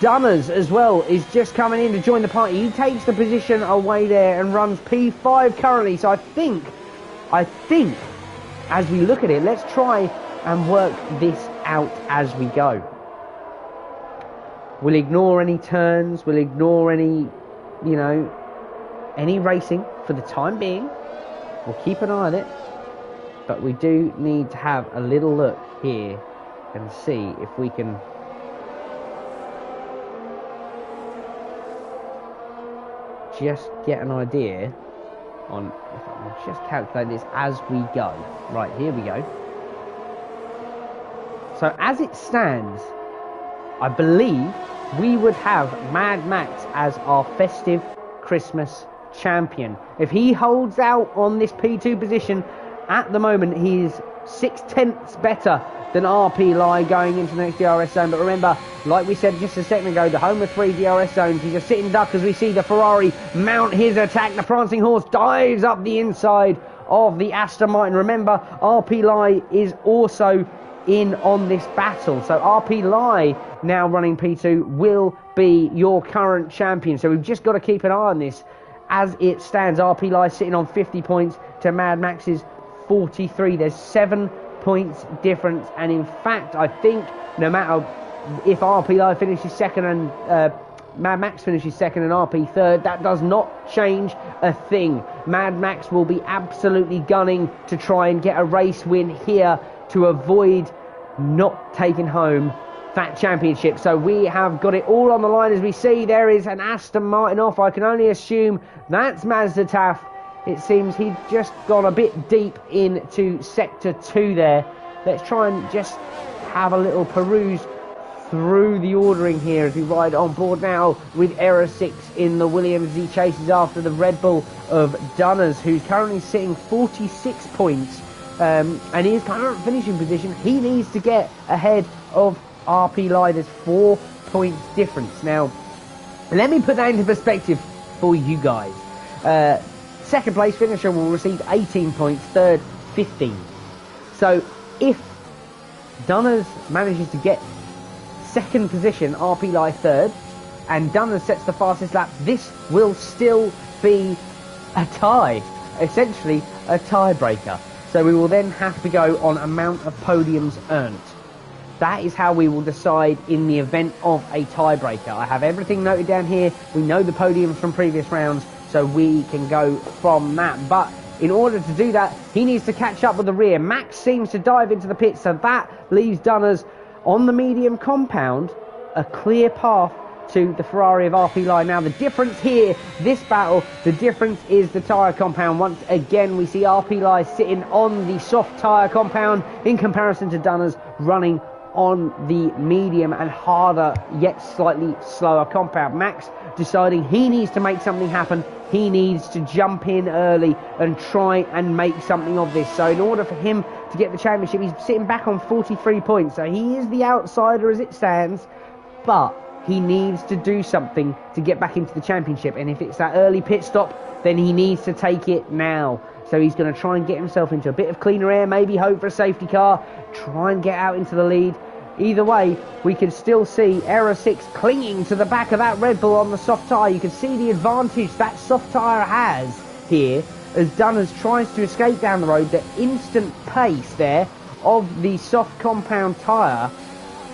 Dunners as well is just coming in to join the party. He takes the position away there and runs P5 currently. So I think as we look at it, let's try and work this out as we go. We'll ignore any turns, we'll ignore any, any racing for the time being. We'll keep an eye on it. But we do need to have a little look here and see if we can just get an idea on, if I can just calculate this as we go. Right, here we go. So as it stands, I believe we would have Mad Max as our festive Christmas champion. If he holds out on this P2 position, at the moment, he is 6/10 better than RP Lai going into the next DRS zone. But remember, like we said just a second ago, the home of 3 DRS zones. He's a sitting duck as we see the Ferrari mount his attack. The prancing horse dives up the inside of the Aston Martin. Remember, RP Lai is also in on this battle. So RP Lai, now running P2, will be your current champion. So we've just got to keep an eye on this. As it stands, RP Lai sitting on 50 points to Mad Max's 43. There's 7 points difference, and in fact I think no matter if RP Lai finishes second and Mad Max finishes second and RP third, that does not change a thing. Mad Max will be absolutely gunning to try and get a race win here to avoid not taking home that championship. So we have got it all on the line as we see there is an Aston Martin off. I can only assume that's Mazda Taff. It seems he'd just gone a bit deep into Sector 2 there. Let's try and just have a little peruse through the ordering here as we ride on board now with Error 6 in the Williams. He chases after the Red Bull of Dunners, who's currently sitting 46 points. And his current finishing position, he needs to get ahead of RP Lai. There's 4 points difference. Now, let me put that into perspective for you guys. Second place finisher will receive 18 points, third 15. So if Dunners manages to get second position, RP Lai third, and Dunners sets the fastest lap, this will still be a tie, essentially a tiebreaker. So we will then have to go on amount of podiums earned. That is how we will decide in the event of a tiebreaker. I have everything noted down here. We know the podiums from previous rounds, so we can go from that. But in order to do that, he needs to catch up with the rear. Max seems to dive into the pit, so that leaves Dunners on the medium compound a clear path to the Ferrari of RP Lai. Now the difference here, this battle, the difference is the tyre compound. Once again, we see RP Lai sitting on the soft tyre compound in comparison to Dunners running on the medium and harder yet slightly slower compound. Max deciding he needs to make something happen. He needs to jump in early and try and make something of this. So in order for him to get the championship, he's sitting back on 43 points. So he is the outsider as it stands, but he needs to do something to get back into the championship. And if it's that early pit stop, then he needs to take it now. So he's going to try and get himself into a bit of cleaner air, maybe hope for a safety car, try and get out into the lead. Either way, we can still see Error 6 clinging to the back of that Red Bull on the soft tyre. You can see the advantage that soft tyre has here as Dunners tries to escape down the road. The instant pace there of the soft compound tyre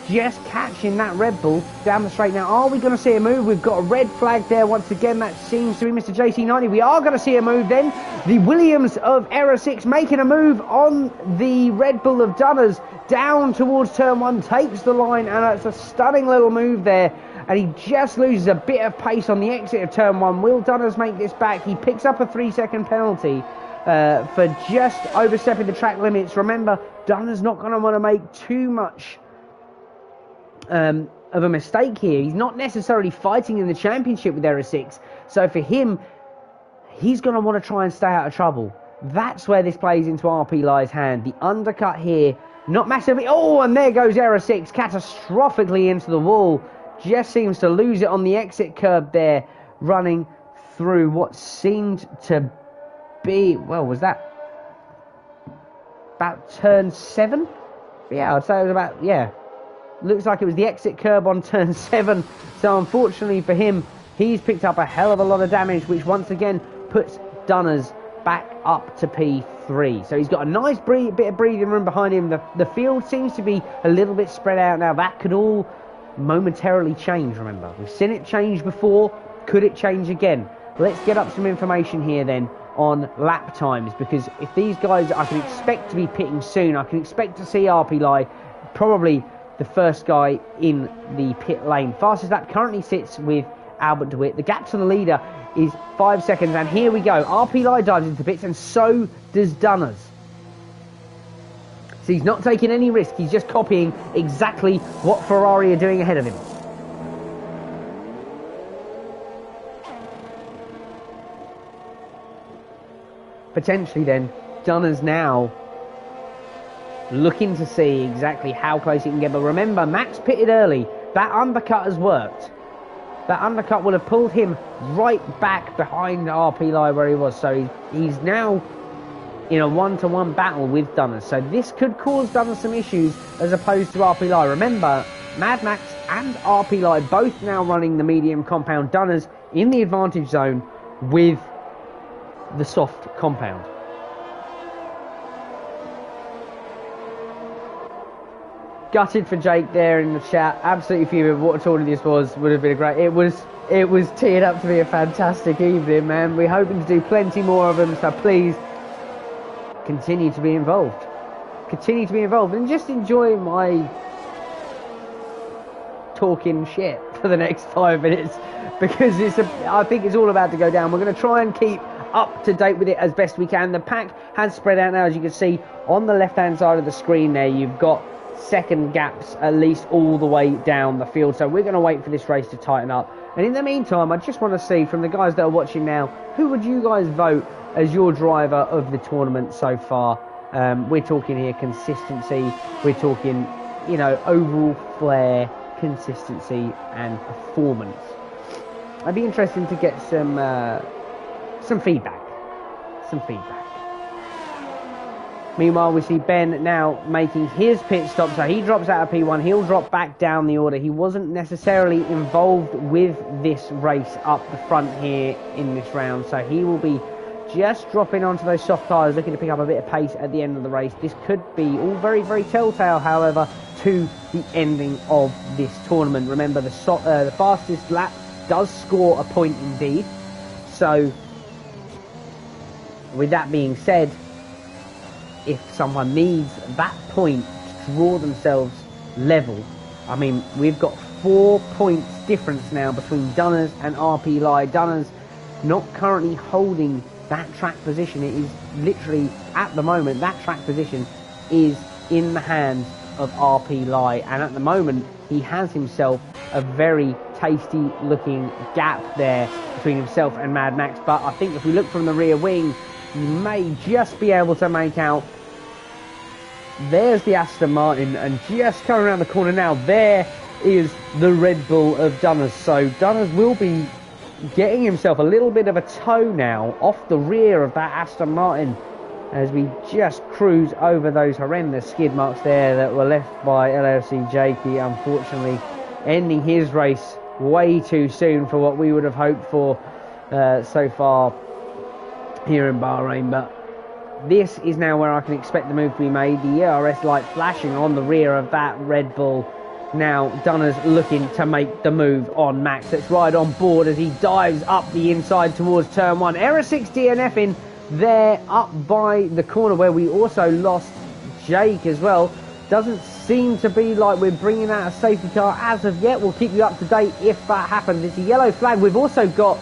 just catching that Red Bull down the straight. Now, are we going to see a move? We've got a red flag there once again. That seems to be Mr. JC90. We are going to see a move then. The Williams of Error 6 making a move on the Red Bull of Dunners down towards turn 1, takes the line, and it's a stunning little move there. And he just loses a bit of pace on the exit of turn 1. Will Dunners make this back? He picks up a 3-second penalty for just overstepping the track limits. Remember, Dunners not going to want to make too much of a mistake here. He's not necessarily fighting in the championship with Error 6. So for him, he's going to want to try and stay out of trouble. That's where this plays into RP Lie's hand. The undercut here, not massively. Oh, and there goes Error 6 catastrophically into the wall. Just seems to lose it on the exit curb there, running through what seemed to be, well, was that about turn 7? Yeah, I'd say it was about, yeah. Looks like it was the exit curb on turn 7. So unfortunately for him, he's picked up a hell of a lot of damage, which once again puts Dunners back up to P3. So he's got a nice bit of breathing room behind him. The field seems to be a little bit spread out now. That could all momentarily change, remember. We've seen it change before. Could it change again? Let's get up some information here then on lap times, because if these guys, I can expect to be pitting soon. I can expect to see RP Lie, probably the first guy in the pit lane. Fastest lap currently sits with Albert DeWitt. The gap to the leader is 5 seconds, and here we go. RP Lie dives into pits, and so does Dunners. So he's not taking any risk. He's just copying exactly what Ferrari are doing ahead of him. Potentially then, Dunners now looking to see exactly how close he can get. But remember, Max pitted early. That undercut has worked. That undercut would have pulled him right back behind RP Lie where he was. So he's now in a one-to-one battle with Dunners. So this could cause Dunners some issues as opposed to RP Lie. Remember, Mad Max and RP Lie both now running the medium compound. Dunners in the advantage zone with the soft compound. Gutted for Jake there in the chat. Absolutely fuming. What a tournament this was. Would have been a great. It was teed up to be a fantastic evening, man. We're hoping to do plenty more of them. So please continue to be involved. Continue to be involved and just enjoy my talking shit for the next 5 minutes, because I think it's all about to go down. We're going to try and keep up to date with it as best we can. The pack has spread out now, as you can see on the left hand side of the screen there. You've got second gaps at least all the way down the field, so we're going to wait for this race to tighten up. And in the meantime, I just want to see from the guys that are watching now, who would you guys vote as your driver of the tournament so far? We're talking here consistency, we're talking, you know, overall flair, consistency and performance. I'd be interested to get some feedback. Meanwhile, we see Ben now making his pit stop, so he drops out of P1. He'll drop back down the order. He wasn't necessarily involved with this race up the front here in this round, so he will be just dropping onto those soft tyres, looking to pick up a bit of pace at the end of the race. This could be all very, very telltale, however, to the ending of this tournament. Remember, the fastest lap does score a point indeed. So, with that being said, if someone needs that point to draw themselves level, I mean, we've got 4 points difference now between Dunners and RP Lie. Dunners not currently holding that track position. It is literally, at the moment, that track position is in the hands of RP Lie, and at the moment he has himself a very tasty looking gap there between himself and Mad Max. But I think if we look from the rear wing, you may just be able to make out, there's the Aston Martin, and just coming around the corner now, there is the Red Bull of Dunners. So Dunners will be getting himself a little bit of a toe now off the rear of that Aston Martin as we just cruise over those horrendous skid marks there that were left by LLC Jakey, unfortunately ending his race way too soon for what we would have hoped for so far here in Bahrain. But this is now where I can expect the move to be made. The ERS light flashing on the rear of that Red Bull now Dunner's looking to make the move on Max. Let's ride on board as he dives up the inside towards turn 1. Error 6 DNFing there up by the corner, where we also lost Jake as well. Doesn't seem to be like we're bringing out a safety car as of yet. We'll keep you up to date if that happens. It's a yellow flag. We've also got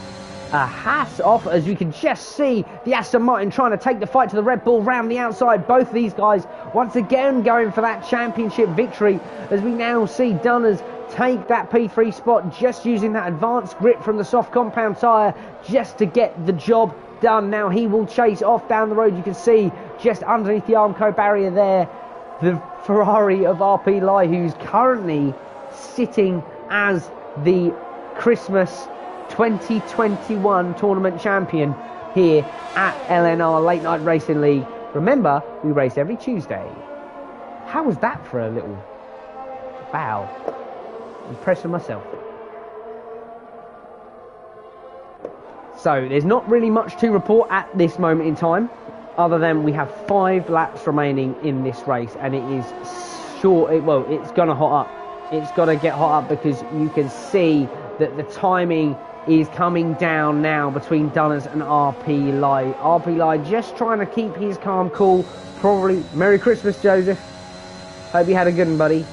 a Haas off, as you can just see the Aston Martin trying to take the fight to the Red Bull round the outside. Both of these guys once again going for that championship victory, as we now see Dunners take that P3 spot, just using that advanced grip from the soft compound tyre just to get the job done. Now he will chase off down the road. You can see just underneath the Armco barrier there the Ferrari of RP Lai, who's currently sitting as the Christmas 2021 tournament champion here at LNR Late Night Racing League. Remember, we race every Tuesday. How was that for a little bow? Impressed with myself. So there's not really much to report at this moment in time, other than we have 5 laps remaining in this race, and it is short. It's gonna hot up. It's gonna get hot up, because you can see that the timing is coming down now between Dunners and RP Lai. RP Lai just trying to keep his calm cool. Probably Merry Christmas, Joseph. Hope you had a good one, buddy.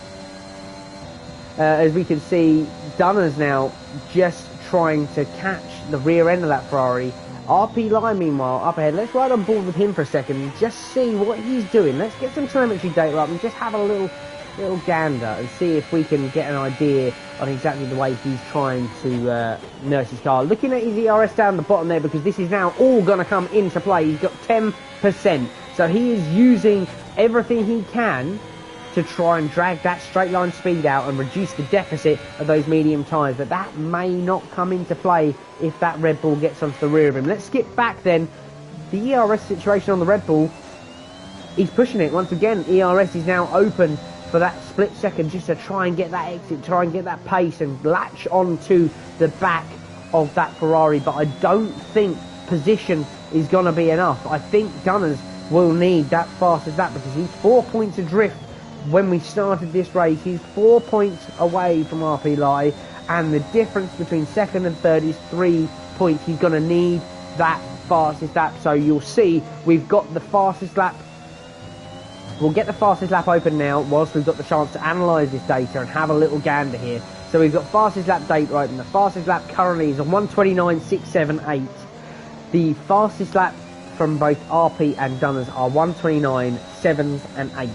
As we can see, Dunners now just trying to catch the rear end of that Ferrari. RP Lai, meanwhile, up ahead. Let's ride on board with him for a second and just see what he's doing. Let's get some telemetry data up and just have a little gander and see if we can get an idea on exactly the way he's trying to nurse his car. Looking at his ERS down the bottom there, because this is now all going to come into play. He's got 10%. So he is using everything he can to try and drag that straight line speed out and reduce the deficit of those medium tyres. But that may not come into play if that Red Bull gets onto the rear of him. Let's skip back then. The ERS situation on the Red Bull, he's pushing it. Once again, ERS is now open for that split second, just to try and get that exit, try and get that pace and latch onto the back of that Ferrari. But I don't think position is going to be enough. I think Dunners will need that fastest lap, because he's 4 points adrift when we started this race. He's 4 points away from RP Lai, and the difference between second and third is 3 points. He's going to need that fastest lap. So you'll see we've got the fastest lap. We'll get the fastest lap open now, whilst we've got the chance to analyse this data and have a little gander here. So we've got fastest lap data open. The fastest lap currently is a 1:29.678. The fastest lap from both RP and Dunners are 1:29.7 and 8.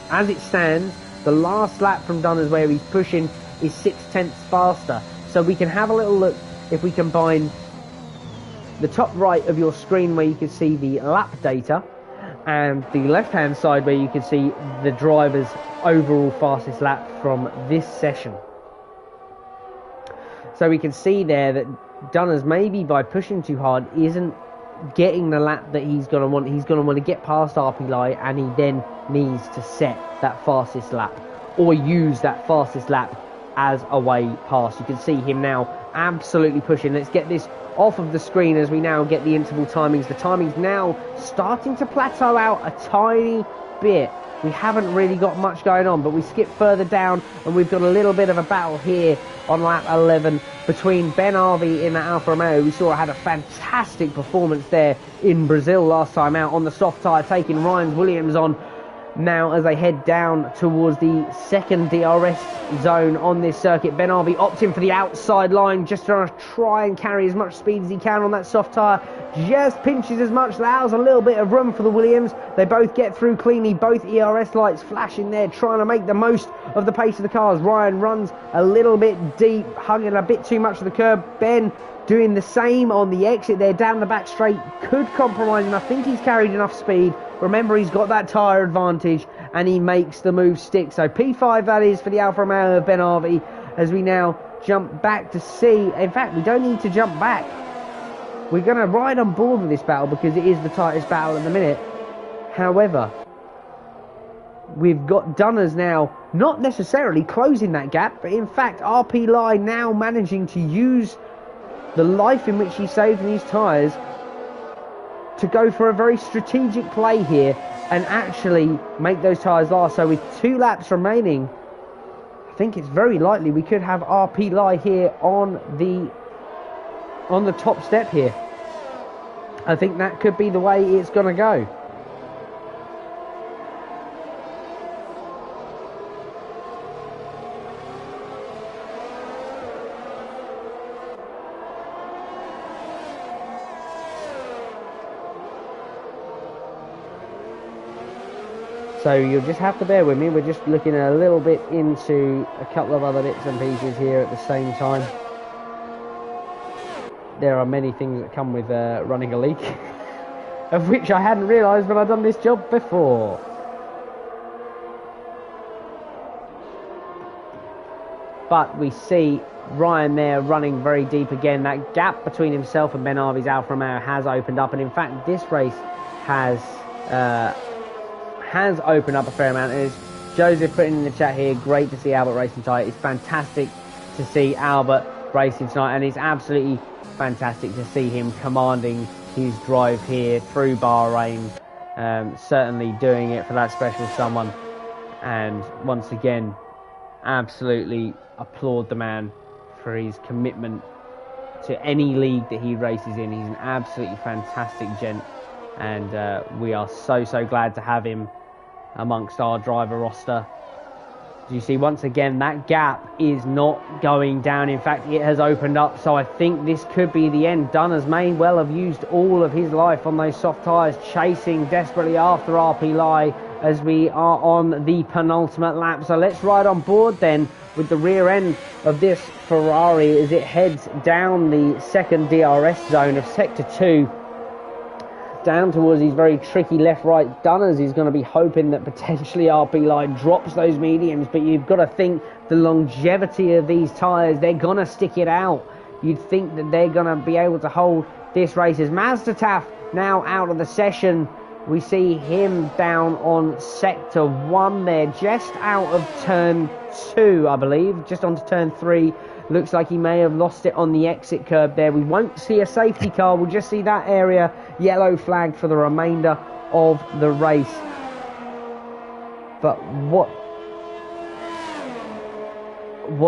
As it stands, the last lap from Dunners where he's pushing is 0.6 faster. So we can have a little look if we combine the top right of your screen, where you can see the lap data, and the left hand side where you can see the driver's overall fastest lap from this session. So we can see there that Dunners, maybe by pushing too hard, isn't getting the lap that he's going to want. He's going to want to get past RP Lai, and he then needs to set that fastest lap, or use that fastest lap as a way past. You can see him now absolutely pushing. Let's get this off of the screen as we now get the interval timings. The timings now starting to plateau out a tiny bit. We haven't really got much going on, but we skip further down, and we've got a little bit of a battle here on lap 11 between Ben Harvey in the Alfa Romeo. We saw had a fantastic performance there in Brazil last time out on the soft tyre, taking Ryan Williams on now as they head down towards the second DRS zone on this circuit. Ben Harvey opting for the outside line, just trying to try and carry as much speed as he can on that soft tyre. Just pinches as much, allows a little bit of room for the Williams. They both get through cleanly, both ERS lights flashing there, trying to make the most of the pace of the cars. Ryan runs a little bit deep, hugging a bit too much of the curb. Ben doing the same on the exit there, down the back straight, could compromise him. I think he's carried enough speed. Remember, he's got that tyre advantage, and he makes the move stick. So P5 that is for the Alfa Romeo of Ben Harvey, as we now jump back to see. In fact, we don't need to jump back. We're going to ride on board with this battle, because it is the tightest battle at the minute. However, we've got Dunners now not necessarily closing that gap, but in fact RP Lai now managing to use the life in which he saved in his tyres to go for a very strategic play here and actually make those tyres last. So with 2 laps remaining, I think it's very likely we could have RP Lie here on the top step here. I think that could be the way it's going to go. So you'll just have to bear with me. We're just looking a little bit into a couple of other bits and pieces here at the same time. There are many things that come with running a league, of which I hadn't realised when I'd done this job before. But we see Ryan there running very deep again. That gap between himself and Ben Harvey's Alfa Romeo has opened up, and in fact this race has opened up a fair amount. And as Joseph putting in the chat here, great to see Albert racing tonight. It's fantastic to see Albert racing tonight, and it's absolutely fantastic to see him commanding his drive here through Bahrain, certainly doing it for that special someone. And once again, absolutely applaud the man for his commitment to any league that he races in. He's an absolutely fantastic gent, and we are so glad to have him amongst our driver roster. As you see, once again, that gap is not going down. In fact, it has opened up, so I think this could be the end. Dunners may well have used all of his life on those soft tyres, chasing desperately after RP Lie as we are on the penultimate lap. So let's ride on board then with the rear end of this Ferrari as it heads down the second DRS zone of Sector 2, down towards these very tricky left-right Dunners. He's going to be hoping that potentially RP Lie drops those mediums, but you've got to think the longevity of these tyres, they're going to stick it out. You'd think that they're going to be able to hold this race. As Mazdataf now out of the session, we see him down on Sector 1 there, just out of Turn 2, I believe, just onto Turn 3. Looks like he may have lost it on the exit curb there. We won't see a safety car. We'll just see that area yellow flagged for the remainder of the race. But what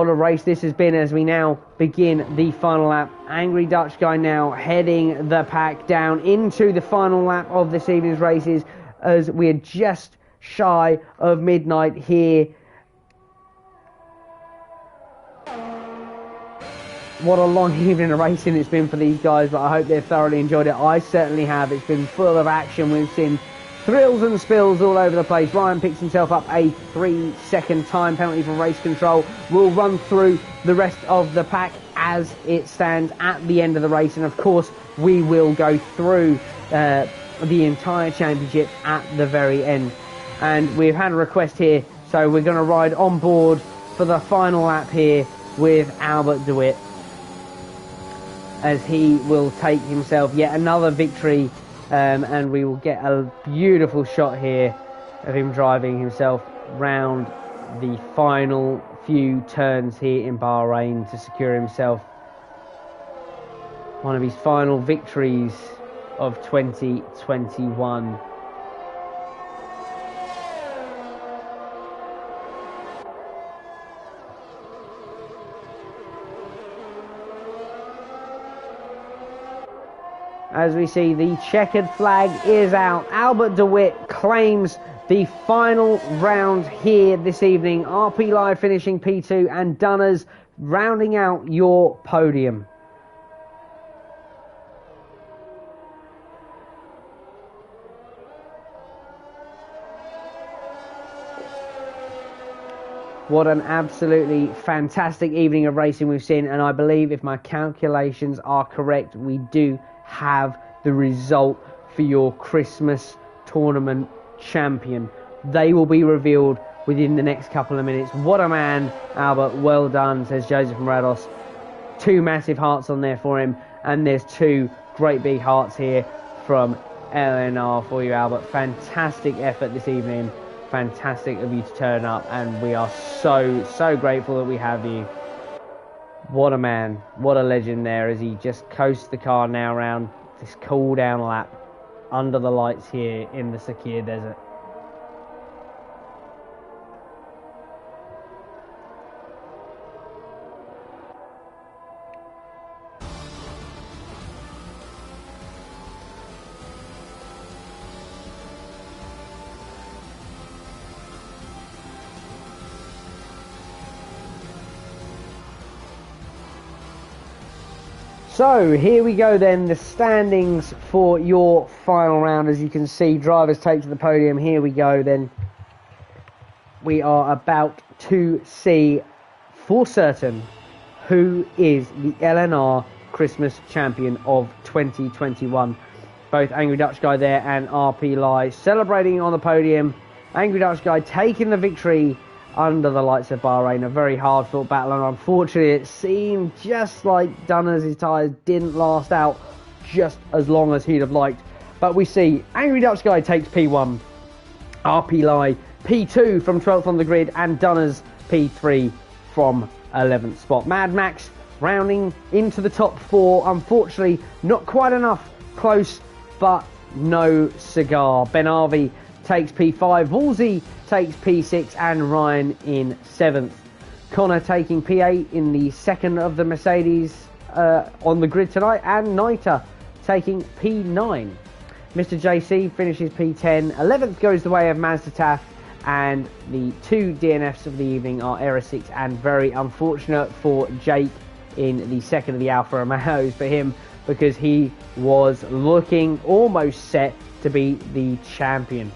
a race this has been as we now begin the final lap. Angry Dutch Guy now heading the pack down into the final lap of this evening's races as we're just shy of midnight here. What a long evening of racing it's been for these guys, but I hope they've thoroughly enjoyed it. I certainly have. It's been full of action. We've seen thrills and spills all over the place. Ryan picks himself up a 3-second time penalty for race control. We'll run through the rest of the pack as it stands at the end of the race, and of course we will go through the entire championship at the very end. And we've had a request here, so we're going to ride on board for the final lap here with Albert DeWitt, as he will take himself yet another victory, and we will get a beautiful shot here of him driving himself round the final few turns here in Bahrain to secure himself one of his final victories of 2021. As we see, the checkered flag is out. Albert DeWitt claims the final round here this evening. RP Lie finishing P2 and Dunners rounding out your podium. What an absolutely fantastic evening of racing we've seen, and I believe if my calculations are correct, we do have the result for your Christmas tournament champion. They will be revealed within the next couple of minutes. What a man, Albert. Well done, says Joseph Morados. 2 massive hearts on there for him, and there's 2 great big hearts here from LNR for you, Albert. Fantastic effort this evening. Fantastic of you to turn up, and we are so grateful that we have you. What a man, what a legend there as he just coasts the car now around this cool down lap under the lights here in the Sakir Desert. So here we go then, the standings for your final round. As you can see, drivers take to the podium. Here we go then. We are about to see for certain who is the LNR Christmas champion of 2021. Both Angry Dutch Guy there and RP Lai celebrating on the podium. Angry Dutch Guy taking the victory under the lights of Bahrain. A very hard fought battle, and unfortunately it seemed just like Dunner's tyres didn't last out just as long as he'd have liked. But we see Angry Dutch Guy takes P1, RP Lai P2 from 12th on the grid, and Dunner's P3 from 11th spot. Mad Max rounding into the top 4. Unfortunately, not quite enough. Close, but no cigar. Ben Harvey takes P5. Woolsey takes P6, and Ryan in 7th. Connor taking P8 in the second of the Mercedes on the grid tonight, and Niter taking P9. Mr. JC finishes P10. 11th goes the way of Mazda Taff, and the 2 DNFs of the evening are Error 6, and very unfortunate for Jake in the second of the Alfa Romeos for him, because he was looking almost set to be the champion.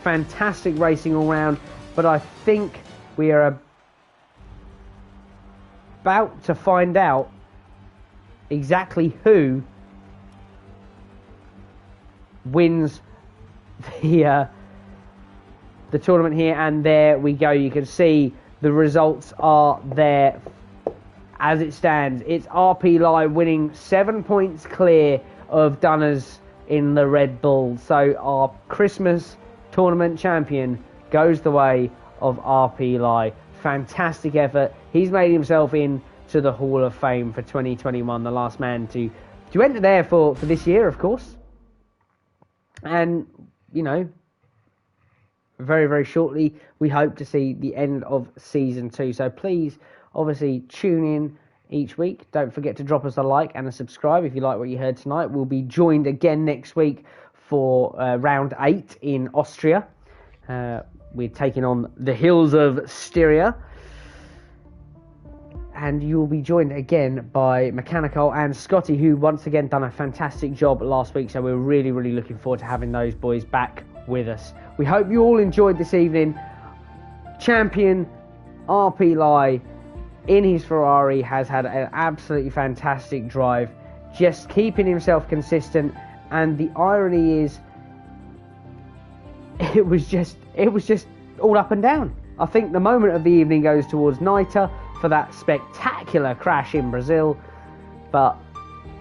Fantastic racing all round, but I think we are about to find out exactly who wins the tournament here. And there we go. You can see the results are there as it stands. It's RP Lai winning 7 points clear of Dunners in the Red Bull. So our Christmas tournament champion goes the way of RP Lai. Fantastic effort. He's made himself into the Hall of Fame for 2021. The last man to enter there for this year, of course. And, you know, very, very shortly, we hope to see the end of Season 2. So please, obviously, tune in each week. Don't forget to drop us a like and a subscribe if you like what you heard tonight. We'll be joined again next week for round 8 in Austria. We're taking on the hills of Styria. And you'll be joined again by Mechanical and Scotty, who once again done a fantastic job last week. So we're really, really looking forward to having those boys back with us. We hope you all enjoyed this evening. Champion RP Lai in his Ferrari has had an absolutely fantastic drive, just keeping himself consistent. And the irony is, it was just all up and down. I think the moment of the evening goes towards Niter for that spectacular crash in Brazil. But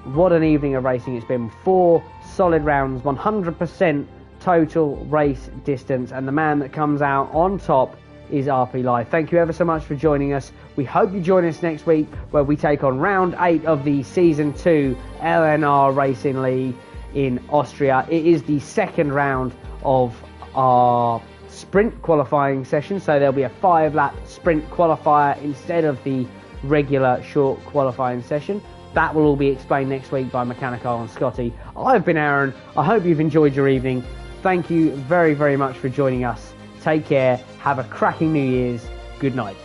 what an evening of racing it's been. 4 solid rounds, 100% total race distance, and the man that comes out on top is RP Lai. Thank you ever so much for joining us. We hope you join us next week, where we take on round 8 of the Season 2 LNR Racing League in Austria. It is the second round of our sprint qualifying session, so there'll be a 5-lap sprint qualifier instead of the regular short qualifying session. That will all be explained next week by Mechanical and Scotty. I've been Aaron. I hope you've enjoyed your evening. Thank you very, very much for joining us. Take care. Have a cracking New Year's. Good night.